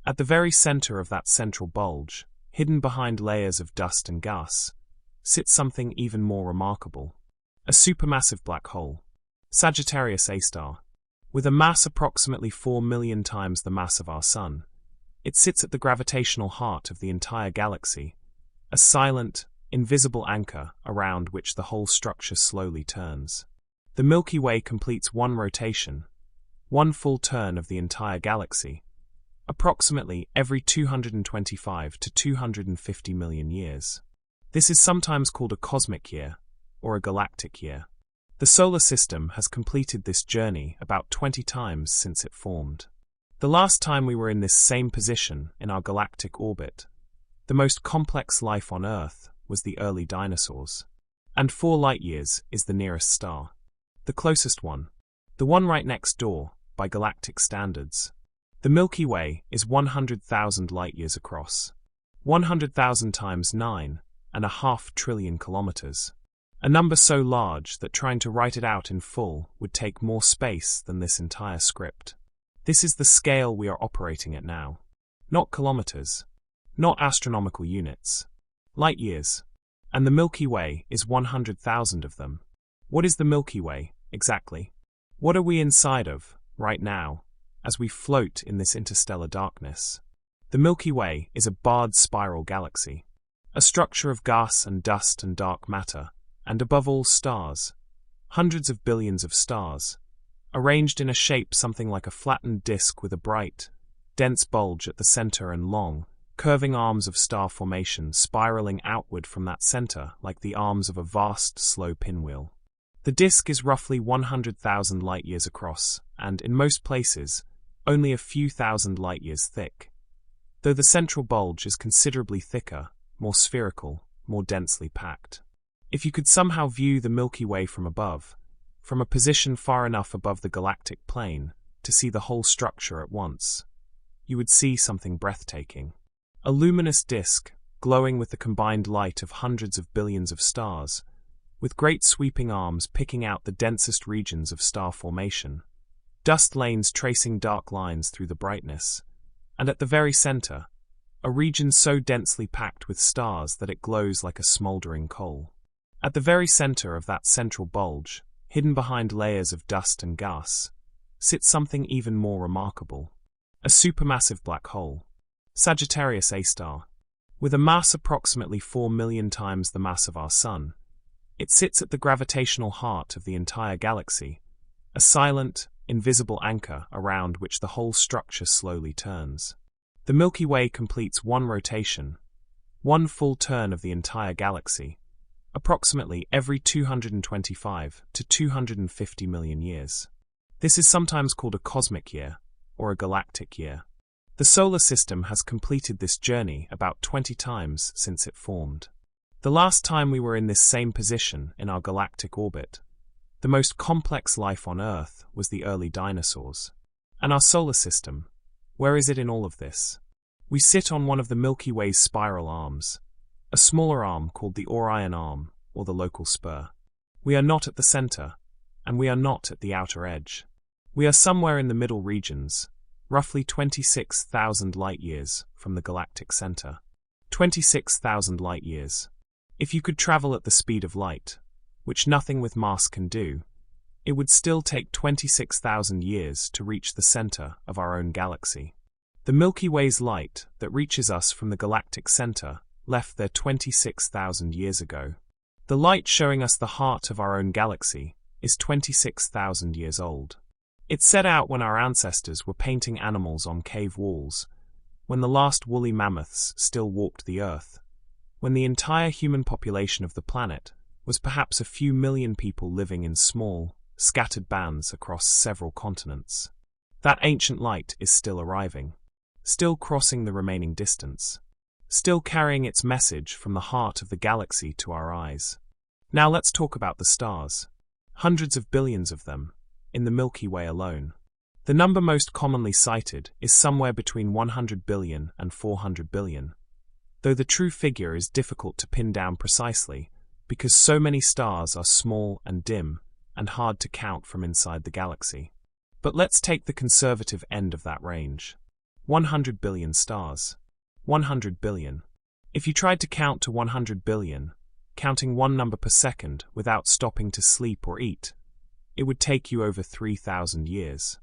Speaker 1: At the very center of that central bulge, hidden behind layers of dust and gas, sits something even more remarkable. A supermassive black hole, Sagittarius A star. With a mass approximately 4 million times the mass of our Sun, it sits at the gravitational heart of the entire galaxy, a silent, invisible anchor around which the whole structure slowly turns. The Milky Way completes one rotation, one full turn of the entire galaxy, approximately every 225 to 250 million years. This is sometimes called a cosmic year, or a galactic year. The solar system has completed this journey about 20 times since it formed. The last time we were in this same position in our galactic orbit, the most complex life on Earth was the early dinosaurs. And 4 light-years is the nearest star. The closest one. The one right next door, by galactic standards. The Milky Way is 100,000 light-years across. 100,000 times 9.5 trillion kilometers. A number so large that trying to write it out in full would take more space than this entire script. This is the scale we are operating at now. Not kilometers. Not astronomical units. Light years. And the Milky Way is 100,000 of them. What is the Milky Way, exactly? What are we inside of, right now, as we float in this interstellar darkness? The Milky Way is a barred spiral galaxy. A structure of gas and dust and dark matter, and above all stars, hundreds of billions of stars, arranged in a shape something like a flattened disk with a bright, dense bulge at the center and long, curving arms of star formation spiraling outward from that center like the arms of a vast, slow pinwheel. The disk is roughly 100,000 light-years across, and, in most places, only a few thousand light-years thick, though the central bulge is considerably thicker, more spherical, more densely packed. If you could somehow view the Milky Way from above, from a position far enough above the galactic plane to see the whole structure at once, you would see something breathtaking. A luminous disk, glowing with the combined light of hundreds of billions of stars, with great sweeping arms picking out the densest regions of star formation, dust lanes tracing dark lines through the brightness, and at the very center, a region so densely packed with stars that it glows like a smoldering coal. At the very center of that central bulge, hidden behind layers of dust and gas, sits something even more remarkable. A supermassive black hole, Sagittarius A star. With a mass approximately 4 million times the mass of our Sun, it sits at the gravitational heart of the entire galaxy, a silent, invisible anchor around which the whole structure slowly turns. The Milky Way completes one rotation, one full turn of the entire galaxy, approximately every 225 to 250 million years. This is sometimes called a cosmic year, or a galactic year. The solar system has completed this journey about 20 times since it formed. The last time we were in this same position in our galactic orbit, the most complex life on Earth was the early dinosaurs. And our solar system, where is it in all of this? We sit on one of the Milky Way's spiral arms, a smaller arm called the Orion arm, or the local spur. We are not at the center, and we are not at the outer edge. We are somewhere in the middle regions, roughly 26,000 light-years from the galactic center. 26,000 light-years. If you could travel at the speed of light, which nothing with mass can do, it would still take 26,000 years to reach the center of our own galaxy. The Milky Way's light that reaches us from the galactic center left there 26,000 years ago. The light showing us the heart of our own galaxy is 26,000 years old. It set out when our ancestors were painting animals on cave walls, when the last woolly mammoths still walked the earth, when the entire human population of the planet was perhaps a few million people living in small, scattered bands across several continents. That ancient light is still arriving, still crossing the remaining distance, still carrying its message from the heart of the galaxy to our eyes. Now let's talk about the stars. Hundreds of billions of them, in the Milky Way alone. The number most commonly cited is somewhere between 100 billion and 400 billion, though the true figure is difficult to pin down precisely because so many stars are small and dim and hard to count from inside the galaxy. But let's take the conservative end of that range. 100 billion stars. 100 billion. If you tried to count to 100 billion, counting one number per second without stopping to sleep or eat, it would take you over 3,000 years.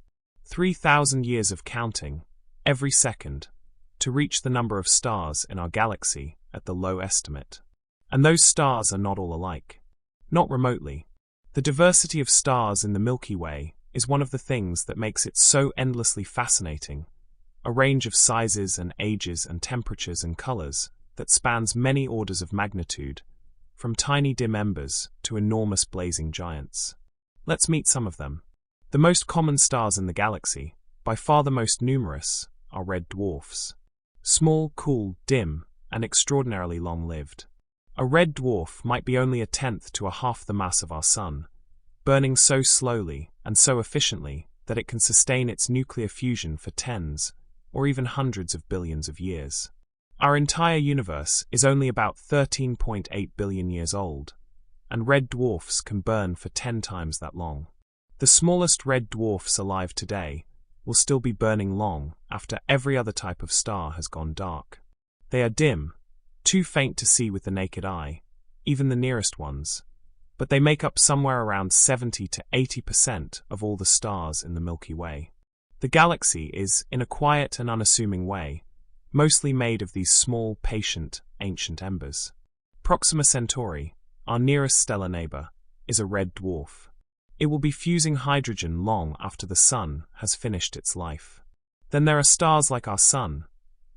Speaker 1: 3,000 years of counting, every second, to reach the number of stars in our galaxy at the low estimate. And those stars are not all alike. Not remotely. The diversity of stars in the Milky Way is one of the things that makes it so endlessly fascinating. A range of sizes and ages and temperatures and colors that spans many orders of magnitude, from tiny dim embers to enormous blazing giants. Let's meet some of them. The most common stars in the galaxy, by far the most numerous, are red dwarfs. Small, cool, dim, and extraordinarily long-lived. A red dwarf might be only a tenth to a half the mass of our Sun, burning so slowly and so efficiently that it can sustain its nuclear fusion for tens, or even hundreds of billions of years. Our entire universe is only about 13.8 billion years old, and red dwarfs can burn for 10 times that long. The smallest red dwarfs alive today will still be burning long after every other type of star has gone dark. They are dim, too faint to see with the naked eye, even the nearest ones, but they make up somewhere around 70 to 80% of all the stars in the Milky Way. The galaxy is, in a quiet and unassuming way, mostly made of these small, patient, ancient embers. Proxima Centauri, our nearest stellar neighbor, is a red dwarf. It will be fusing hydrogen long after the Sun has finished its life. Then there are stars like our Sun,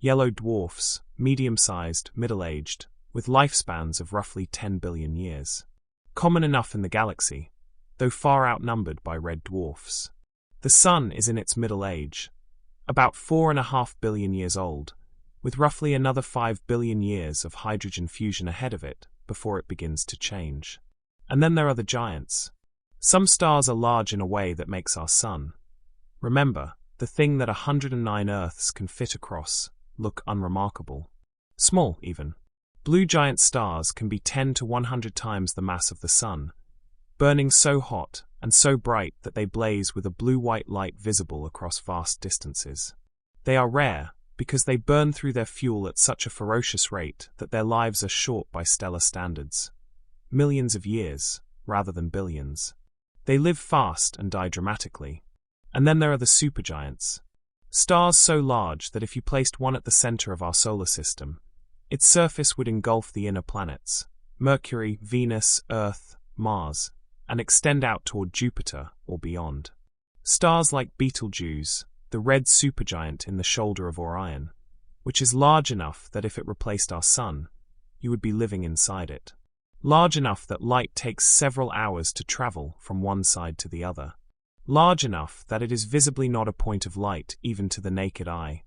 Speaker 1: yellow dwarfs, medium-sized, middle-aged, with lifespans of roughly 10 billion years. Common enough in the galaxy, though far outnumbered by red dwarfs. The Sun is in its middle age, about 4.5 billion years old, with roughly another 5 billion years of hydrogen fusion ahead of it before it begins to change. And then there are the giants. Some stars are large in a way that makes our Sun, remember, the thing that 109 Earths can fit across, look unremarkable. Small, even. Blue giant stars can be 10 to 100 times the mass of the Sun, burning so hot and so bright that they blaze with a blue-white light visible across vast distances. They are rare, because they burn through their fuel at such a ferocious rate that their lives are short by stellar standards. Millions of years, rather than billions. They live fast and die dramatically. And then there are the supergiants. Stars so large that if you placed one at the center of our solar system, its surface would engulf the inner planets, Mercury, Venus, Earth, Mars, and extend out toward Jupiter or beyond. Stars like Betelgeuse, the red supergiant in the shoulder of Orion, which is large enough that if it replaced our Sun, you would be living inside it. Large enough that light takes several hours to travel from one side to the other. Large enough that it is visibly not a point of light even to the naked eye.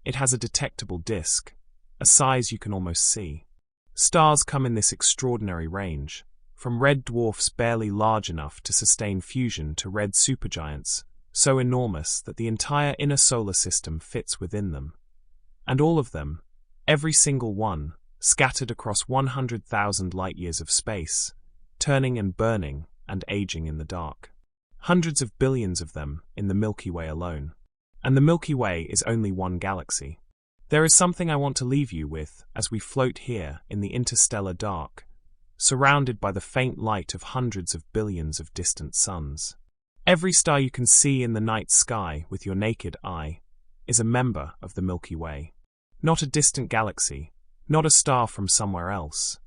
Speaker 1: It has a detectable disk, a size you can almost see. Stars come in this extraordinary range, from red dwarfs barely large enough to sustain fusion to red supergiants, so enormous that the entire inner solar system fits within them. And all of them, every single one, scattered across 100,000 light-years of space, turning and burning and aging in the dark. Hundreds of billions of them in the Milky Way alone. And the Milky Way is only one galaxy. There is something I want to leave you with as we float here in the interstellar dark, surrounded by the faint light of hundreds of billions of distant suns. Every star you can see in the night sky with your naked eye is a member of the Milky Way. Not a distant galaxy, not a star from somewhere else.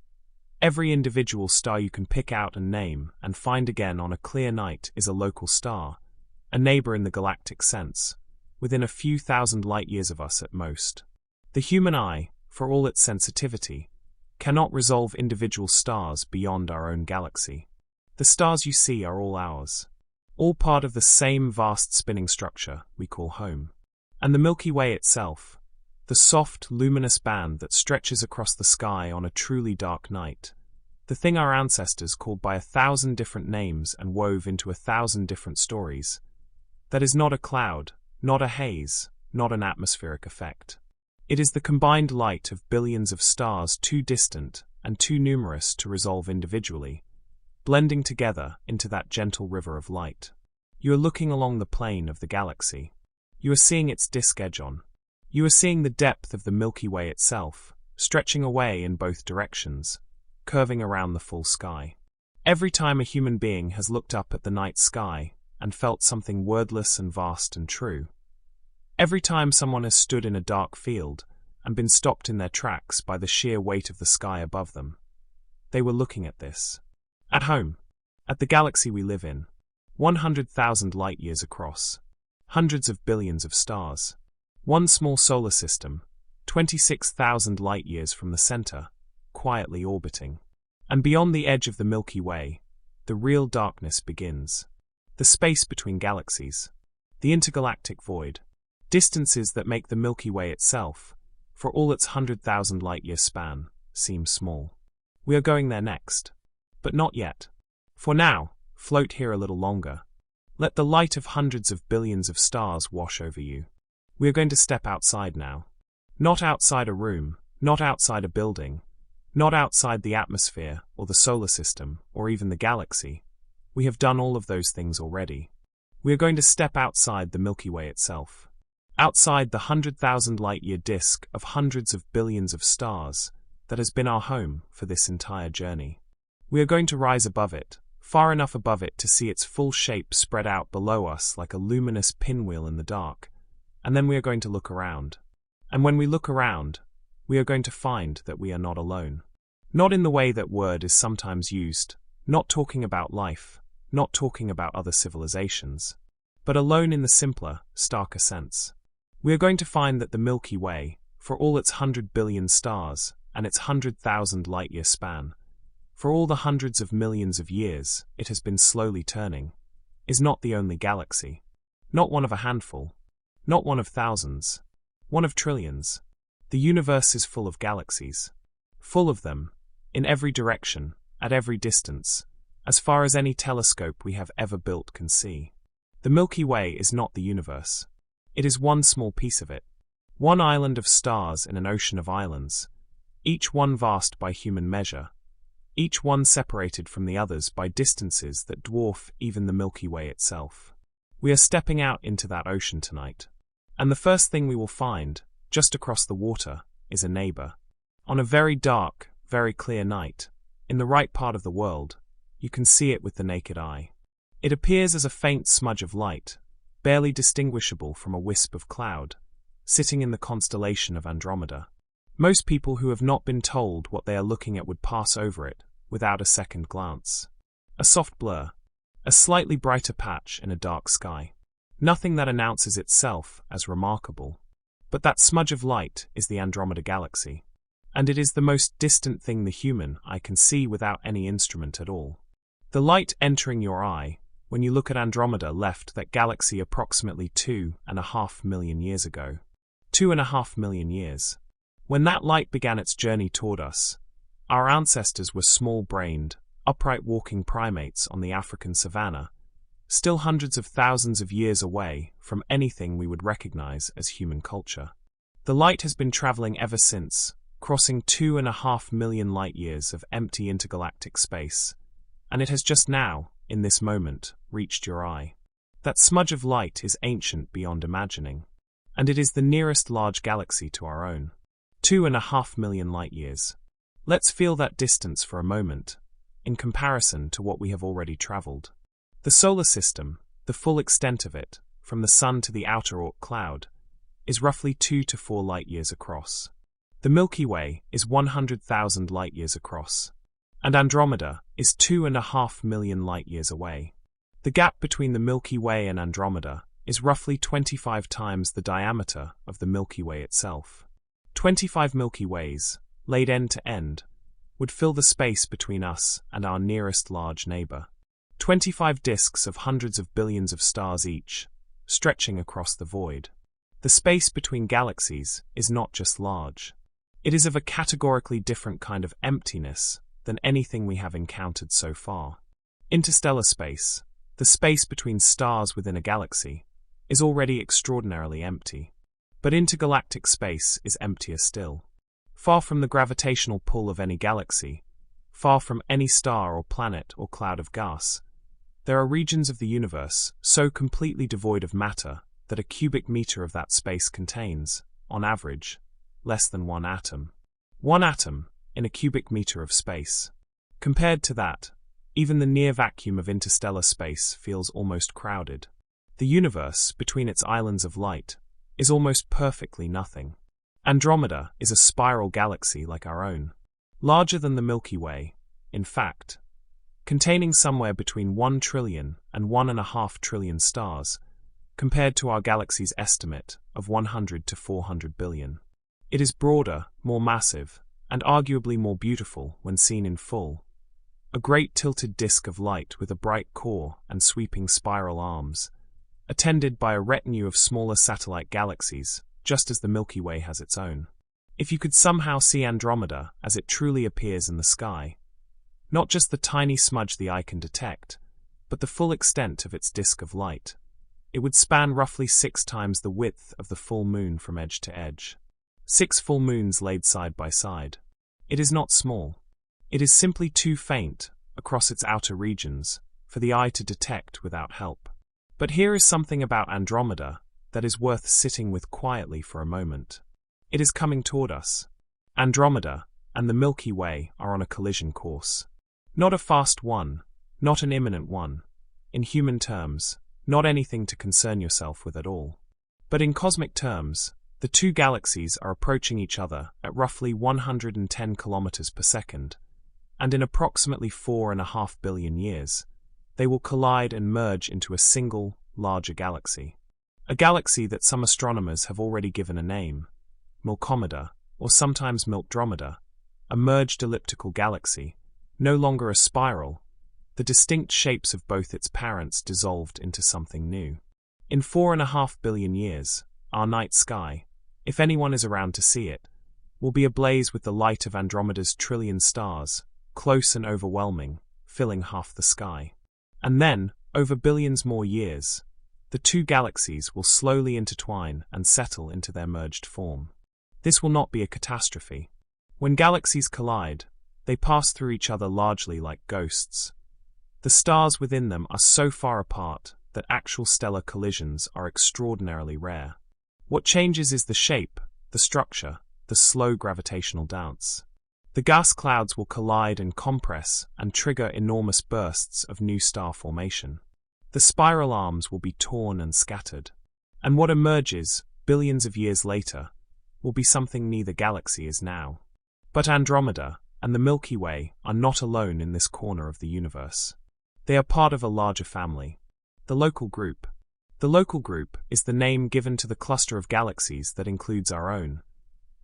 Speaker 1: Every individual star you can pick out and name and find again on a clear night is a local star, a neighbor in the galactic sense, within a few thousand light-years of us at most. The human eye, for all its sensitivity, cannot resolve individual stars beyond our own galaxy. The stars you see are all ours. All part of the same vast spinning structure we call home. And the Milky Way itself, the soft, luminous band that stretches across the sky on a truly dark night, the thing our ancestors called by 1,000 different names and wove into 1,000 different stories, that is not a cloud, not a haze, not an atmospheric effect. It is the combined light of billions of stars too distant and too numerous to resolve individually, blending together into that gentle river of light. You are looking along the plane of the galaxy. You are seeing its disk edge on. You are seeing the depth of the Milky Way itself, stretching away in both directions, curving around the full sky. Every time a human being has looked up at the night sky and felt something wordless and vast and true, every time someone has stood in a dark field and been stopped in their tracks by the sheer weight of the sky above them, they were looking at this. At home, at the galaxy we live in, 100,000 light-years across, hundreds of billions of stars, one small solar system, 26,000 light-years from the center, quietly orbiting. And beyond the edge of the Milky Way, the real darkness begins. The space between galaxies, the intergalactic void, distances that make the Milky Way itself, for all its 100,000 light-year span, seem small. We are going there next. But not yet. For now, float here a little longer. Let the light of hundreds of billions of stars wash over you. We are going to step outside now. Not outside a room, not outside a building, not outside the atmosphere or the solar system or even the galaxy. We have done all of those things already. We are going to step outside the Milky Way itself. Outside the 100,000 light-year disk of hundreds of billions of stars that has been our home for this entire journey. We are going to rise above it, far enough above it to see its full shape spread out below us like a luminous pinwheel in the dark, and then we are going to look around. And when we look around, we are going to find that we are not alone. Not in the way that word is sometimes used, not talking about life, not talking about other civilizations, but alone in the simpler, starker sense. We are going to find that the Milky Way, for all its 100 billion stars and its 100,000 light-year span, for all the hundreds of millions of years it has been slowly turning, is not the only galaxy. Not one of a handful. Not one of thousands. One of trillions. The universe is full of galaxies. Full of them, in every direction, at every distance, as far as any telescope we have ever built can see. The Milky Way is not the universe. It is one small piece of it. One island of stars in an ocean of islands, each one vast by human measure, each one separated from the others by distances that dwarf even the Milky Way itself. We are stepping out into that ocean tonight. And the first thing we will find, just across the water, is a neighbor. On a very dark, very clear night, in the right part of the world, you can see it with the naked eye. It appears as a faint smudge of light, barely distinguishable from a wisp of cloud, sitting in the constellation of Andromeda. Most people who have not been told what they are looking at would pass over it, without a second glance. A soft blur, a slightly brighter patch in a dark sky. Nothing that announces itself as remarkable. But that smudge of light is the Andromeda Galaxy. And it is the most distant thing the human eye can see without any instrument at all. The light entering your eye, when you look at Andromeda, left that galaxy approximately 2.5 million years ago. 2.5 million years. When that light began its journey toward us, our ancestors were small-brained, upright walking primates on the African savanna, still hundreds of thousands of years away from anything we would recognize as human culture. The light has been traveling ever since, crossing 2.5 million light-years of empty intergalactic space, and it has just now, in this moment, reached your eye. That smudge of light is ancient beyond imagining, and it is the nearest large galaxy to our own. 2.5 million light-years. Let's feel that distance for a moment, in comparison to what we have already traveled. The solar system, the full extent of it, from the Sun to the outer Oort cloud, is roughly 2 to 4 light-years across. The Milky Way is 100,000 light-years across, and Andromeda is 2.5 million light-years away. The gap between the Milky Way and Andromeda is roughly 25 times the diameter of the Milky Way itself. 25 Milky Ways, laid end to end, would fill the space between us and our nearest large neighbor. 25 disks of hundreds of billions of stars each, stretching across the void. The space between galaxies is not just large. It is of a categorically different kind of emptiness than anything we have encountered so far. Interstellar space, the space between stars within a galaxy, is already extraordinarily empty. But intergalactic space is emptier still. Far from the gravitational pull of any galaxy, far from any star or planet or cloud of gas, there are regions of the universe so completely devoid of matter that a cubic meter of that space contains, on average, less than one atom. One atom in a cubic meter of space. Compared to that, even the near vacuum of interstellar space feels almost crowded. The universe, between its islands of light, is almost perfectly nothing. Andromeda is a spiral galaxy like our own, larger than the Milky Way, in fact, containing somewhere between 1 trillion and 1.5 trillion stars, compared to our galaxy's estimate of 100 to 400 billion. It is broader, more massive, and arguably more beautiful when seen in full. A great tilted disk of light with a bright core and sweeping spiral arms, attended by a retinue of smaller satellite galaxies, just as the Milky Way has its own. If you could somehow see Andromeda as it truly appears in the sky, not just the tiny smudge the eye can detect, but the full extent of its disk of light, it would span roughly 6 times the width of the full moon from edge to edge. 6 full moons laid side by side. It is not small. It is simply too faint, across its outer regions, for the eye to detect without help. But here is something about Andromeda that is worth sitting with quietly for a moment. It is coming toward us. Andromeda and the Milky Way are on a collision course. Not a fast one, not an imminent one. In human terms, not anything to concern yourself with at all. But in cosmic terms, the two galaxies are approaching each other at roughly 110 kilometers per second, and in approximately 4.5 billion years, they will collide and merge into a single, larger galaxy. A galaxy that some astronomers have already given a name, Milkomeda, or sometimes Milkdromeda, a merged elliptical galaxy, no longer a spiral, the distinct shapes of both its parents dissolved into something new. In 4.5 billion years, our night sky, if anyone is around to see it, will be ablaze with the light of Andromeda's trillion stars, close and overwhelming, filling half the sky. And then, over billions more years, the two galaxies will slowly intertwine and settle into their merged form. This will not be a catastrophe. When galaxies collide, they pass through each other largely like ghosts. The stars within them are so far apart that actual stellar collisions are extraordinarily rare. What changes is the shape, the structure, the slow gravitational dance. The gas clouds will collide and compress and trigger enormous bursts of new star formation. The spiral arms will be torn and scattered. And what emerges, billions of years later, will be something neither galaxy is now. But Andromeda and the Milky Way are not alone in this corner of the universe. They are part of a larger family, the Local Group. The Local Group is the name given to the cluster of galaxies that includes our own,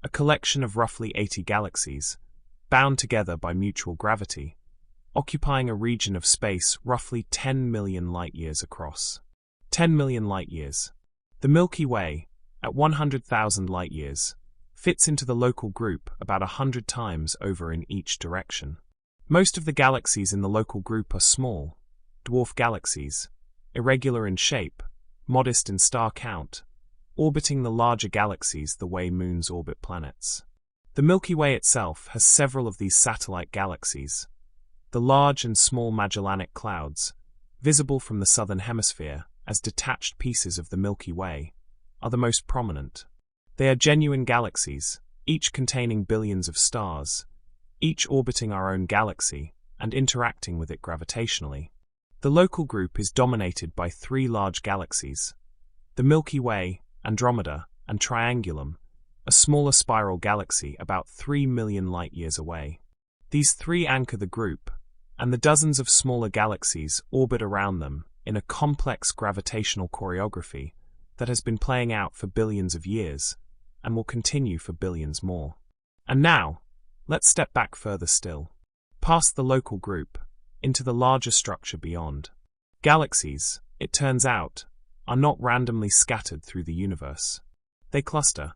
Speaker 1: a collection of roughly 80 galaxies, bound together by mutual gravity, occupying a region of space roughly 10 million light-years across. 10 million light-years. The Milky Way, at 100,000 light-years, fits into the Local Group about 100 times over in each direction. Most of the galaxies in the Local Group are small, dwarf galaxies, irregular in shape, modest in star count, orbiting the larger galaxies the way moons orbit planets. The Milky Way itself has several of these satellite galaxies. The large and small Magellanic Clouds, visible from the southern hemisphere as detached pieces of the Milky Way, are the most prominent. They are genuine galaxies, each containing billions of stars, each orbiting our own galaxy and interacting with it gravitationally. The Local Group is dominated by three large galaxies: the Milky Way, Andromeda, and Triangulum, a smaller spiral galaxy about 3 million light-years away. These three anchor the group, and the dozens of smaller galaxies orbit around them in a complex gravitational choreography that has been playing out for billions of years and will continue for billions more. And now, let's step back further still, past the Local Group, into the larger structure beyond. Galaxies, it turns out, are not randomly scattered through the universe. They cluster.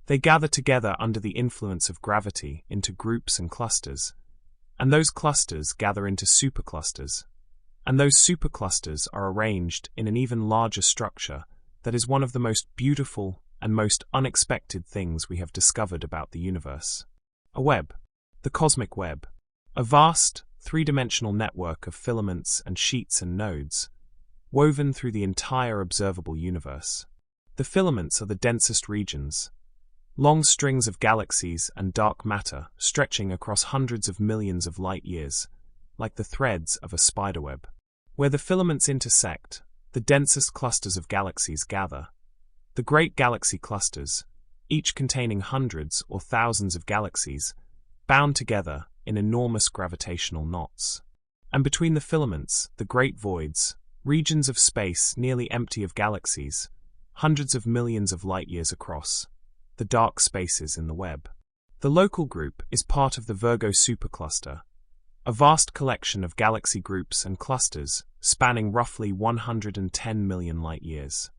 Speaker 1: They gather together under the influence of gravity into groups and clusters, and those clusters gather into superclusters, and those superclusters are arranged in an even larger structure that is one of the most beautiful and most unexpected things we have discovered about the universe. A web, the cosmic web, a vast, three-dimensional network of filaments and sheets and nodes, woven through the entire observable universe. The filaments are the densest regions, long strings of galaxies and dark matter stretching across hundreds of millions of light-years, like the threads of a spiderweb. Where the filaments intersect, the densest clusters of galaxies gather. The great galaxy clusters, each containing hundreds or thousands of galaxies, bound together in enormous gravitational knots. And between the filaments, the great voids, regions of space nearly empty of galaxies, hundreds of millions of light-years across, the dark spaces in the web. The Local Group is part of the Virgo supercluster, a vast collection of galaxy groups and clusters spanning roughly 110 million light-years.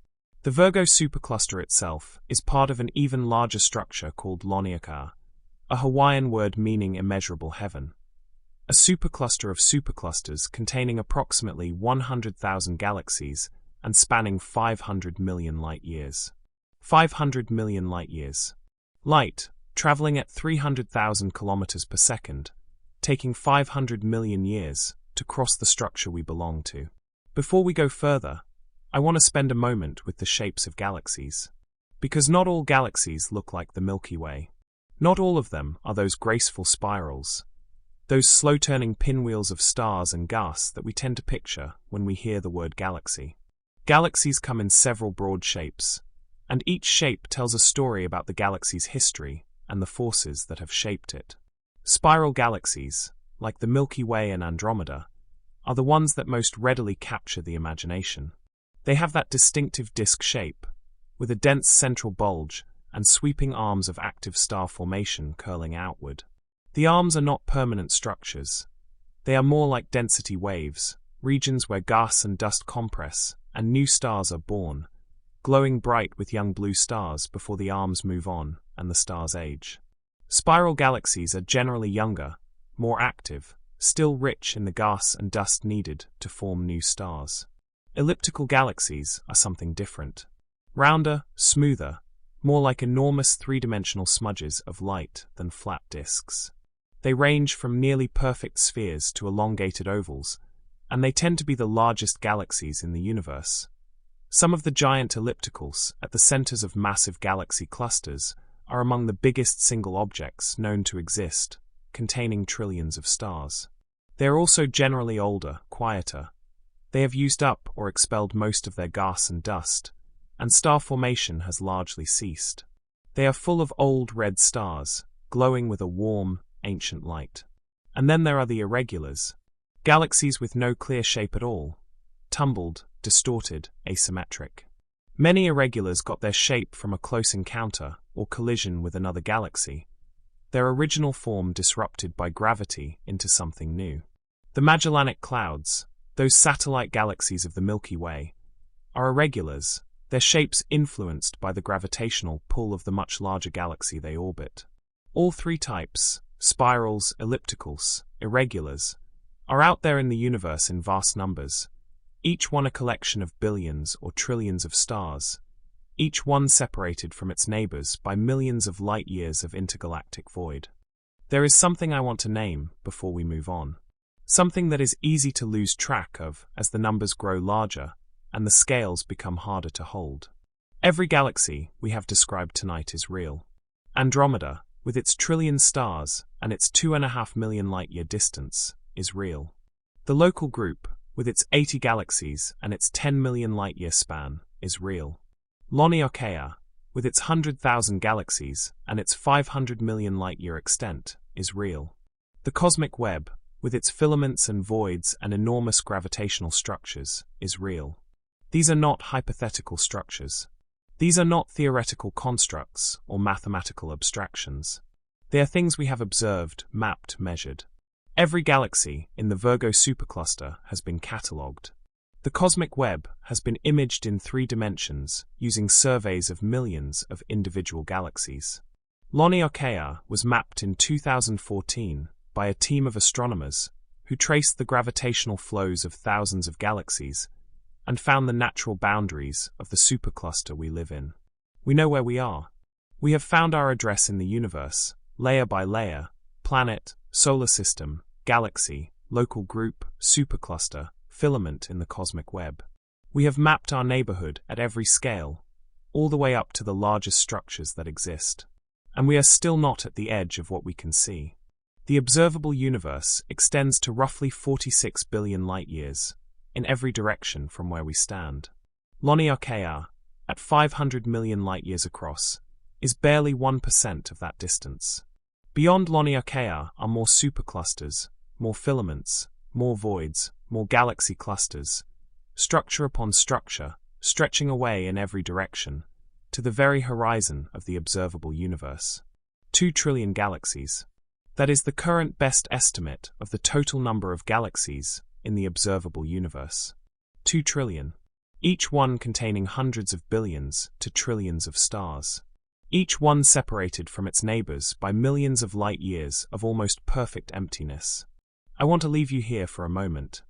Speaker 1: The Virgo supercluster itself is part of an even larger structure called Loniaca, a Hawaiian word meaning immeasurable heaven. A supercluster of superclusters containing approximately 100,000 galaxies and spanning 500 million light-years. 500 million light-years. Light, traveling at 300,000 kilometers per second, taking 500 million years to cross the structure we belong to. Before we go further, I want to spend a moment with the shapes of galaxies. Because not all galaxies look like the Milky Way. Not all of them are those graceful spirals, those slow-turning pinwheels of stars and gas that we tend to picture when we hear the word galaxy. Galaxies come in several broad shapes, and each shape tells a story about the galaxy's history and the forces that have shaped it. Spiral galaxies, like the Milky Way and Andromeda, are the ones that most readily capture the imagination. They have that distinctive disk shape, with a dense central bulge and sweeping arms of active star formation curling outward. The arms are not permanent structures. They are more like density waves, regions where gas and dust compress and new stars are born, glowing bright with young blue stars before the arms move on and the stars age. Spiral galaxies are generally younger, more active, still rich in the gas and dust needed to form new stars. Elliptical galaxies are something different. Rounder, smoother, more like enormous three-dimensional smudges of light than flat disks. They range from nearly perfect spheres to elongated ovals, and they tend to be the largest galaxies in the universe. Some of the giant ellipticals at the centers of massive galaxy clusters are among the biggest single objects known to exist, containing trillions of stars. They are also generally older, quieter. They have used up or expelled most of their gas and dust, and star formation has largely ceased. They are full of old red stars, glowing with a warm, ancient light. And then there are the irregulars, galaxies with no clear shape at all, tumbled, distorted, asymmetric. Many irregulars got their shape from a close encounter or collision with another galaxy, their original form disrupted by gravity into something new. The Magellanic Clouds, those satellite galaxies of the Milky Way, are irregulars, their shapes influenced by the gravitational pull of the much larger galaxy they orbit. All three types, spirals, ellipticals, irregulars, are out there in the universe in vast numbers, each one a collection of billions or trillions of stars, each one separated from its neighbors by millions of light-years of intergalactic void. There is something I want to name before we move on. Something that is easy to lose track of as the numbers grow larger and the scales become harder to hold. Every galaxy we have described tonight is real. Andromeda, with its trillion stars and its 2.5 million light-year distance, is real. The Local Group, with its 80 galaxies and its 10 million light-year span, is real. Laniakea, with its 100,000 galaxies and its 500 million light-year extent, is real. The Cosmic Web, with its filaments and voids and enormous gravitational structures, is real. These are not hypothetical structures. These are not theoretical constructs or mathematical abstractions. They are things we have observed, mapped, measured. Every galaxy in the Virgo supercluster has been catalogued. The Cosmic Web has been imaged in 3 dimensions using surveys of millions of individual galaxies. Laniakea was mapped in 2014 by a team of astronomers who traced the gravitational flows of thousands of galaxies and found the natural boundaries of the supercluster we live in. We know where we are. We have found our address in the universe, layer by layer, planet, solar system, galaxy, local group, supercluster, filament in the cosmic web. We have mapped our neighborhood at every scale, all the way up to the largest structures that exist. And we are still not at the edge of what we can see. The observable universe extends to roughly 46 billion light-years, in every direction from where we stand. Laniakea, at 500 million light-years across, is barely 1% of that distance. Beyond Laniakea are more superclusters, more filaments, more voids, more galaxy clusters, structure upon structure, stretching away in every direction, to the very horizon of the observable universe. 2 trillion galaxies. That is the current best estimate of the total number of galaxies in the observable universe. 2 trillion. Each one containing hundreds of billions to trillions of stars. Each one separated from its neighbors by millions of light-years of almost perfect emptiness. I want to leave you here for a moment.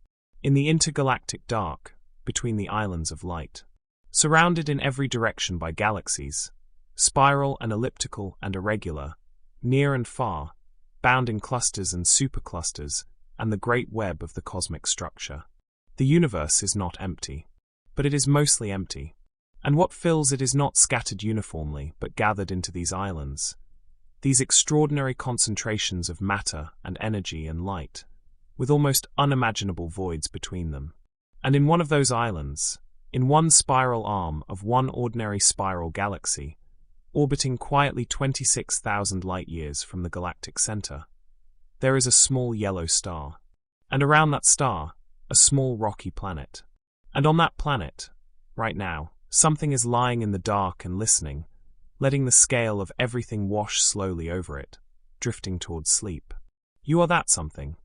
Speaker 1: In the intergalactic dark, between the islands of light. Surrounded in every direction by galaxies, spiral and elliptical and irregular, near and far, bound in clusters and superclusters, and the great web of the cosmic structure. The universe is not empty, but it is mostly empty. And what fills it is not scattered uniformly, but gathered into these islands, these extraordinary concentrations of matter and energy and light, with almost unimaginable voids between them. And in one of those islands, in one spiral arm of one ordinary spiral galaxy, orbiting quietly 26,000 light-years from the galactic center, there is a small yellow star. And around that star, a small rocky planet. And on that planet, right now, something is lying in the dark and listening, letting the scale of everything wash slowly over it, drifting towards sleep. You are that something,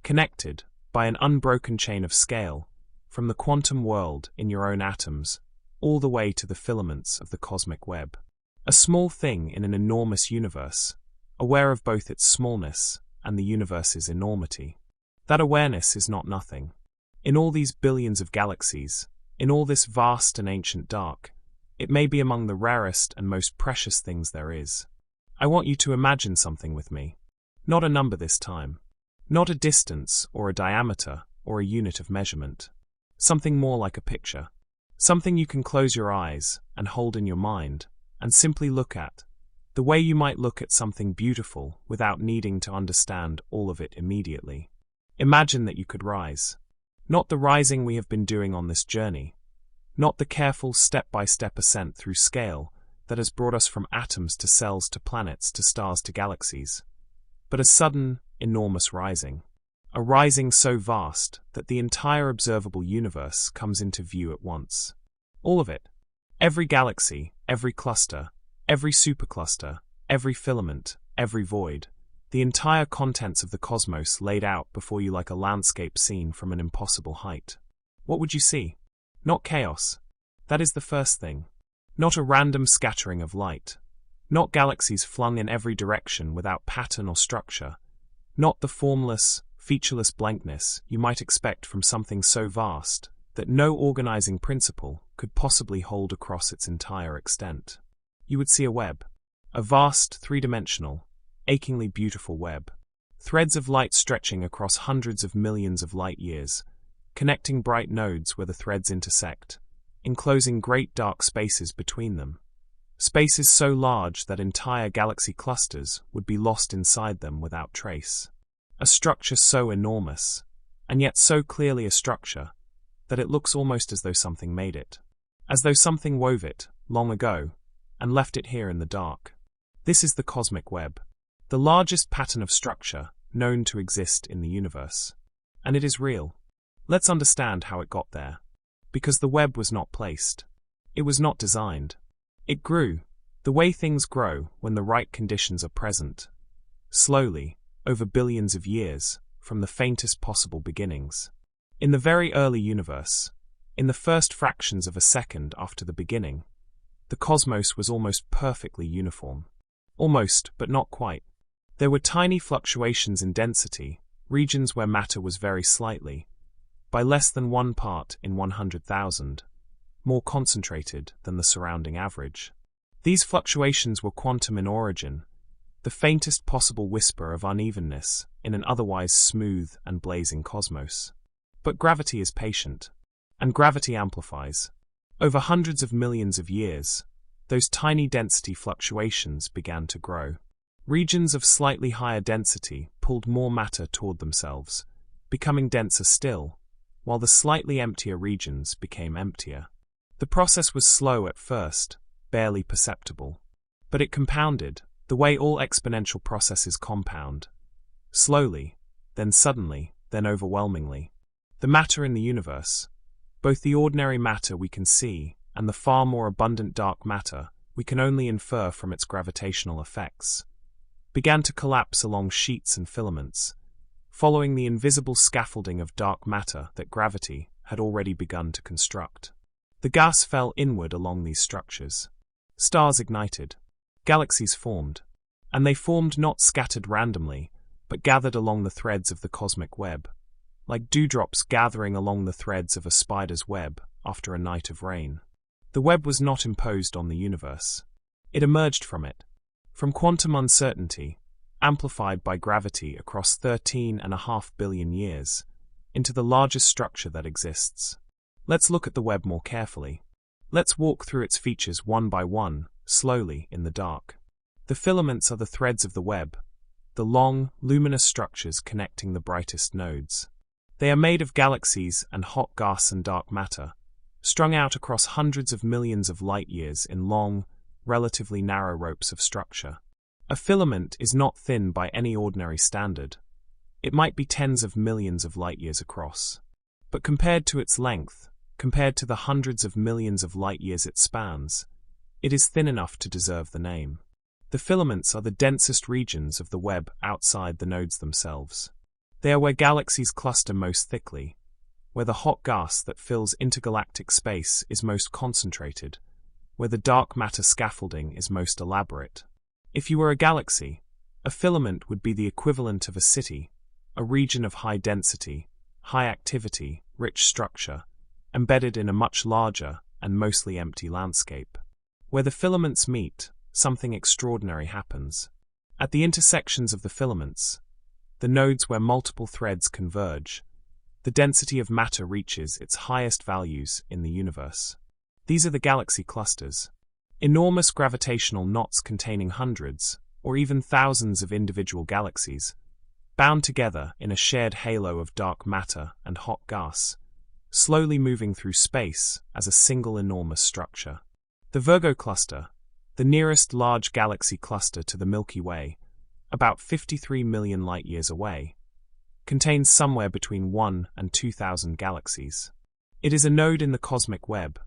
Speaker 1: connected by an unbroken chain of scale, from the quantum world in your own atoms, all the way to the filaments of the cosmic web. A small thing in an enormous universe, aware of both its smallness and the universe's enormity. That awareness is not nothing. In all these billions of galaxies, in all this vast and ancient dark, it may be among the rarest and most precious things there is. I want you to imagine something with me. Not a number this time. Not a distance or a diameter or a unit of measurement. Something more like a picture. Something you can close your eyes and hold in your mind and simply look at. The The way you might look at something beautiful without needing to understand all of it immediately. Imagine that you could rise. Not the rising we have been doing on this journey. Not the careful step-by-step ascent through scale that has brought us from atoms to cells to planets to stars to galaxies. But a sudden, enormous rising. A rising so vast that the entire observable universe comes into view at once. All of it. Every galaxy, every cluster, every supercluster, every filament, every void. The entire contents of the cosmos laid out before you like a landscape scene from an impossible height. What would you see? Not chaos. That is the first thing. Not a random scattering of light. Not galaxies flung in every direction without pattern or structure. Not the formless, featureless blankness you might expect from something so vast that no organizing principle could possibly hold across its entire extent. You would see a web. A vast, three-dimensional, achingly beautiful web. Threads of light stretching across hundreds of millions of light years, connecting bright nodes where the threads intersect, enclosing great dark spaces between them. Spaces so large that entire galaxy clusters would be lost inside them without trace. A structure so enormous, and yet so clearly a structure, that it looks almost as though something made it. As though something wove it, long ago, and left it here in the dark. This is the cosmic web, the largest pattern of structure known to exist in the universe. And it is real. Let's understand how it got there. Because the web was not placed. It was not designed. It grew, the way things grow when the right conditions are present. Slowly, over billions of years, from the faintest possible beginnings. In the very early universe, in the first fractions of a second after the beginning, the cosmos was almost perfectly uniform. Almost, but not quite. There were tiny fluctuations in density, regions where matter was very slightly, by less than 1 part in 100,000, more concentrated than the surrounding average. These fluctuations were quantum in origin, the faintest possible whisper of unevenness in an otherwise smooth and blazing cosmos. But gravity is patient, and gravity amplifies. Over hundreds of millions of years, those tiny density fluctuations began to grow. Regions of slightly higher density pulled more matter toward themselves, becoming denser still, while the slightly emptier regions became emptier. The process was slow at first, barely perceptible. But it compounded, the way all exponential processes compound. Slowly, then suddenly, then overwhelmingly. The matter in the universe, both the ordinary matter we can see and the far more abundant dark matter we can only infer from its gravitational effects, began to collapse along sheets and filaments, following the invisible scaffolding of dark matter that gravity had already begun to construct. The gas fell inward along these structures. Stars ignited. Galaxies formed. And they formed not scattered randomly, but gathered along the threads of the cosmic web, like dewdrops gathering along the threads of a spider's web after a night of rain. The web was not imposed on the universe. It emerged from it, from quantum uncertainty, amplified by gravity across 13.5 billion years, into the largest structure that exists. Let's look at the web more carefully. Let's walk through its features one by one, slowly, in the dark. The filaments are the threads of the web, the long, luminous structures connecting the brightest nodes. They are made of galaxies and hot gas and dark matter, strung out across hundreds of millions of light-years in long, relatively narrow ropes of structure. A filament is not thin by any ordinary standard. It might be tens of millions of light-years across. But compared to its length, compared to the hundreds of millions of light-years it spans, it is thin enough to deserve the name. The filaments are the densest regions of the web outside the nodes themselves. They are where galaxies cluster most thickly, where the hot gas that fills intergalactic space is most concentrated, where the dark matter scaffolding is most elaborate. If you were a galaxy, a filament would be the equivalent of a city, a region of high density, high activity, rich structure, embedded in a much larger and mostly empty landscape. Where the filaments meet, something extraordinary happens. At the intersections of the filaments, the nodes where multiple threads converge, the density of matter reaches its highest values in the universe. These are the galaxy clusters. Enormous gravitational knots containing hundreds, or even thousands of individual galaxies, bound together in a shared halo of dark matter and hot gas, slowly moving through space as a single enormous structure. The Virgo cluster, the nearest large galaxy cluster to the Milky Way, about 53 million light-years away, contains somewhere between 1 and 2,000 galaxies. It is a node in the cosmic web,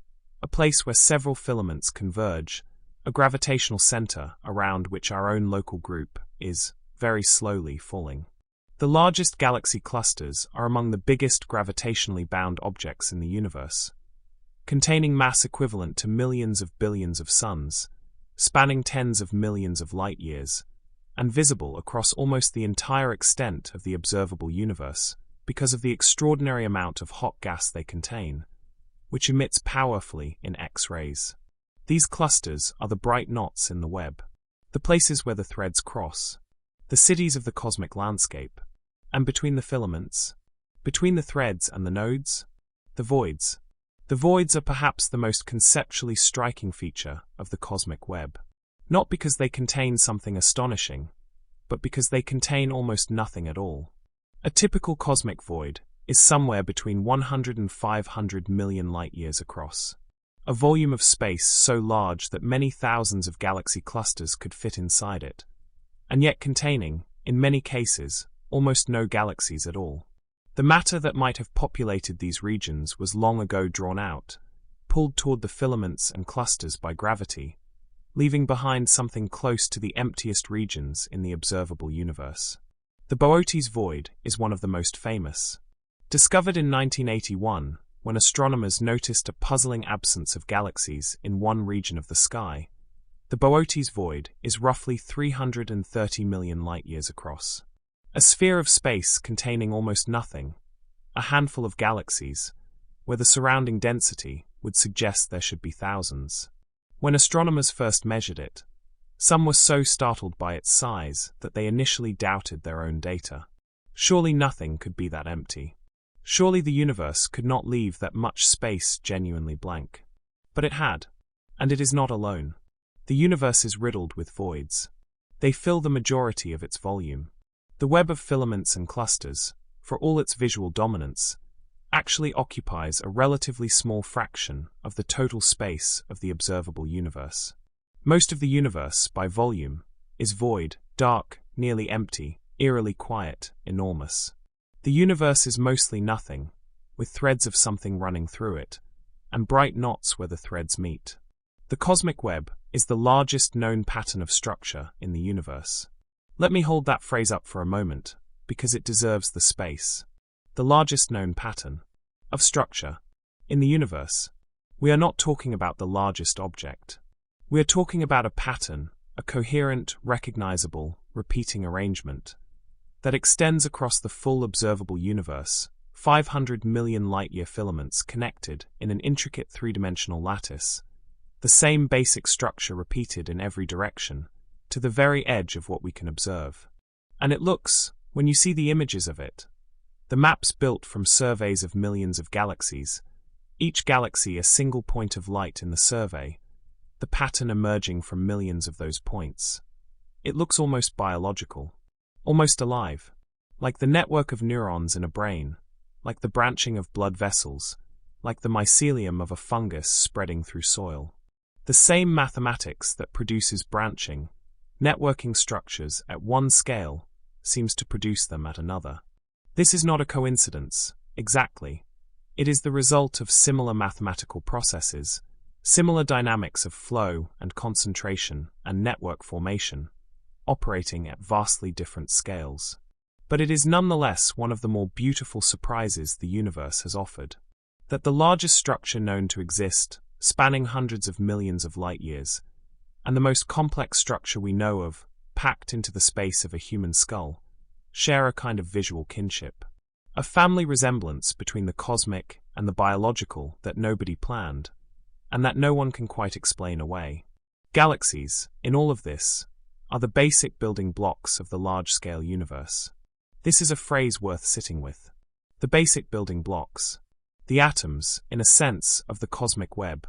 Speaker 1: a place where several filaments converge, a gravitational center around which our own local group is, very slowly, falling. The largest galaxy clusters are among the biggest gravitationally bound objects in the universe, containing mass equivalent to millions of billions of suns, spanning tens of millions of light-years, and visible across almost the entire extent of the observable universe because of the extraordinary amount of hot gas they contain, which emits powerfully in X-rays. These clusters are the bright knots in the web, the places where the threads cross, the cities of the cosmic landscape, and between the filaments, between the threads and the nodes, the voids. The voids are perhaps the most conceptually striking feature of the cosmic web. Not because they contain something astonishing, but because they contain almost nothing at all. A typical cosmic void is somewhere between 100 and 500 million light-years across. A volume of space so large that many thousands of galaxy clusters could fit inside it, and yet containing, in many cases, almost no galaxies at all. The matter that might have populated these regions was long ago drawn out, pulled toward the filaments and clusters by gravity, leaving behind something close to the emptiest regions in the observable universe. The Boötes void is one of the most famous. Discovered in 1981, when astronomers noticed a puzzling absence of galaxies in one region of the sky, the Boötes void is roughly 330 million light-years across. A sphere of space containing almost nothing, a handful of galaxies, where the surrounding density would suggest there should be thousands. When astronomers first measured it, some were so startled by its size that they initially doubted their own data. Surely nothing could be that empty. Surely the universe could not leave that much space genuinely blank. But it had. And it is not alone. The universe is riddled with voids. They fill the majority of its volume. The web of filaments and clusters, for all its visual dominance, actually occupies a relatively small fraction of the total space of the observable universe. Most of the universe, by volume, is void, dark, nearly empty, eerily quiet, enormous. The universe is mostly nothing, with threads of something running through it, and bright knots where the threads meet. The cosmic web is the largest known pattern of structure in the universe. Let me hold that phrase up for a moment, because it deserves the space. The largest known pattern of structure in the universe. We are not talking about the largest object. We are talking about a pattern, a coherent, recognizable, repeating arrangement that extends across the full observable universe, 500 million light-year filaments connected in an intricate three-dimensional lattice, the same basic structure repeated in every direction, to the very edge of what we can observe. And it looks, when you see the images of it, the maps built from surveys of millions of galaxies, each galaxy a single point of light in the survey, the pattern emerging from millions of those points. It looks almost biological, almost alive, like the network of neurons in a brain, like the branching of blood vessels, like the mycelium of a fungus spreading through soil. The same mathematics that produces branching, networking structures at one scale seems to produce them at another. This is not a coincidence, exactly. It is the result of similar mathematical processes, similar dynamics of flow and concentration and network formation, operating at vastly different scales. But it is nonetheless one of the more beautiful surprises the universe has offered. That the largest structure known to exist, spanning hundreds of millions of light-years, and the most complex structure we know of, packed into the space of a human skull, share a kind of visual kinship. A family resemblance between the cosmic and the biological that nobody planned, and that no one can quite explain away. Galaxies, in all of this, are the basic building blocks of the large-scale universe. This is a phrase worth sitting with. The basic building blocks. The atoms, in a sense, of the cosmic web.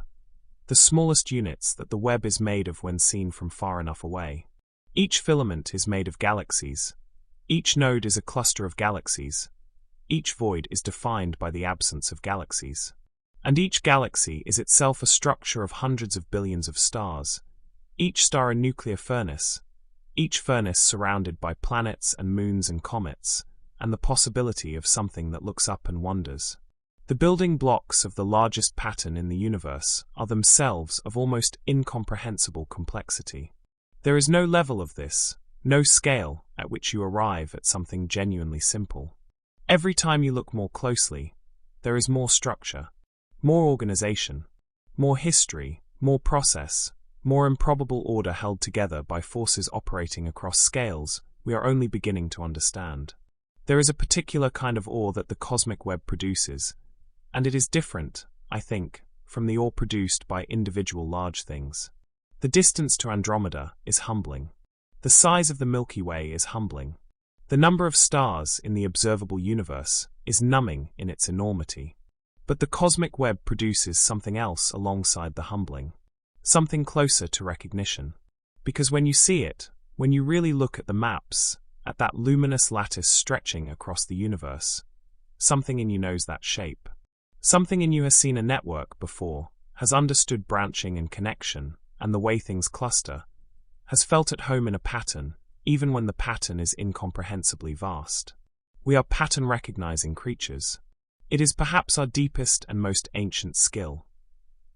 Speaker 1: the smallest units that the web is made of when seen from far enough away. Each filament is made of galaxies. Each node is a cluster of galaxies. Each void is defined by the absence of galaxies. And each galaxy is itself a structure of hundreds of billions of stars, each star a nuclear furnace, each furnace surrounded by planets and moons and comets, and the possibility of something that looks up and wonders. The building blocks of the largest pattern in the universe are themselves of almost incomprehensible complexity. There is no level of this, no scale at which you arrive at something genuinely simple. Every time you look more closely, there is more structure, more organization, more history, more process, more improbable order held together by forces operating across scales we are only beginning to understand. There is a particular kind of awe that the cosmic web produces, and it is different, I think, from the awe produced by individual large things. The distance to Andromeda is humbling. The size of the Milky Way is humbling. The number of stars in the observable universe is numbing in its enormity. But the cosmic web produces something else alongside the humbling. Something closer to recognition. Because when you see it, when you really look at the maps, at that luminous lattice stretching across the universe, something in you knows that shape. Something in you has seen a network before, has understood branching and connection, and the way things cluster, has felt at home in a pattern, even when the pattern is incomprehensibly vast. We are pattern-recognizing creatures. It is perhaps our deepest and most ancient skill.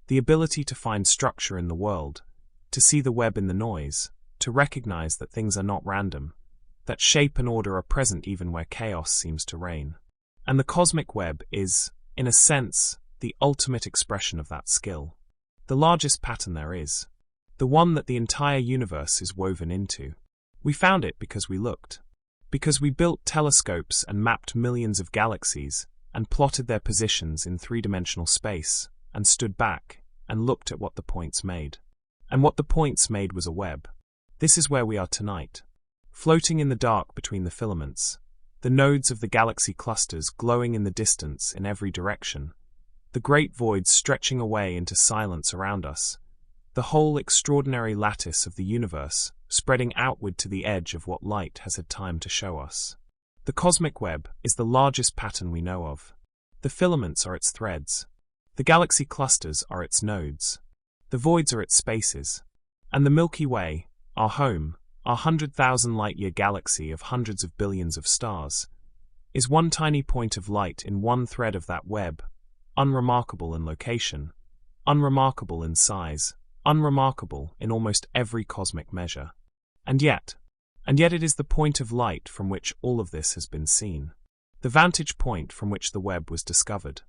Speaker 1: The ability to find structure in the world, to see the web in the noise, to recognize that things are not random, that shape and order are present even where chaos seems to reign. And the cosmic web is, in a sense, the ultimate expression of that skill. The largest pattern there is. The one that the entire universe is woven into. We found it because we looked. Because we built telescopes and mapped millions of galaxies, and plotted their positions in three-dimensional space, and stood back, and looked at what the points made. And what the points made was a web. This is where we are tonight. Floating in the dark between the filaments, the nodes of the galaxy clusters glowing in the distance in every direction, the great voids stretching away into silence around us, the whole extraordinary lattice of the universe spreading outward to the edge of what light has had time to show us. The cosmic web is the largest pattern we know of. The filaments are its threads. The galaxy clusters are its nodes. The voids are its spaces. And the Milky Way, our home, our 100,000 light-year galaxy of hundreds of billions of stars, is one tiny point of light in one thread of that web, unremarkable in location, unremarkable in size, unremarkable in almost every cosmic measure. And yet it is the point of light from which all of this has been seen. The vantage point from which the web was discovered.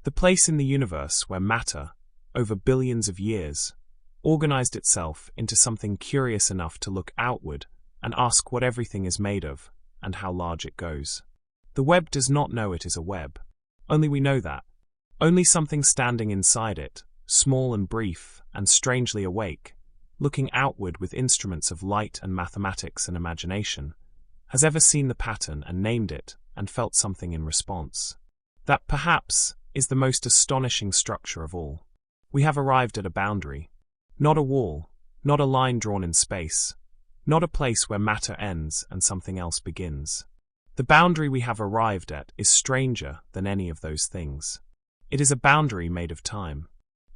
Speaker 1: The place in the universe where matter, over billions of years, organized itself into something curious enough to look outward and ask what everything is made of and how large it goes. The web does not know it is a web. Only we know that. Only something standing inside it, small and brief and strangely awake, looking outward with instruments of light and mathematics and imagination, has ever seen the pattern and named it and felt something in response. That perhaps is the most astonishing structure of all. We have arrived at a boundary. Not a wall, not a line drawn in space, not a place where matter ends and something else begins. The boundary we have arrived at is stranger than any of those things. It is a boundary made of time.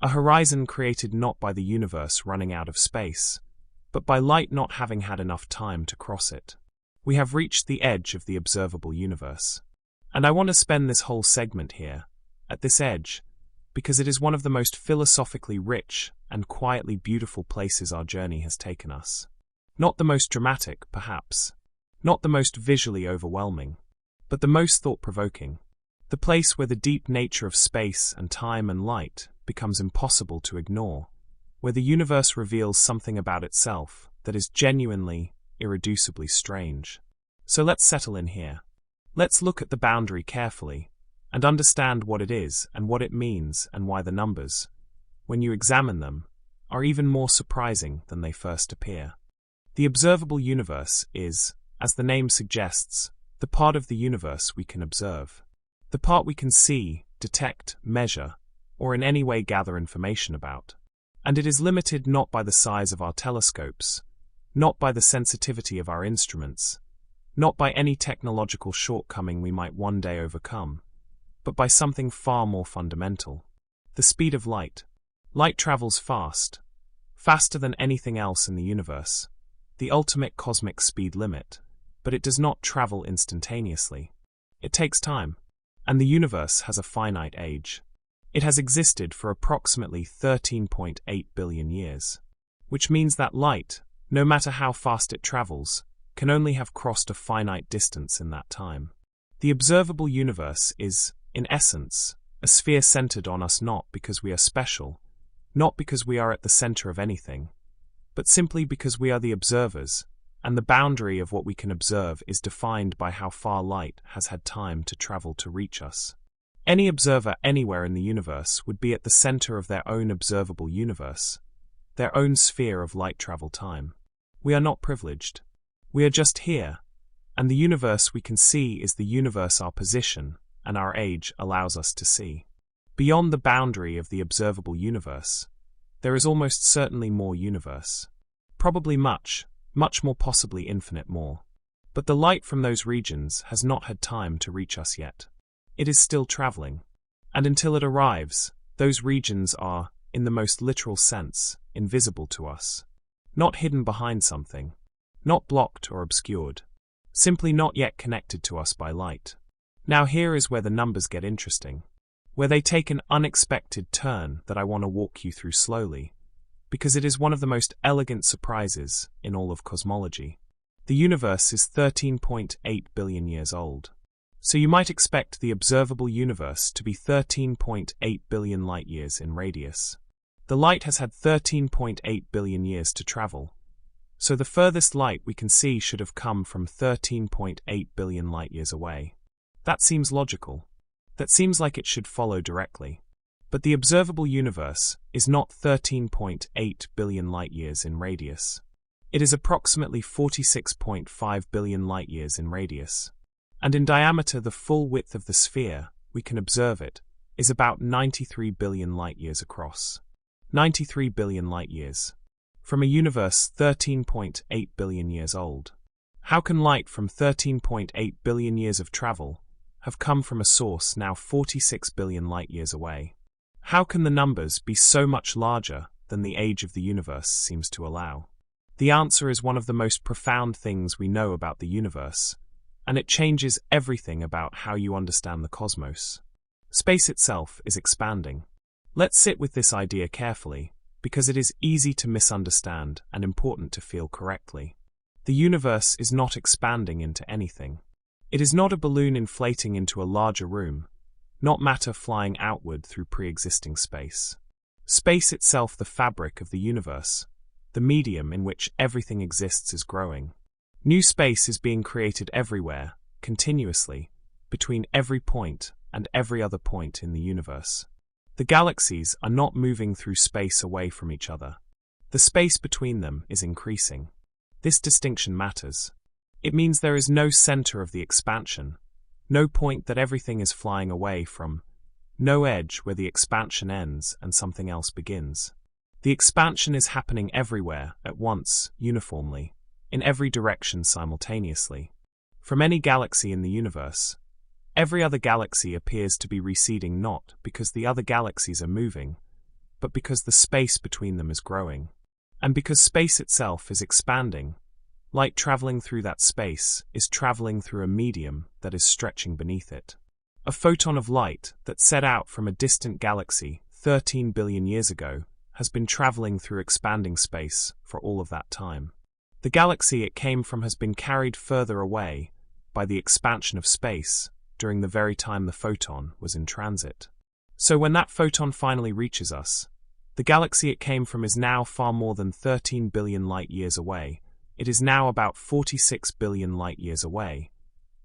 Speaker 1: A horizon created not by the universe running out of space, but by light not having had enough time to cross it. We have reached the edge of the observable universe. And I want to spend this whole segment here, at this edge, because it is one of the most philosophically rich and quietly beautiful places our journey has taken us. Not the most dramatic, perhaps. Not the most visually overwhelming. But the most thought-provoking. The place where the deep nature of space and time and light becomes impossible to ignore. Where the universe reveals something about itself that is genuinely, irreducibly strange. So let's settle in here. Let's look at the boundary carefully, and understand what it is and what it means and why the numbers, when you examine them, are even more surprising than they first appear. The observable universe is, as the name suggests, the part of the universe we can observe. The part we can see, detect, measure, or in any way gather information about. And it is limited not by the size of our telescopes, not by the sensitivity of our instruments, not by any technological shortcoming we might one day overcome, but by something far more fundamental. The speed of light. Light travels fast, faster than anything else in the universe, the ultimate cosmic speed limit, but it does not travel instantaneously. It takes time, and the universe has a finite age. It has existed for approximately 13.8 billion years, which means that light, no matter how fast it travels, can only have crossed a finite distance in that time. The observable universe is, in essence, a sphere centered on us not because we are special, not because we are at the center of anything, but simply because we are the observers, and the boundary of what we can observe is defined by how far light has had time to travel to reach us. Any observer anywhere in the universe would be at the center of their own observable universe, their own sphere of light travel time. We are not privileged. We are just here, and the universe we can see is the universe our position and our age allows us to see. Beyond the boundary of the observable universe, there is almost certainly more universe. Probably much more, possibly infinite more. But the light from those regions has not had time to reach us yet. It is still traveling. And until it arrives, those regions are, in the most literal sense, invisible to us. Not hidden behind something. Not blocked or obscured. Simply not yet connected to us by light. Now here is where the numbers get interesting. Where they take an unexpected turn that I want to walk you through slowly, because it is one of the most elegant surprises in all of cosmology. The universe is 13.8 billion years old. So you might expect the observable universe to be 13.8 billion light-years in radius. The light has had 13.8 billion years to travel, so the furthest light we can see should have come from 13.8 billion light-years away. That seems logical. That seems like it should follow directly. But the observable universe is not 13.8 billion light-years in radius. It is approximately 46.5 billion light-years in radius. And in diameter, the full width of the sphere, we can observe it, is about 93 billion light-years across. 93 billion light-years. From a universe 13.8 billion years old. How can light from 13.8 billion years of travel have come from a source now 46 billion light-years away? How can the numbers be so much larger than the age of the universe seems to allow? The answer is one of the most profound things we know about the universe, and it changes everything about how you understand the cosmos. Space itself is expanding. Let's sit with this idea carefully, because it is easy to misunderstand and important to feel correctly. The universe is not expanding into anything. It is not a balloon inflating into a larger room, not matter flying outward through pre-existing space. Space itself, the fabric of the universe, the medium in which everything exists, is growing. New space is being created everywhere, continuously, between every point and every other point in the universe. The galaxies are not moving through space away from each other. The space between them is increasing. This distinction matters. It means there is no center of the expansion, no point that everything is flying away from, no edge where the expansion ends and something else begins. The expansion is happening everywhere, at once, uniformly, in every direction simultaneously. From any galaxy in the universe, every other galaxy appears to be receding not because the other galaxies are moving, but because the space between them is growing. And because space itself is expanding, light traveling through that space is traveling through a medium that is stretching beneath it. A photon of light that set out from a distant galaxy 13 billion years ago has been traveling through expanding space for all of that time. The galaxy it came from has been carried further away by the expansion of space during the very time the photon was in transit. So when that photon finally reaches us, the galaxy it came from is now far more than 13 billion light-years away. It is now about 46 billion light-years away,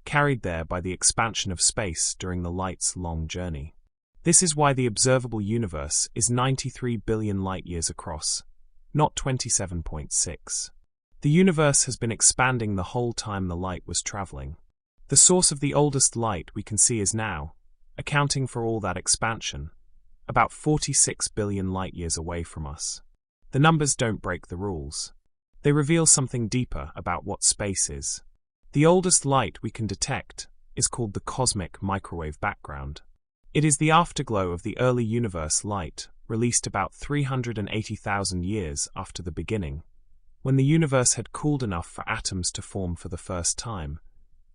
Speaker 1: carried there by the expansion of space during the light's long journey. This is why the observable universe is 93 billion light-years across, not 27.6. The universe has been expanding the whole time the light was traveling. The source of the oldest light we can see is now, accounting for all that expansion, about 46 billion light-years away from us. The numbers don't break the rules. They reveal something deeper about what space is. The oldest light we can detect is called the cosmic microwave background. It is the afterglow of the early universe light, released about 380,000 years after the beginning, when the universe had cooled enough for atoms to form for the first time,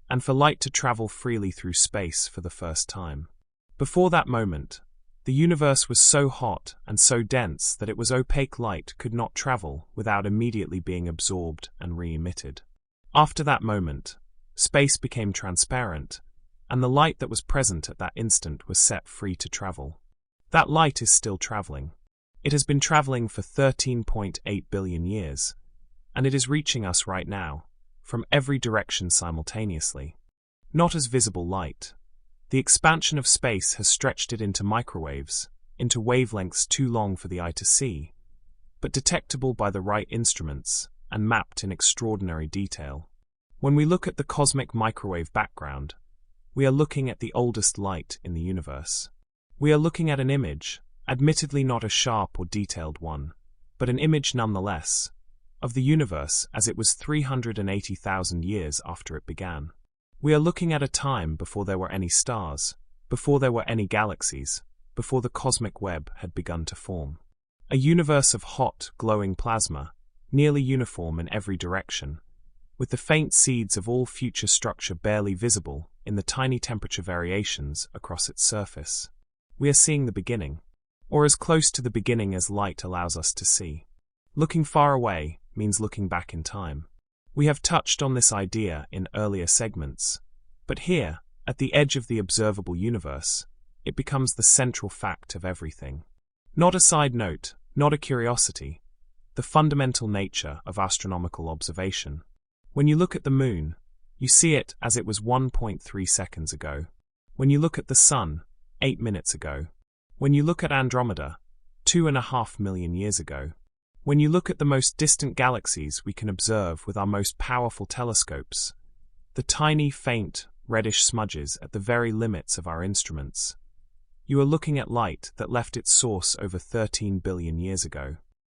Speaker 1: and for light to travel freely through space for the first time. Before that moment, the universe was so hot and so dense that it was opaque light could not travel without immediately being absorbed and re-emitted. After that moment, space became transparent, and the light that was present at that instant was set free to travel. That light is still traveling. It has been traveling for 13.8 billion years, and it is reaching us right now, from every direction simultaneously. Not as visible light. The expansion of space has stretched it into microwaves, into wavelengths too long for the eye to see, but detectable by the right instruments and mapped in extraordinary detail. When we look at the cosmic microwave background, we are looking at the oldest light in the universe. We are looking at an image, admittedly not a sharp or detailed one, but an image nonetheless, of the universe as it was 380,000 years after it began. We are looking at a time before there were any stars, before there were any galaxies, before the cosmic web had begun to form. A universe of hot, glowing plasma, nearly uniform in every direction, with the faint seeds of all future structure barely visible in the tiny temperature variations across its surface. We are seeing the beginning, or as close to the beginning as light allows us to see. Looking far away means looking back in time. We have touched on this idea in earlier segments, but here, at the edge of the observable universe, it becomes the central fact of everything. Not a side note, not a curiosity, the fundamental nature of astronomical observation. When you look at the moon, you see it as it was 1.3 seconds ago. When you look at the sun, 8 minutes ago. When you look at Andromeda, 2.5 million years ago. When you look at the most distant galaxies we can observe with our most powerful telescopes, the tiny, faint, reddish smudges at the very limits of our instruments, you are looking at light that left its source over 13 billion years ago.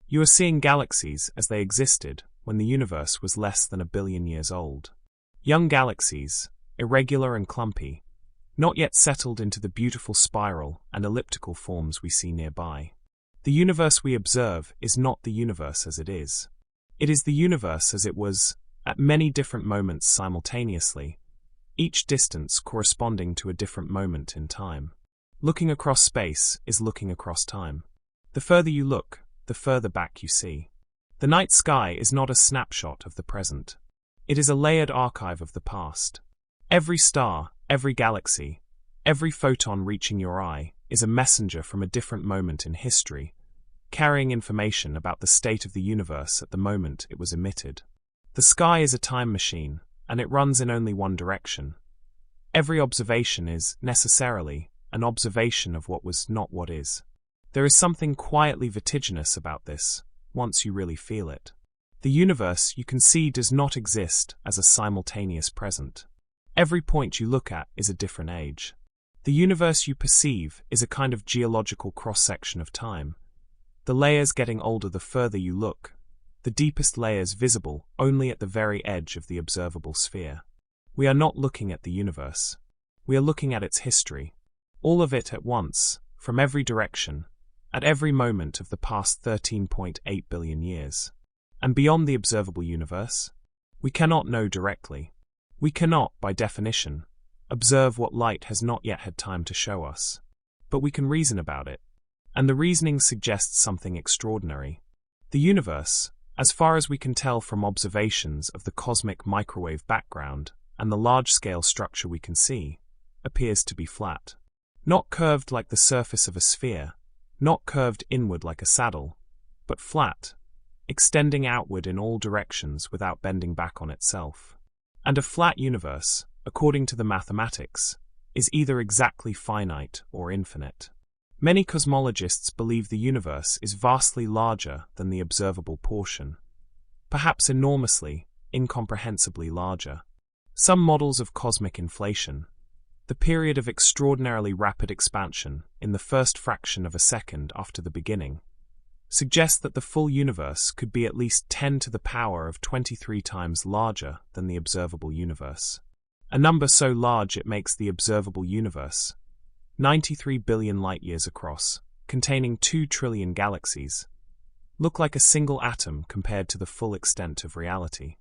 Speaker 1: You are seeing galaxies as they existed when the universe was less than 1 billion years old. Young galaxies, irregular and clumpy, not yet settled into the beautiful spiral and elliptical forms we see nearby. The universe we observe is not the universe as it is. It is the universe as it was, at many different moments simultaneously, each distance corresponding to a different moment in time. Looking across space is looking across time. The further you look, the further back you see. The night sky is not a snapshot of the present. It is a layered archive of the past. Every star, every galaxy, every photon reaching your eye is a messenger from a different moment in history, carrying information about the state of the universe at the moment it was emitted. The sky is a time machine, and it runs in only one direction. Every observation is, necessarily, an observation of what was not what is. There is something quietly vertiginous about this, once you really feel it. The universe you can see does not exist as a simultaneous present. Every point you look at is a different age. The universe you perceive is a kind of geological cross-section of time, the layers getting older the further you look, the deepest layers visible only at the very edge of the observable sphere. We are not looking at the universe. We are looking at its history, all of it at once, from every direction, at every moment of the past 13.8 billion years. And beyond the observable universe, we cannot know directly. We cannot, by definition, observe what light has not yet had time to show us. But we can reason about it, and the reasoning suggests something extraordinary. The universe, as far as we can tell from observations of the cosmic microwave background and the large-scale structure we can see, appears to be flat. Not curved like the surface of a sphere, not curved inward like a saddle, but flat, extending outward in all directions without bending back on itself. And a flat universe, according to the mathematics, is either exactly finite or infinite. Many cosmologists believe the universe is vastly larger than the observable portion, perhaps enormously, incomprehensibly larger. Some models of cosmic inflation, the period of extraordinarily rapid expansion in the first fraction of a second after the beginning, suggests that the full universe could be at least 10 to the power of 23 times larger than the observable universe. A number so large it makes the observable universe, 93 billion light-years across, containing 2 trillion galaxies, look like a single atom compared to the full extent of reality.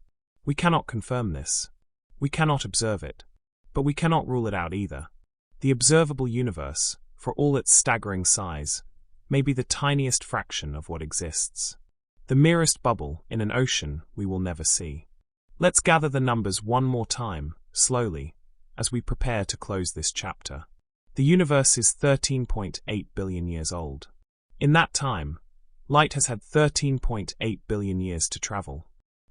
Speaker 1: We cannot confirm this. We cannot observe it. But we cannot rule it out either. The observable universe, for all its staggering size, may be the tiniest fraction of what exists. The merest bubble in an ocean we will never see. Let's gather the numbers one more time, slowly, as we prepare to close this chapter. The universe is 13.8 billion years old. In that time, light has had 13.8 billion years to travel.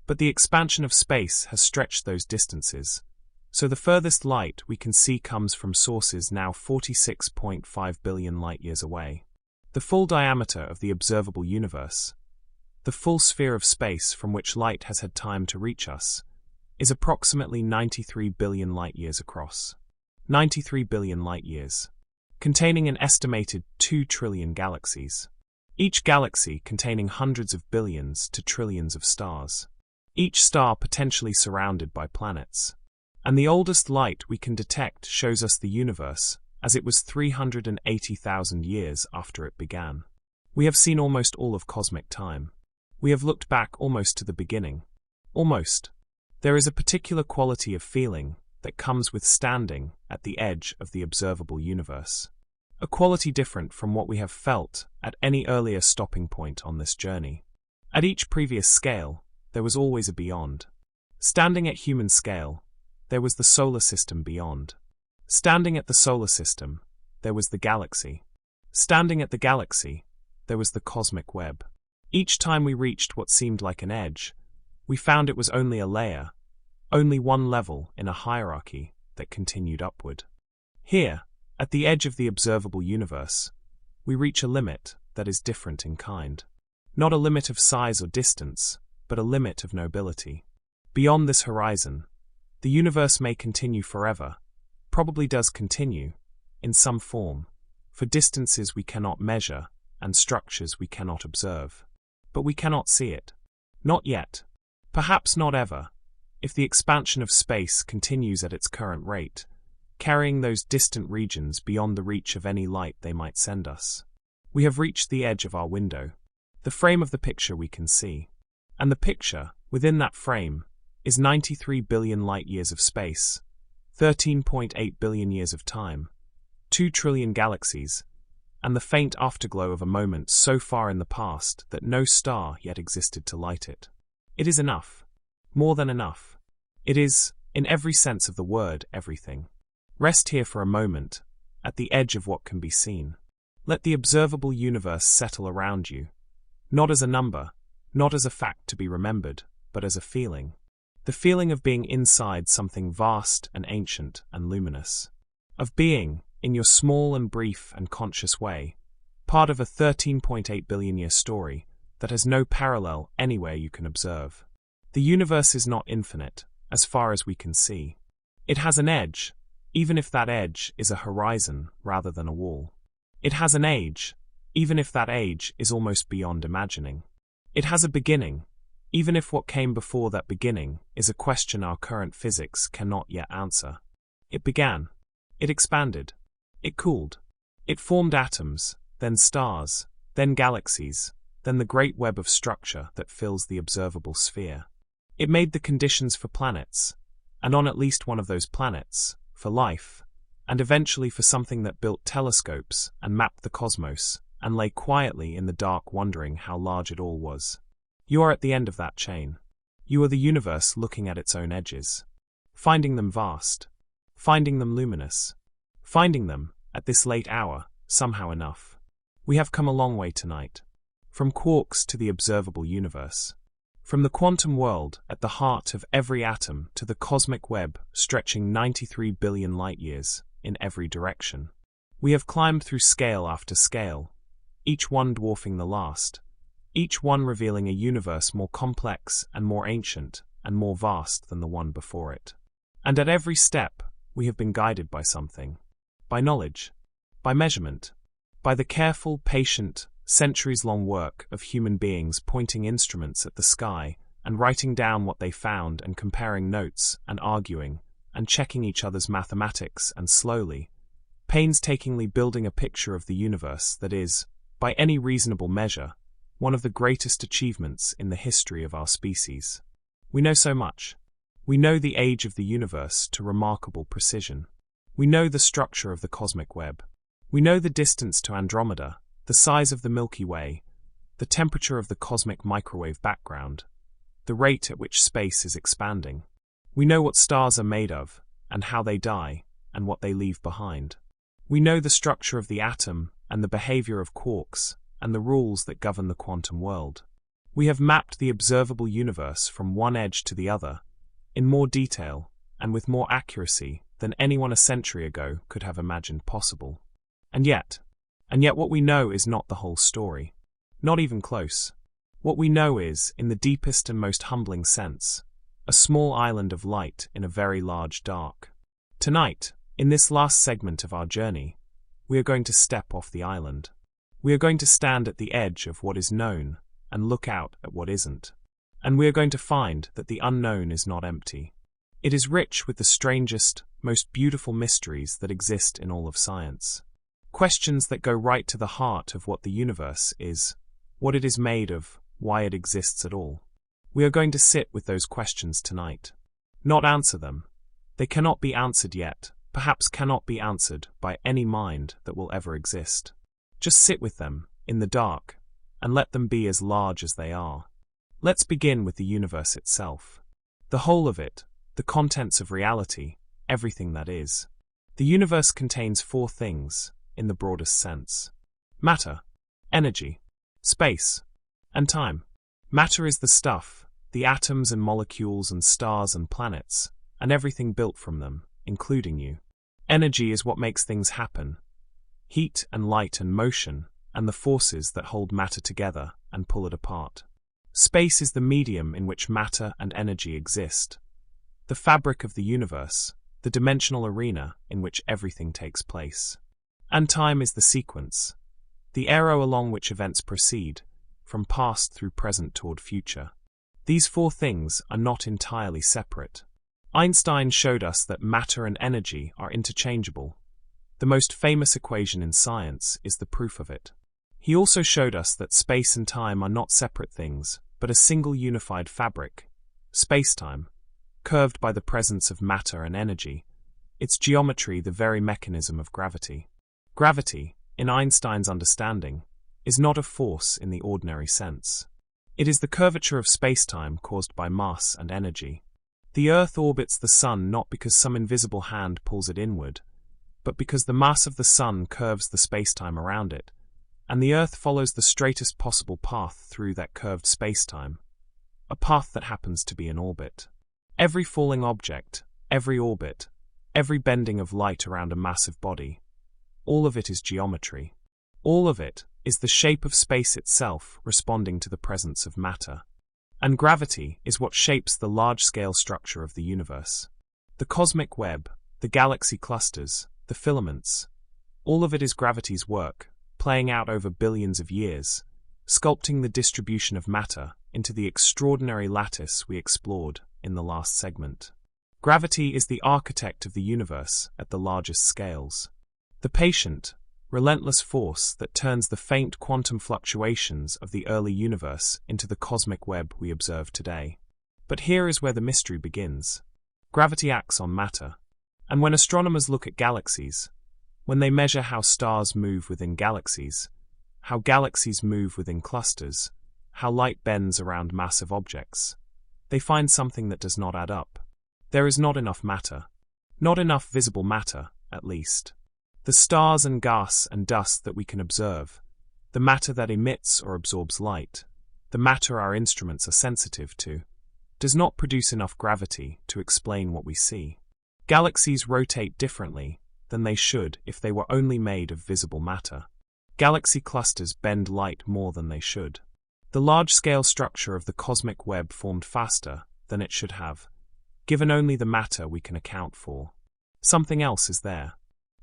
Speaker 1: But the expansion of space has stretched those distances, so the furthest light we can see comes from sources now 46.5 billion light-years away. The full diameter of the observable universe, the full sphere of space from which light has had time to reach us, is approximately 93 billion light-years across. 93 billion light-years, containing an estimated 2 trillion galaxies. Each galaxy containing hundreds of billions to trillions of stars. Each star potentially surrounded by planets. And the oldest light we can detect shows us the universe as it was 380,000 years after it began. We have seen almost all of cosmic time. We have looked back almost to the beginning. Almost. There is a particular quality of feeling that comes with standing at the edge of the observable universe. A quality different from what we have felt at any earlier stopping point on this journey. At each previous scale, there was always a beyond. Standing at human scale, there was the solar system beyond. Standing at the solar system, there was the galaxy. Standing at the galaxy, there was the cosmic web. Each time we reached what seemed like an edge, we found it was only a layer, only one level in a hierarchy that continued upward. Here, at the edge of the observable universe, we reach a limit that is different in kind. Not a limit of size or distance, but a limit of nobility. Beyond this horizon, the universe may continue forever, probably does continue, in some form, for distances we cannot measure and structures we cannot observe. But we cannot see it. Not yet. Perhaps not ever, if the expansion of space continues at its current rate, carrying those distant regions beyond the reach of any light they might send us. We have reached the edge of our window, the frame of the picture we can see. And the picture, within that frame, is 93 billion light-years of space, 13.8 billion years of time, 2 trillion galaxies, and the faint afterglow of a moment so far in the past that no star yet existed to light it. It is enough. More than enough. It is, in every sense of the word, everything. Rest here for a moment, at the edge of what can be seen. Let the observable universe settle around you, not as a number, not as a fact to be remembered, but as a feeling. The feeling of being inside something vast and ancient and luminous. Of being, in your small and brief and conscious way, part of a 13.8 billion year story that has no parallel anywhere you can observe. The universe is not infinite, as far as we can see. It has an edge, even if that edge is a horizon rather than a wall. It has an age, even if that age is almost beyond imagining. It has a beginning, even if what came before that beginning is a question our current physics cannot yet answer. It began. It expanded. It cooled. It formed atoms, then stars, then galaxies, then the great web of structure that fills the observable sphere. It made the conditions for planets, and on at least one of those planets, for life, and eventually for something that built telescopes and mapped the cosmos, and lay quietly in the dark wondering how large it all was. You are at the end of that chain. You are the universe looking at its own edges. Finding them vast. Finding them luminous. Finding them, at this late hour, somehow enough. We have come a long way tonight. From quarks to the observable universe. From the quantum world at the heart of every atom to the cosmic web stretching 93 billion light-years in every direction. We have climbed through scale after scale, each one dwarfing the last, each one revealing a universe more complex and more ancient and more vast than the one before it. And at every step, we have been guided by something. By knowledge. By measurement. By the careful, patient, centuries-long work of human beings pointing instruments at the sky and writing down what they found and comparing notes and arguing and checking each other's mathematics and slowly, painstakingly building a picture of the universe that is, by any reasonable measure, one of the greatest achievements in the history of our species. We know so much. We know the age of the universe to remarkable precision. We know the structure of the cosmic web. We know the distance to Andromeda, the size of the Milky Way, the temperature of the cosmic microwave background, the rate at which space is expanding. We know what stars are made of, and how they die, and what they leave behind. We know the structure of the atom, and the behavior of quarks, and the rules that govern the quantum world. We have mapped the observable universe from one edge to the other, in more detail, and with more accuracy than anyone a century ago could have imagined possible. And yet what we know is not the whole story. Not even close. What we know is, in the deepest and most humbling sense, a small island of light in a very large dark. Tonight, in this last segment of our journey, we are going to step off the island. We are going to stand at the edge of what is known and look out at what isn't. And we are going to find that the unknown is not empty. It is rich with the strangest, most beautiful mysteries that exist in all of science. Questions that go right to the heart of what the universe is, what it is made of, why it exists at all. We are going to sit with those questions tonight. Not answer them. They cannot be answered yet, perhaps cannot be answered by any mind that will ever exist. Just sit with them, in the dark, and let them be as large as they are. Let's begin with the universe itself. The whole of it, the contents of reality, everything that is. The universe contains four things, in the broadest sense. Matter, energy, space, and time. Matter is the stuff, the atoms and molecules and stars and planets, and everything built from them, including you. Energy is what makes things happen. Heat and light and motion, and the forces that hold matter together and pull it apart. Space is the medium in which matter and energy exist. The fabric of the universe, the dimensional arena in which everything takes place. And time is the sequence, the arrow along which events proceed, from past through present toward future. These four things are not entirely separate. Einstein showed us that matter and energy are interchangeable. The most famous equation in science is the proof of it. He also showed us that space and time are not separate things, but a single unified fabric, space-time, curved by the presence of matter and energy, its geometry the very mechanism of gravity. Gravity, in Einstein's understanding, is not a force in the ordinary sense. It is the curvature of space-time caused by mass and energy. The Earth orbits the Sun not because some invisible hand pulls it inward, but because the mass of the Sun curves the space-time around it, and the Earth follows the straightest possible path through that curved space-time, a path that happens to be an orbit. Every falling object, every orbit, every bending of light around a massive body, all of it is geometry. All of it is the shape of space itself responding to the presence of matter. And gravity is what shapes the large-scale structure of the universe. The cosmic web, the galaxy clusters, the filaments, all of it is gravity's work, playing out over billions of years, sculpting the distribution of matter into the extraordinary lattice we explored in the last segment. Gravity is the architect of the universe at the largest scales. The patient, relentless force that turns the faint quantum fluctuations of the early universe into the cosmic web we observe today. But here is where the mystery begins. Gravity acts on matter. And when astronomers look at galaxies, when they measure how stars move within galaxies, how galaxies move within clusters, how light bends around massive objects, they find something that does not add up. There is not enough matter. Not enough visible matter, at least. The stars and gas and dust that we can observe, the matter that emits or absorbs light, the matter our instruments are sensitive to, does not produce enough gravity to explain what we see. Galaxies rotate differently than they should if they were only made of visible matter. Galaxy clusters bend light more than they should. The large-scale structure of the cosmic web formed faster than it should have, given only the matter we can account for. Something else is there.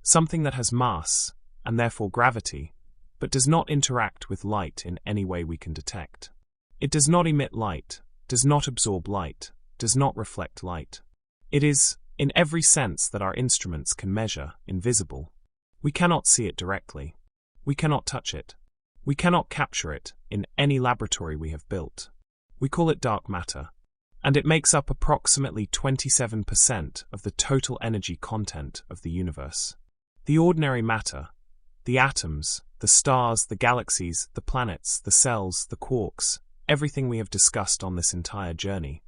Speaker 1: Something that has mass, and therefore gravity, but does not interact with light in any way we can detect. It does not emit light, does not absorb light, does not reflect light. It is, in every sense that our instruments can measure, invisible. We cannot see it directly. We cannot touch it. We cannot capture it in any laboratory we have built. We call it dark matter, and it makes up approximately 27% of the total energy content of the universe. The ordinary matter, the atoms, the stars, the galaxies, the planets, the cells, the quarks, everything we have discussed on this entire journey,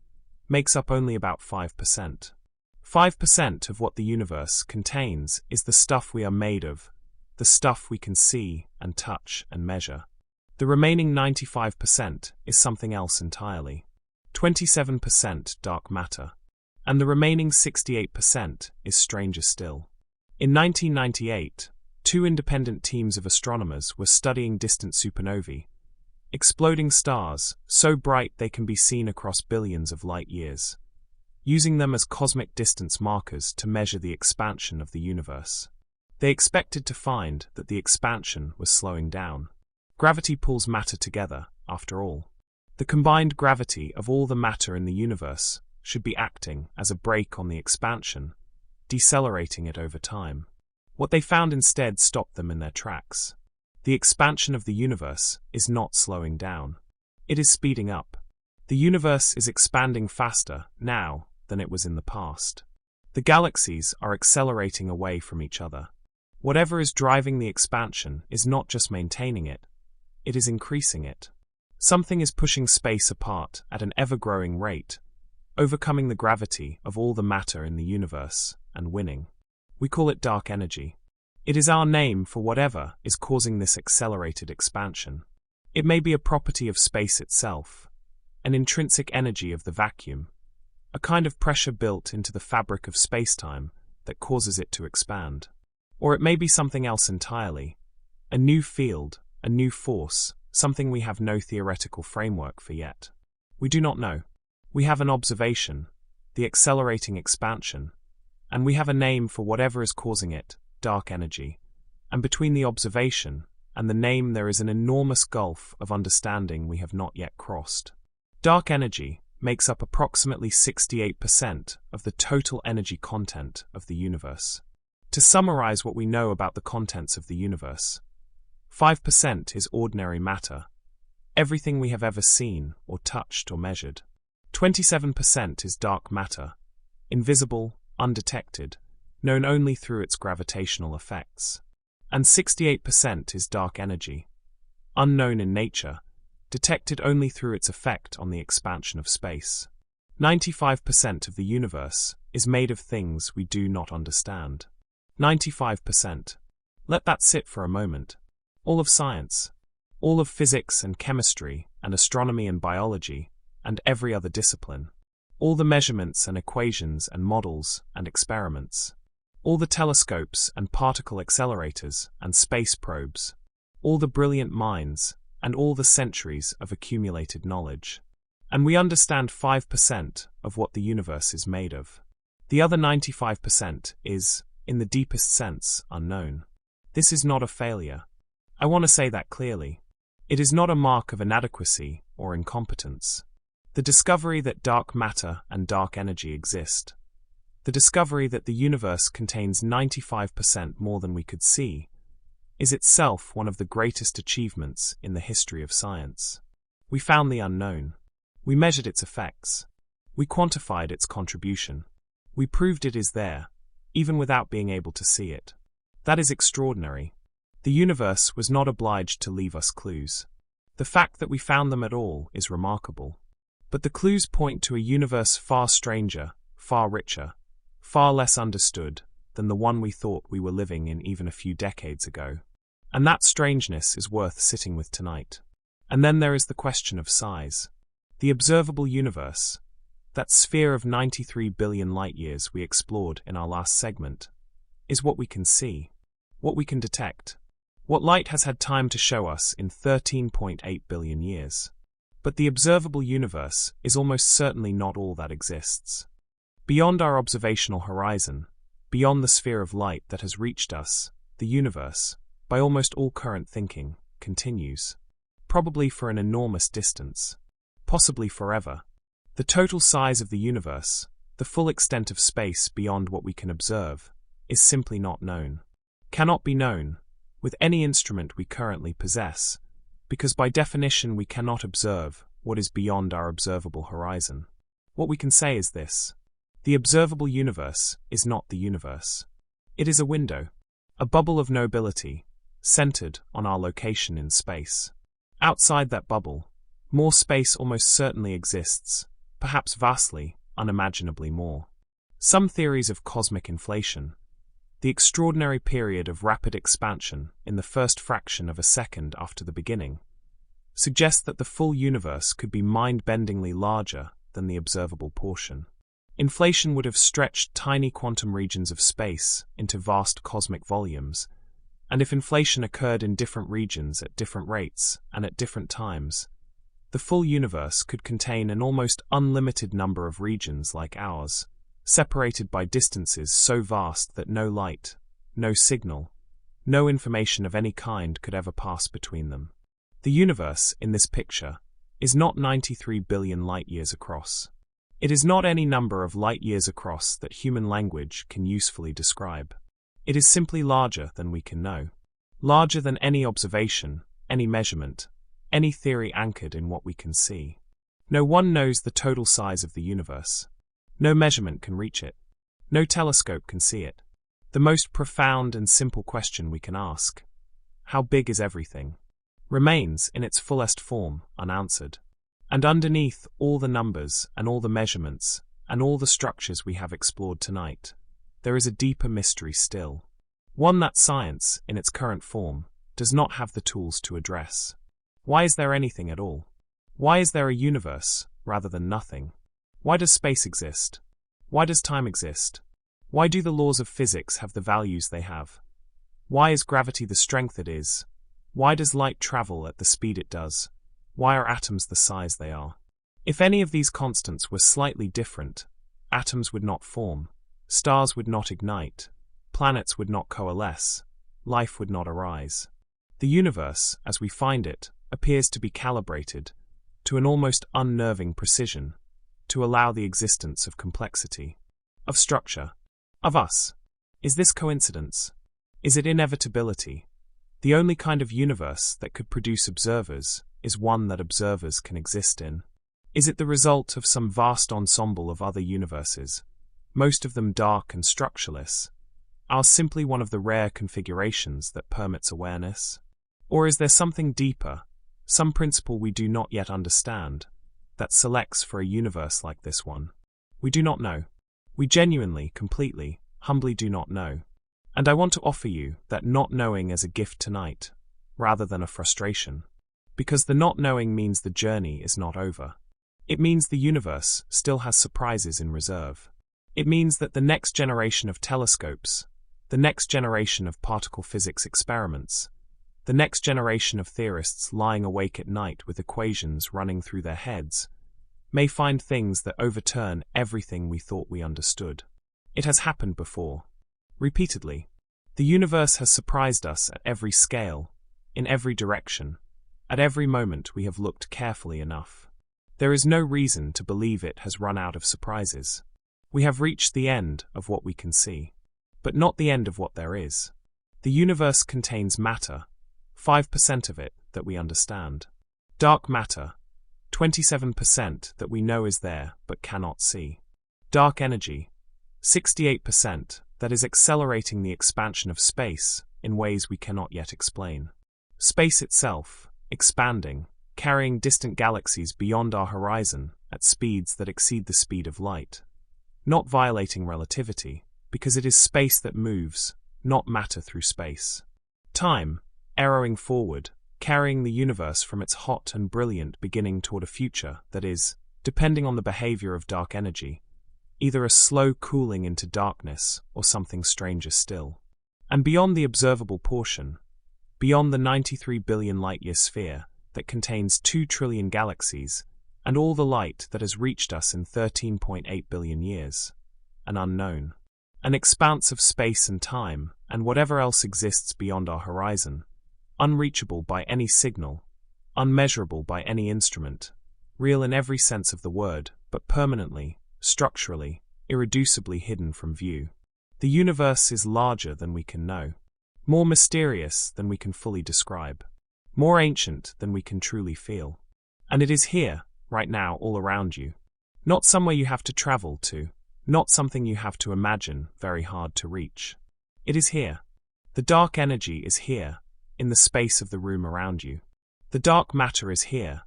Speaker 1: makes up only about 5%. 5% of what the universe contains is the stuff we are made of, the stuff we can see and touch and measure. The remaining 95% is something else entirely. 27% dark matter. And the remaining 68% is stranger still. In 1998, 2 independent teams of astronomers were studying distant supernovae, exploding stars so bright they can be seen across billions of light years, using them as cosmic distance markers to measure the expansion of the universe. They expected to find that the expansion was slowing down. Gravity pulls matter together, after all. The combined gravity of all the matter in the universe should be acting as a brake on the expansion, decelerating it over time. What they found instead stopped them in their tracks. The expansion of the universe is not slowing down. It is speeding up. The universe is expanding faster now than it was in the past. The galaxies are accelerating away from each other. Whatever is driving the expansion is not just maintaining it, it is increasing it. Something is pushing space apart at an ever-growing rate, overcoming the gravity of all the matter in the universe and winning. We call it dark energy. It is our name for whatever is causing this accelerated expansion. It may be a property of space itself, an intrinsic energy of the vacuum, a kind of pressure built into the fabric of space-time that causes it to expand. Or it may be something else entirely, a new field, a new force, something we have no theoretical framework for yet. We do not know. We have an observation, the accelerating expansion, and we have a name for whatever is causing it, dark energy. And between the observation and the name there is an enormous gulf of understanding we have not yet crossed. Dark energy makes up approximately 68% of the total energy content of the universe. To summarize what we know about the contents of the universe, 5% is ordinary matter, everything we have ever seen or touched or measured. 27% is dark matter, invisible, undetected, known only through its gravitational effects. And 68% is dark energy, unknown in nature, detected only through its effect on the expansion of space. 95% of the universe is made of things we do not understand. 95%. Let that sit for a moment. All of science, all of physics and chemistry and astronomy and biology and every other discipline, all the measurements and equations and models and experiments, all the telescopes and particle accelerators and space probes, all the brilliant minds and all the centuries of accumulated knowledge. And we understand 5% of what the universe is made of. The other 95% is, in the deepest sense, unknown. This is not a failure. I want to say that clearly. It is not a mark of inadequacy or incompetence. The discovery that dark matter and dark energy exist, the discovery that the universe contains 95% more than we could see, is itself one of the greatest achievements in the history of science. We found the unknown. We measured its effects. We quantified its contribution. We proved it is there, even without being able to see it. That is extraordinary. The universe was not obliged to leave us clues. The fact that we found them at all is remarkable. But the clues point to a universe far stranger, far richer, far less understood than the one we thought we were living in even a few decades ago. And that strangeness is worth sitting with tonight. And then there is the question of size. The observable universe, that sphere of 93 billion light-years we explored in our last segment, is what we can see, what we can detect, what light has had time to show us in 13.8 billion years. But the observable universe is almost certainly not all that exists. Beyond our observational horizon, beyond the sphere of light that has reached us, the universe, by almost all current thinking, continues. Probably for an enormous distance. Possibly forever. The total size of the universe, the full extent of space beyond what we can observe, is simply not known. Cannot be known, with any instrument we currently possess, because by definition we cannot observe what is beyond our observable horizon. What we can say is this: the observable universe is not the universe. It is a window, a bubble of nobility, centered on our location in space. Outside that bubble, more space almost certainly exists, perhaps vastly, unimaginably more. Some theories of cosmic inflation, the extraordinary period of rapid expansion in the first fraction of a second after the beginning, suggest that the full universe could be mind-bendingly larger than the observable portion. Inflation would have stretched tiny quantum regions of space into vast cosmic volumes, and if inflation occurred in different regions at different rates and at different times, the full universe could contain an almost unlimited number of regions like ours, separated by distances so vast that no light, no signal, no information of any kind could ever pass between them. The universe, in this picture, is not 93 billion light-years across. It is not any number of light-years across that human language can usefully describe. It is simply larger than we can know. Larger than any observation, any measurement, any theory anchored in what we can see. No one knows the total size of the universe. No measurement can reach it. No telescope can see it. The most profound and simple question we can ask, how big is everything, remains in its fullest form unanswered. And underneath all the numbers and all the measurements and all the structures we have explored tonight, there is a deeper mystery still. One that science, in its current form, does not have the tools to address. Why is there anything at all? Why is there a universe rather than nothing? Why does space exist? Why does time exist? Why do the laws of physics have the values they have? Why is gravity the strength it is? Why does light travel at the speed it does? Why are atoms the size they are? If any of these constants were slightly different, atoms would not form, stars would not ignite, planets would not coalesce, life would not arise. The universe, as we find it, appears to be calibrated, to an almost unnerving precision, to allow the existence of complexity, of structure, of us. Is this coincidence? Is it inevitability? The only kind of universe that could produce observers is one that observers can exist in. Is it the result of some vast ensemble of other universes, most of them dark and structureless, ours simply one of the rare configurations that permits awareness? Or is there something deeper, some principle we do not yet understand, that selects for a universe like this one? We do not know. We genuinely, completely, humbly do not know. And I want to offer you that not knowing as a gift tonight, rather than a frustration. Because the not knowing means the journey is not over. It means the universe still has surprises in reserve. It means that the next generation of telescopes, the next generation of particle physics experiments, the next generation of theorists lying awake at night with equations running through their heads, may find things that overturn everything we thought we understood. It has happened before. Repeatedly. The universe has surprised us at every scale, in every direction. At every moment we have looked carefully enough. There is no reason to believe it has run out of surprises. We have reached the end of what we can see, but not the end of what there is. The universe contains matter, 5% of it that we understand. Dark matter, 27% that we know is there but cannot see. Dark energy, 68% that is accelerating the expansion of space in ways we cannot yet explain. Space itself, expanding, carrying distant galaxies beyond our horizon at speeds that exceed the speed of light. Not violating relativity, because it is space that moves, not matter through space. Time, arrowing forward, carrying the universe from its hot and brilliant beginning toward a future that is, depending on the behavior of dark energy, either a slow cooling into darkness or something stranger still. And beyond the observable portion, beyond the 93 billion light-year sphere that contains 2 trillion galaxies and all the light that has reached us in 13.8 billion years, an unknown, an expanse of space and time and whatever else exists beyond our horizon, unreachable by any signal, unmeasurable by any instrument, real in every sense of the word, but permanently, structurally, irreducibly hidden from view. The universe is larger than we can know, more mysterious than we can fully describe, more ancient than we can truly feel. And it is here, right now, all around you. Not somewhere you have to travel to, not something you have to imagine, very hard to reach. It is here. The dark energy is here, in the space of the room around you. The dark matter is here,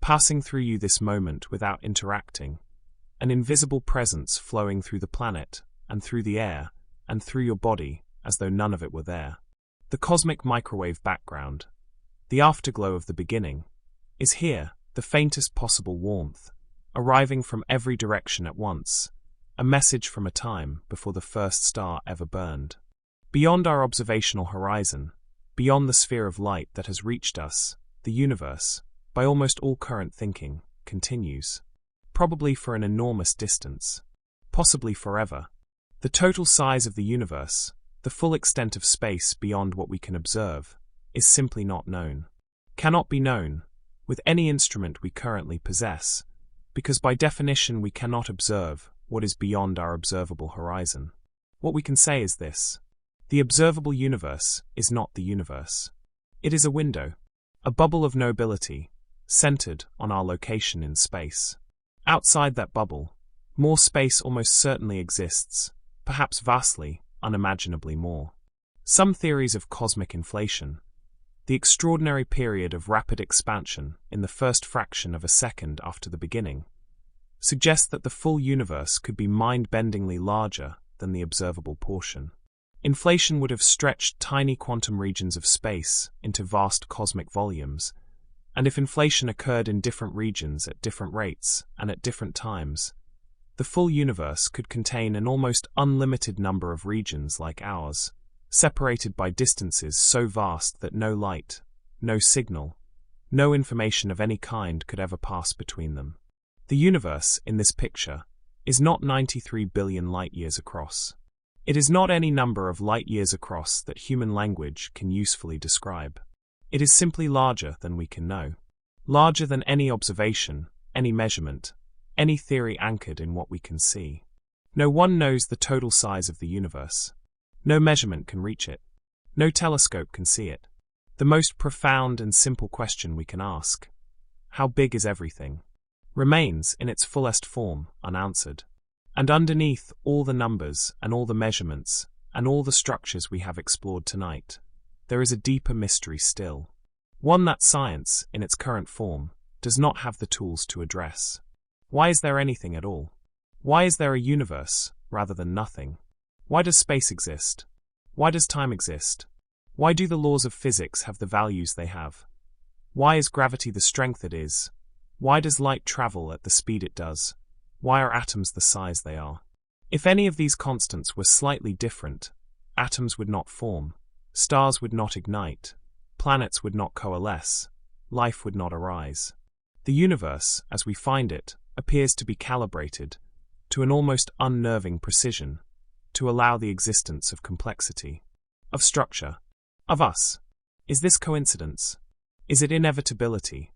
Speaker 1: passing through you this moment without interacting, an invisible presence flowing through the planet, and through the air, and through your body, as though none of it were there. The cosmic microwave background, the afterglow of the beginning, is here, the faintest possible warmth, arriving from every direction at once, a message from a time before the first star ever burned. Beyond our observational horizon, beyond the sphere of light that has reached us, the universe, by almost all current thinking, continues. Probably for an enormous distance. Possibly forever. The total size of the universe, the full extent of space beyond what we can observe, is simply not known. Cannot be known, with any instrument we currently possess, because by definition we cannot observe what is beyond our observable horizon. What we can say is this: the observable universe is not the universe. It is a window, a bubble of nobility, centered on our location in space. Outside that bubble, more space almost certainly exists, perhaps vastly, unimaginably more. Some theories of cosmic inflation, the extraordinary period of rapid expansion in the first fraction of a second after the beginning, suggest that the full universe could be mind-bendingly larger than the observable portion. Inflation would have stretched tiny quantum regions of space into vast cosmic volumes, and if inflation occurred in different regions at different rates and at different times, the full universe could contain an almost unlimited number of regions like ours, separated by distances so vast that no light, no signal, no information of any kind could ever pass between them. The universe, in this picture, is not 93 billion light-years across. It is not any number of light-years across that human language can usefully describe. It is simply larger than we can know. Larger than any observation, any measurement, any theory anchored in what we can see. No one knows the total size of the universe. No measurement can reach it. No telescope can see it. The most profound and simple question we can ask, how big is everything, remains in its fullest form unanswered. And underneath all the numbers and all the measurements and all the structures we have explored tonight, there is a deeper mystery still. One that science, in its current form, does not have the tools to address. Why is there anything at all? Why is there a universe, rather than nothing? Why does space exist? Why does time exist? Why do the laws of physics have the values they have? Why is gravity the strength it is? Why does light travel at the speed it does? Why are atoms the size they are? If any of these constants were slightly different, atoms would not form, stars would not ignite, planets would not coalesce, life would not arise. The universe, as we find it, appears to be calibrated, to an almost unnerving precision, to allow the existence of complexity, of structure, of us. Is this coincidence? Is it inevitability?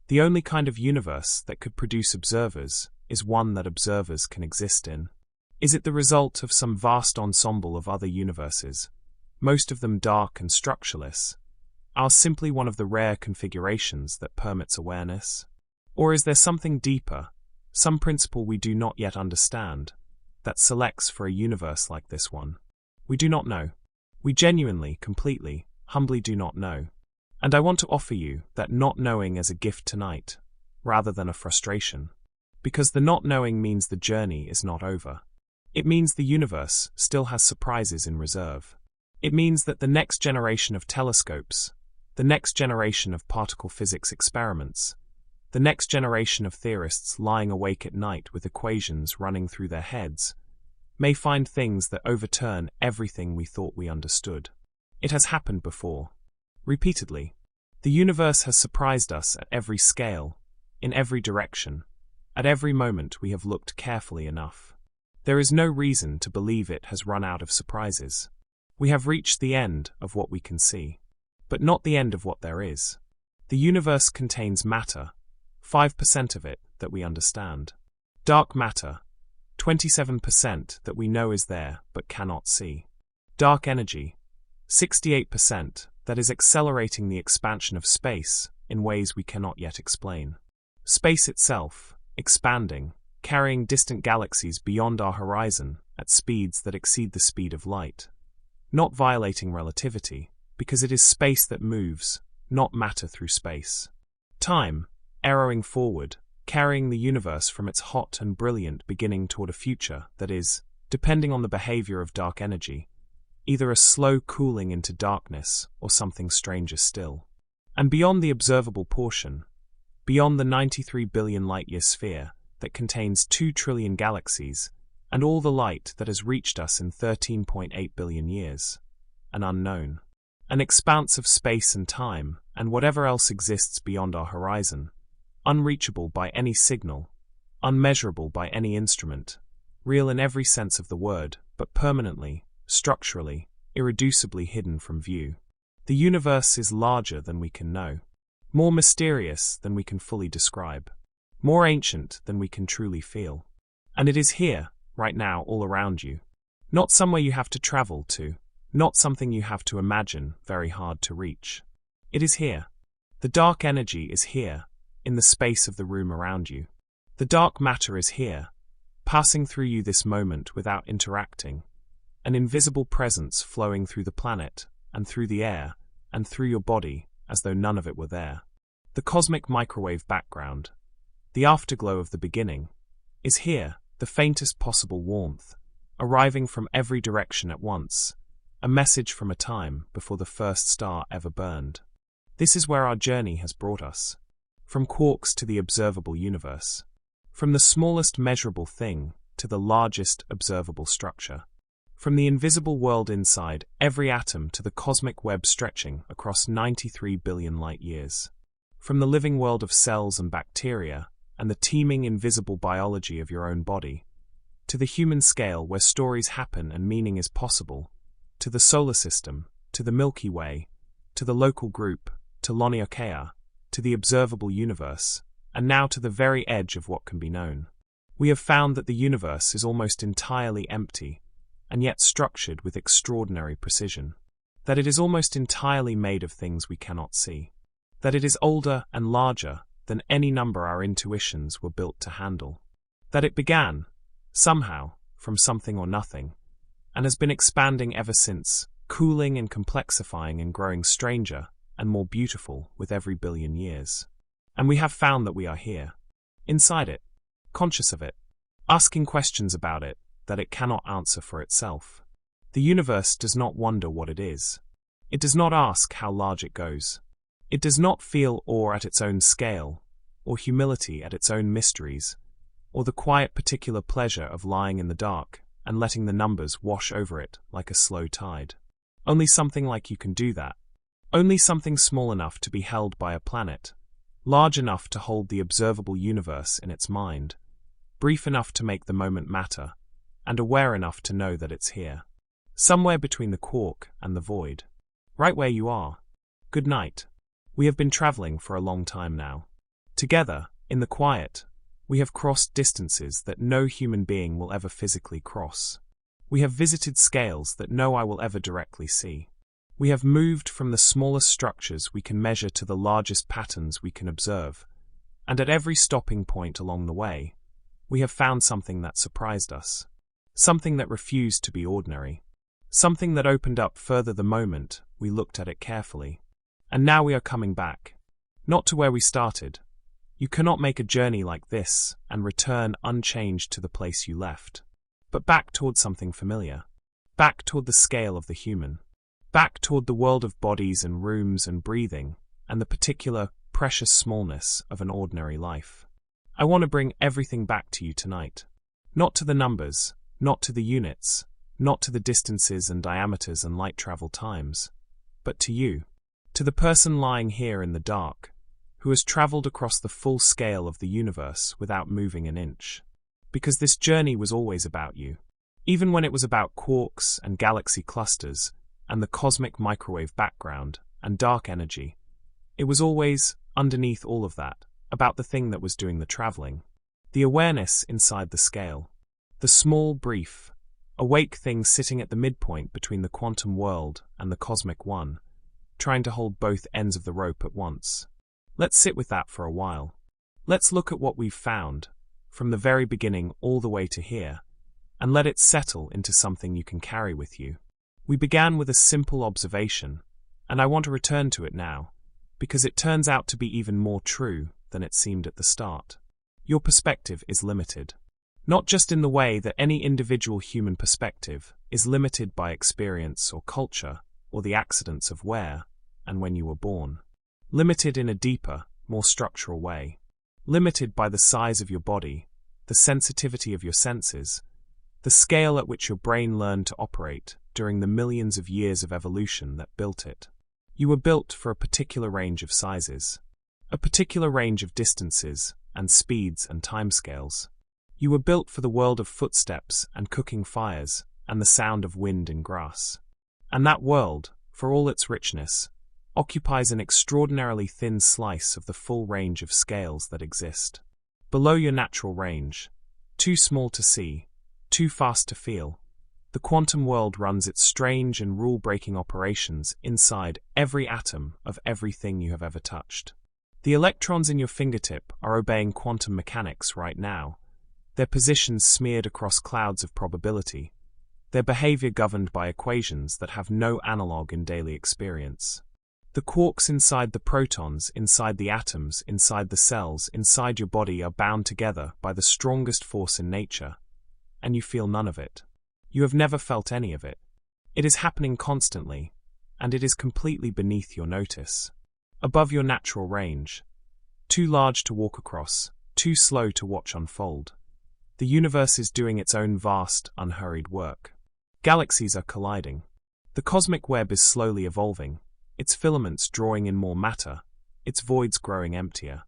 Speaker 1: The only kind of universe that could produce observers is one that observers can exist in. Is it the result of some vast ensemble of other universes, most of them dark and structureless, ours simply one of the rare configurations that permits awareness? Or is there something deeper, some principle we do not yet understand, that selects for a universe like this one? We do not know. We genuinely, completely, humbly do not know. And I want to offer you that not knowing as a gift tonight, rather than a frustration. Because the not knowing means the journey is not over. It means the universe still has surprises in reserve. It means that the next generation of telescopes, the next generation of particle physics experiments, the next generation of theorists lying awake at night with equations running through their heads, may find things that overturn everything we thought we understood. It has happened before. Repeatedly. The universe has surprised us at every scale, in every direction. At every moment we have looked carefully enough. There is no reason to believe it has run out of surprises. We have reached the end of what we can see. but not the end of what there is. The universe contains matter, 5% of it that we understand. Dark matter, 27% that we know is there but cannot see. Dark energy, 68%, that is accelerating the expansion of space in ways we cannot yet explain. Space itself, expanding, carrying distant galaxies beyond our horizon at speeds that exceed the speed of light. Not violating relativity, because it is space that moves, not matter through space. Time, arrowing forward, carrying the universe from its hot and brilliant beginning toward a future that is, depending on the behavior of dark energy, either a slow cooling into darkness or something stranger still. And beyond the observable portion, beyond the 93 billion light-year sphere that contains 2 trillion galaxies and all the light that has reached us in 13.8 billion years, an unknown. An expanse of space and time and whatever else exists beyond our horizon, unreachable by any signal, unmeasurable by any instrument, real in every sense of the word, but permanently, structurally, irreducibly hidden from view. The universe is larger than we can know, more mysterious than we can fully describe, more ancient than we can truly feel. And it is here, right now, all around you. Not somewhere you have to travel to, not something you have to imagine, very hard to reach. It is here. The dark energy is here, in the space of the room around you. The dark matter is here, passing through you this moment without interacting, an invisible presence flowing through the planet, and through the air, and through your body, as though none of it were there. The cosmic microwave background, the afterglow of the beginning, is here, the faintest possible warmth, arriving from every direction at once, a message from a time before the first star ever burned. This is where our journey has brought us. From quarks to the observable universe. From the smallest measurable thing to the largest observable structure. From the invisible world inside every atom to the cosmic web stretching across 93 billion light-years. From the living world of cells and bacteria and the teeming invisible biology of your own body, to the human scale where stories happen and meaning is possible, to the solar system, to the Milky Way, to the local group, to Laniakea, to the observable universe, and now to the very edge of what can be known. We have found that the universe is almost entirely empty, and yet structured with extraordinary precision. That it is almost entirely made of things we cannot see. That it is older and larger than any number our intuitions were built to handle. That it began, somehow, from something or nothing, and has been expanding ever since, cooling and complexifying and growing stranger and more beautiful with every billion years. And we have found that we are here, inside it, conscious of it, asking questions about it that it cannot answer for itself. The universe does not wonder what it is. It does not ask how large it goes. It does not feel awe at its own scale, or humility at its own mysteries, or the quiet particular pleasure of lying in the dark and letting the numbers wash over it like a slow tide. Only something like you can do that. Only something small enough to be held by a planet, large enough to hold the observable universe in its mind, brief enough to make the moment matter, and aware enough to know that it's here. Somewhere between the quark and the void. Right where you are. Good night. We have been traveling for a long time now. Together, in the quiet, we have crossed distances that no human being will ever physically cross. We have visited scales that no eye will ever directly see. We have moved from the smallest structures we can measure to the largest patterns we can observe, and at every stopping point along the way, we have found something that surprised us. Something that refused to be ordinary. Something that opened up further the moment we looked at it carefully. And now we are coming back. Not to where we started. You cannot make a journey like this and return unchanged to the place you left. But back toward something familiar. Back toward the scale of the human. Back toward the world of bodies and rooms and breathing, and the particular, precious smallness of an ordinary life. I want to bring everything back to you tonight. Not to the numbers, not to the units, not to the distances and diameters and light travel times, but to you. To the person lying here in the dark, who has traveled across the full scale of the universe without moving an inch. Because this journey was always about you. Even when it was about quarks and galaxy clusters and the cosmic microwave background and dark energy. It was always, underneath all of that, about the thing that was doing the traveling. The awareness inside the scale. The small, brief, awake thing sitting at the midpoint between the quantum world and the cosmic one, trying to hold both ends of the rope at once. Let's sit with that for a while. Let's look at what we've found, from the very beginning all the way to here, and let it settle into something you can carry with you. We began with a simple observation, and I want to return to it now, because it turns out to be even more true than it seemed at the start. Your perspective is limited. Not just in the way that any individual human perspective is limited by experience or culture or the accidents of where and when you were born. Limited in a deeper, more structural way. Limited by the size of your body, the sensitivity of your senses, the scale at which your brain learned to operate during the millions of years of evolution that built it. You were built for a particular range of sizes, a particular range of distances and speeds and timescales. You were built for the world of footsteps and cooking fires and the sound of wind in grass. And that world, for all its richness, occupies an extraordinarily thin slice of the full range of scales that exist. Below your natural range, too small to see, too fast to feel, the quantum world runs its strange and rule-breaking operations inside every atom of everything you have ever touched. The electrons in your fingertip are obeying quantum mechanics right now, their positions smeared across clouds of probability, their behavior governed by equations that have no analog in daily experience. The quarks inside the protons, inside the atoms, inside the cells, inside your body are bound together by the strongest force in nature, and you feel none of it. You have never felt any of it. It is happening constantly, and it is completely beneath your notice. Above your natural range. Too large to walk across, too slow to watch unfold. The universe is doing its own vast, unhurried work. Galaxies are colliding. The cosmic web is slowly evolving, its filaments drawing in more matter, its voids growing emptier.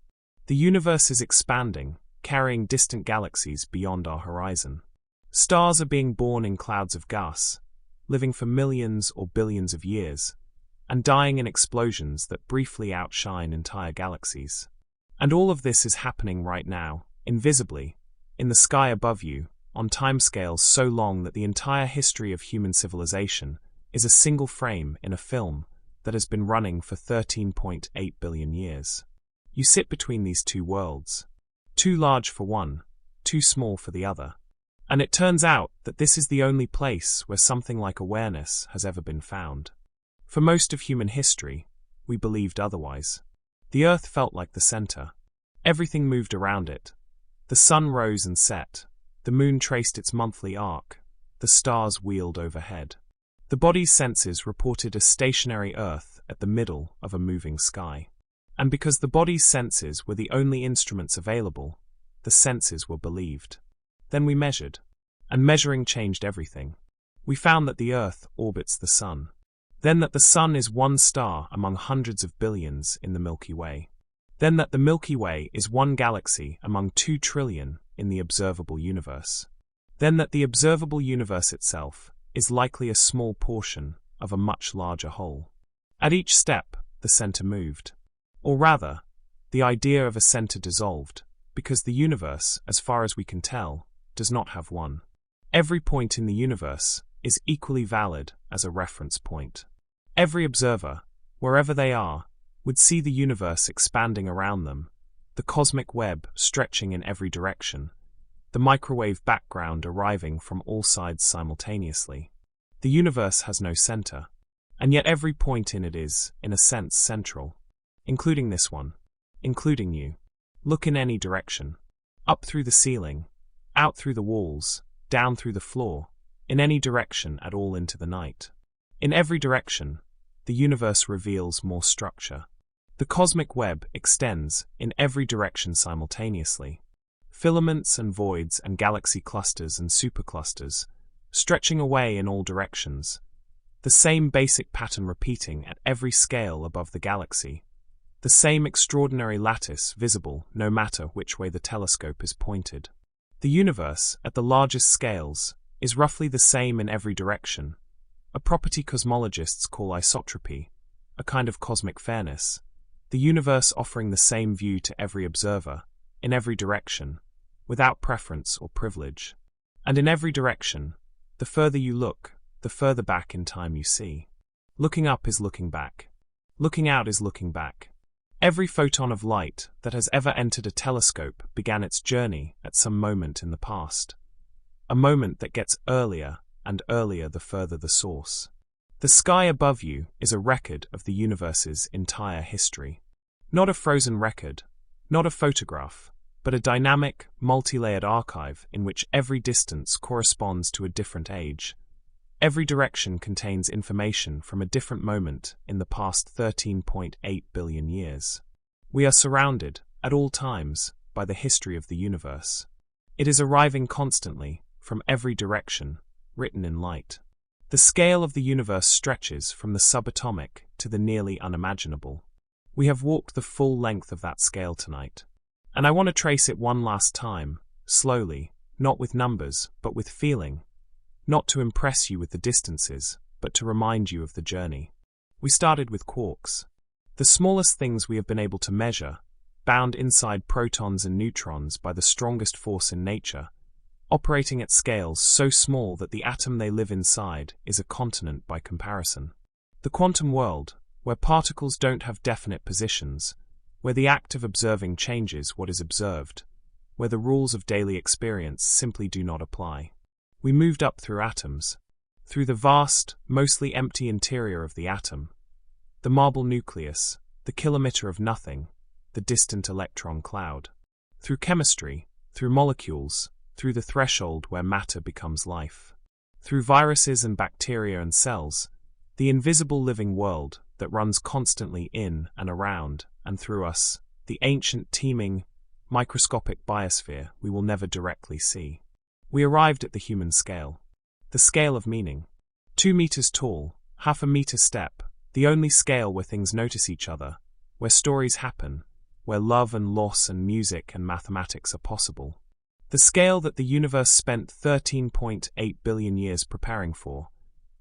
Speaker 1: The universe is expanding, carrying distant galaxies beyond our horizon. Stars are being born in clouds of gas, living for millions or billions of years, and dying in explosions that briefly outshine entire galaxies. And all of this is happening right now, invisibly, in the sky above you, on timescales so long that the entire history of human civilization is a single frame in a film that has been running for 13.8 billion years. You sit between these two worlds, too large for one, too small for the other. And it turns out that this is the only place where something like awareness has ever been found. For most of human history, we believed otherwise. The Earth felt like the center. Everything moved around it. The sun rose and set. The moon traced its monthly arc. The stars wheeled overhead. The body's senses reported a stationary Earth at the middle of a moving sky. And because the body's senses were the only instruments available, the senses were believed. Then we measured. And measuring changed everything. We found that the Earth orbits the sun. Then that the sun is one star among hundreds of billions in the Milky Way. Then that the Milky Way is one galaxy among 2 trillion in the observable universe. Then that the observable universe itself is likely a small portion of a much larger whole. At each step, the center moved. Or rather, the idea of a center dissolved, because the universe, as far as we can tell, does not have one. Every point in the universe is equally valid as a reference point. Every observer, wherever they are, would see the universe expanding around them, the cosmic web stretching in every direction, the microwave background arriving from all sides simultaneously. The universe has no center, and yet every point in it is, in a sense, central, including this one, including you. Look in any direction, up through the ceiling, out through the walls, down through the floor, in any direction at all into the night. In every direction, the universe reveals more structure. The cosmic web extends in every direction simultaneously. Filaments and voids and galaxy clusters and superclusters, stretching away in all directions. The same basic pattern repeating at every scale above the galaxy. The same extraordinary lattice visible no matter which way the telescope is pointed. The universe, at the largest scales, is roughly the same in every direction, a property cosmologists call isotropy, a kind of cosmic fairness, the universe offering the same view to every observer, in every direction, without preference or privilege. And in every direction, the further you look, the further back in time you see. Looking up is looking back. Looking out is looking back. Every photon of light that has ever entered a telescope began its journey at some moment in the past. A moment that gets earlier and earlier the further the source. The sky above you is a record of the universe's entire history. Not a frozen record, not a photograph, but a dynamic, multi-layered archive in which every distance corresponds to a different age. Every direction contains information from a different moment in the past 13.8 billion years. We are surrounded, at all times, by the history of the universe. It is arriving constantly, from every direction, written in light. The scale of the universe stretches from the subatomic to the nearly unimaginable. We have walked the full length of that scale tonight. And I want to trace it one last time, slowly, not with numbers, but with feeling. Not to impress you with the distances, but to remind you of the journey. We started with quarks. The smallest things we have been able to measure, bound inside protons and neutrons by the strongest force in nature, operating at scales so small that the atom they live inside is a continent by comparison. The quantum world, where particles don't have definite positions, where the act of observing changes what is observed, where the rules of daily experience simply do not apply. We moved up through atoms, through the vast, mostly empty interior of the atom, the marble nucleus, the kilometer of nothing, the distant electron cloud, through chemistry, through molecules, through the threshold where matter becomes life, through viruses and bacteria and cells, the invisible living world that runs constantly in and around and through us, the ancient, teeming, microscopic biosphere we will never directly see. We arrived at the human scale. The scale of meaning. 2 meters tall, half a meter step, the only scale where things notice each other, where stories happen, where love and loss and music and mathematics are possible. The scale that the universe spent 13.8 billion years preparing for,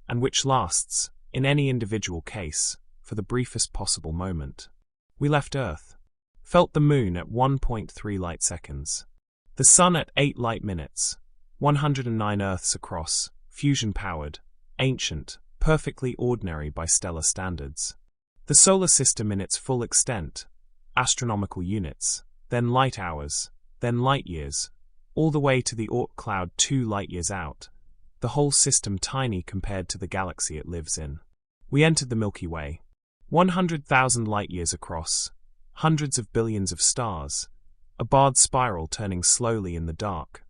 Speaker 1: and which lasts, in any individual case, for the briefest possible moment. We left Earth. Felt the moon at 1.3 light seconds. The sun at 8 light minutes. 109 Earths across, fusion-powered, ancient, perfectly ordinary by stellar standards. The solar system in its full extent, astronomical units, then light hours, then light years, all the way to the Oort cloud 2 light years out, the whole system tiny compared to the galaxy it lives in. We entered the Milky Way. 100,000 light-years across, hundreds of billions of stars, a barred spiral turning slowly in the dark,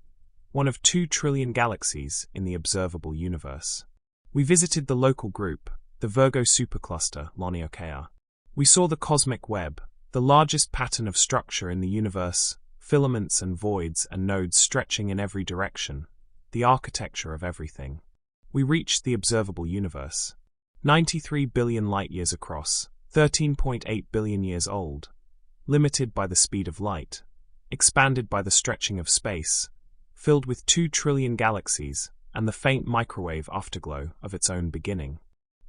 Speaker 1: one of 2 trillion galaxies in the observable universe. We visited the local group, the Virgo supercluster Laniakea. We saw the cosmic web, the largest pattern of structure in the universe, filaments and voids and nodes stretching in every direction, the architecture of everything. We reached the observable universe. 93 billion light-years across, 13.8 billion years old, limited by the speed of light, expanded by the stretching of space, filled with 2 trillion galaxies and the faint microwave afterglow of its own beginning.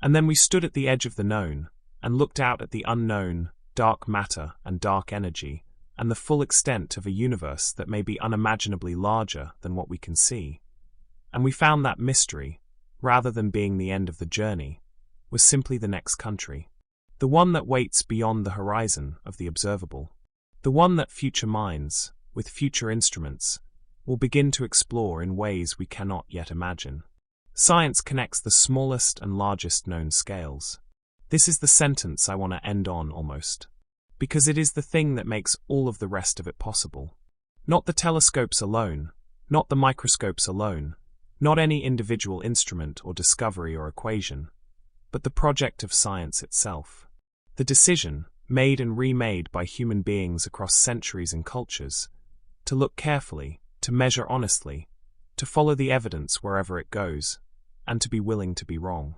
Speaker 1: And then we stood at the edge of the known and looked out at the unknown, dark matter and dark energy, and the full extent of a universe that may be unimaginably larger than what we can see. And we found that mystery, rather than being the end of the journey, was simply the next country. The one that waits beyond the horizon of the observable. The one that future minds, with future instruments, will begin to explore in ways we cannot yet imagine. Science connects the smallest and largest known scales. This is the sentence I want to end on almost. Because it is the thing that makes all of the rest of it possible. Not the telescopes alone, not the microscopes alone, not any individual instrument or discovery or equation, but the project of science itself. The decision, made and remade by human beings across centuries and cultures, to look carefully, to measure honestly, to follow the evidence wherever it goes, and to be willing to be wrong.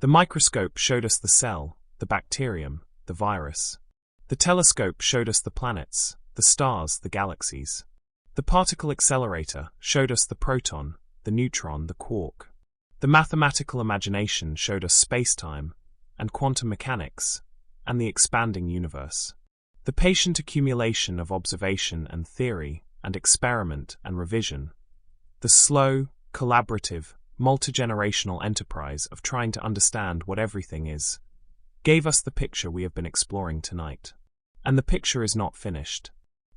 Speaker 1: The microscope showed us the cell, the bacterium, the virus. The telescope showed us the planets, the stars, the galaxies. The particle accelerator showed us the proton, the neutron, the quark. The mathematical imagination showed us space-time, and quantum mechanics, and the expanding universe. The patient accumulation of observation and theory and experiment and revision, the slow, collaborative, multi-generational enterprise of trying to understand what everything is, gave us the picture we have been exploring tonight. And the picture is not finished.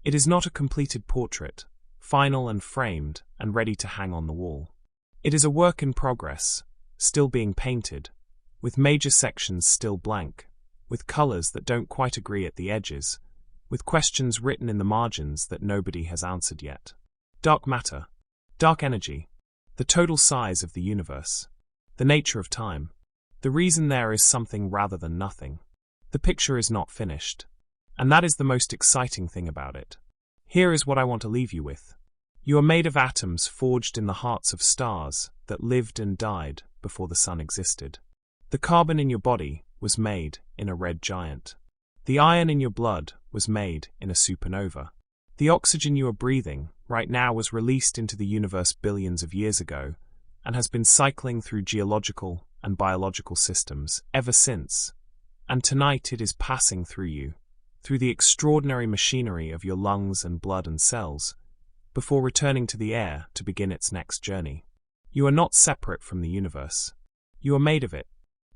Speaker 1: It is not a completed portrait, final and framed and ready to hang on the wall. It is a work in progress, still being painted, with major sections still blank, with colors that don't quite agree at the edges, with questions written in the margins that nobody has answered yet. Dark matter, dark energy, the total size of the universe, the nature of time, the reason there is something rather than nothing. The picture is not finished. And that is the most exciting thing about it. Here is what I want to leave you with. You are made of atoms forged in the hearts of stars that lived and died before the sun existed. The carbon in your body was made in a red giant. The iron in your blood was made in a supernova. The oxygen you are breathing right now was released into the universe billions of years ago and has been cycling through geological and biological systems ever since. And tonight it is passing through you, through the extraordinary machinery of your lungs and blood and cells, before returning to the air to begin its next journey. You are not separate from the universe. You are made of it.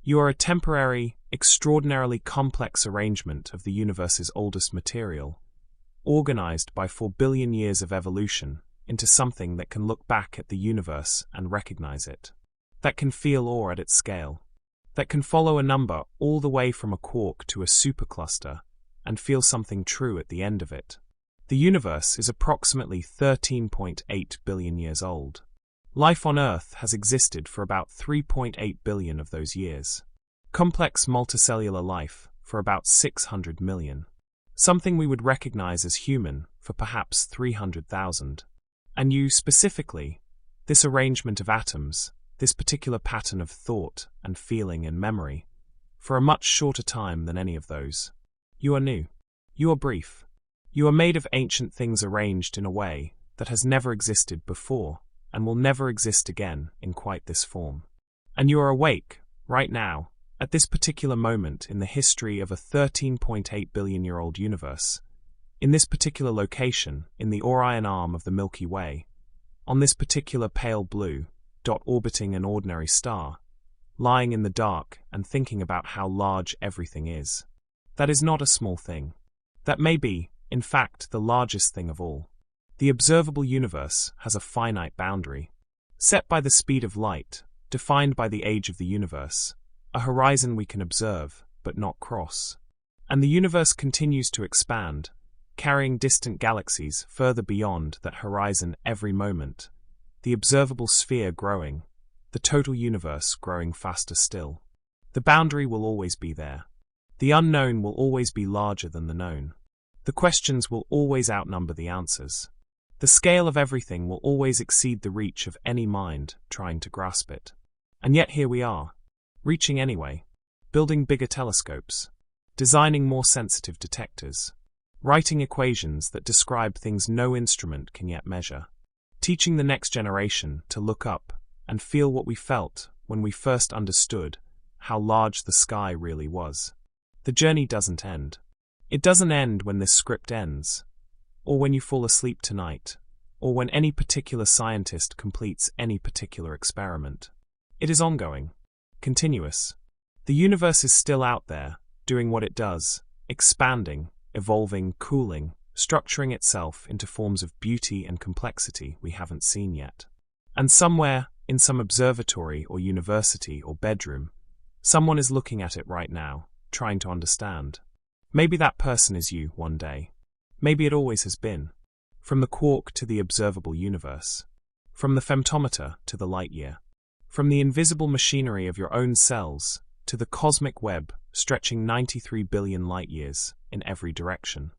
Speaker 1: You are a temporary, extraordinarily complex arrangement of the universe's oldest material, organized by 4 billion years of evolution into something that can look back at the universe and recognize it, that can feel awe at its scale, that can follow a number all the way from a quark to a supercluster and feel something true at the end of it. The universe is approximately 13.8 billion years old. Life on Earth has existed for about 3.8 billion of those years. Complex multicellular life for about 600 million. Something we would recognize as human for perhaps 300,000. And you, specifically, this arrangement of atoms, this particular pattern of thought and feeling and memory, for a much shorter time than any of those. You are new. You are brief. You are made of ancient things arranged in a way that has never existed before and will never exist again in quite this form. And you are awake, right now, at this particular moment in the history of a 13.8 billion-year-old universe, in this particular location in the Orion arm of the Milky Way, on this particular pale blue dot orbiting an ordinary star, lying in the dark and thinking about how large everything is. That is not a small thing. That may be, in fact, the largest thing of all. The observable universe has a finite boundary, set by the speed of light, defined by the age of the universe, a horizon we can observe, but not cross. And the universe continues to expand, carrying distant galaxies further beyond that horizon every moment, the observable sphere growing, the total universe growing faster still. The boundary will always be there. The unknown will always be larger than the known. The questions will always outnumber the answers. The scale of everything will always exceed the reach of any mind trying to grasp it. And yet here we are, reaching anyway, building bigger telescopes, designing more sensitive detectors, writing equations that describe things no instrument can yet measure, teaching the next generation to look up and feel what we felt when we first understood how large the sky really was. The journey doesn't end. It doesn't end when this script ends, or when you fall asleep tonight, or when any particular scientist completes any particular experiment. It is ongoing, continuous. The universe is still out there, doing what it does, expanding, evolving, cooling, structuring itself into forms of beauty and complexity we haven't seen yet. And somewhere, in some observatory or university or bedroom, someone is looking at it right now, trying to understand. Maybe that person is you one day. Maybe it always has been. From the quark to the observable universe. From the femtometer to the light year. From the invisible machinery of your own cells to the cosmic web stretching 93 billion light years in every direction.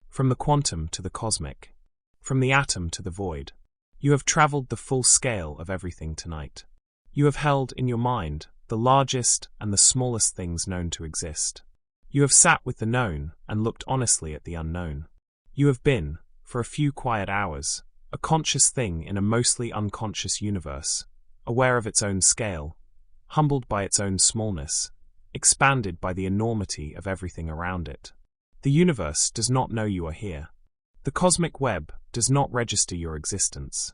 Speaker 1: From the quantum to the cosmic. From the atom to the void. You have traveled the full scale of everything tonight. You have held in your mind the largest and the smallest things known to exist. You have sat with the known and looked honestly at the unknown. You have been, for a few quiet hours, a conscious thing in a mostly unconscious universe, aware of its own scale, humbled by its own smallness, expanded by the enormity of everything around it. The universe does not know you are here. The cosmic web does not register your existence.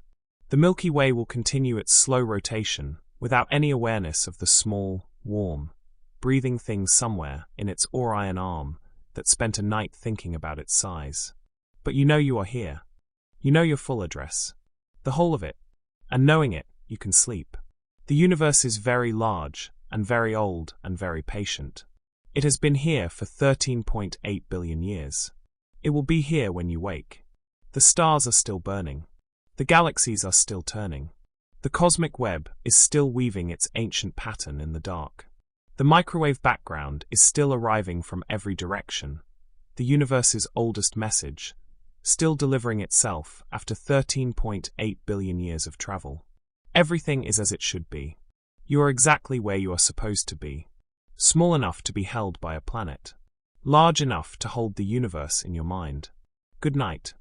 Speaker 1: The Milky Way will continue its slow rotation without any awareness of the small, warm, breathing thing somewhere in its Orion arm that spent a night thinking about its size. But you know you are here. You know your full address. The whole of it. And knowing it, you can sleep. The universe is very large and very old and very patient. It has been here for 13.8 billion years. It will be here when you wake. The stars are still burning. The galaxies are still turning. The cosmic web is still weaving its ancient pattern in the dark. The microwave background is still arriving from every direction. The universe's oldest message, still delivering itself after 13.8 billion years of travel. Everything is as it should be. You are exactly where you are supposed to be. Small enough to be held by a planet. Large enough to hold the universe in your mind. Good night.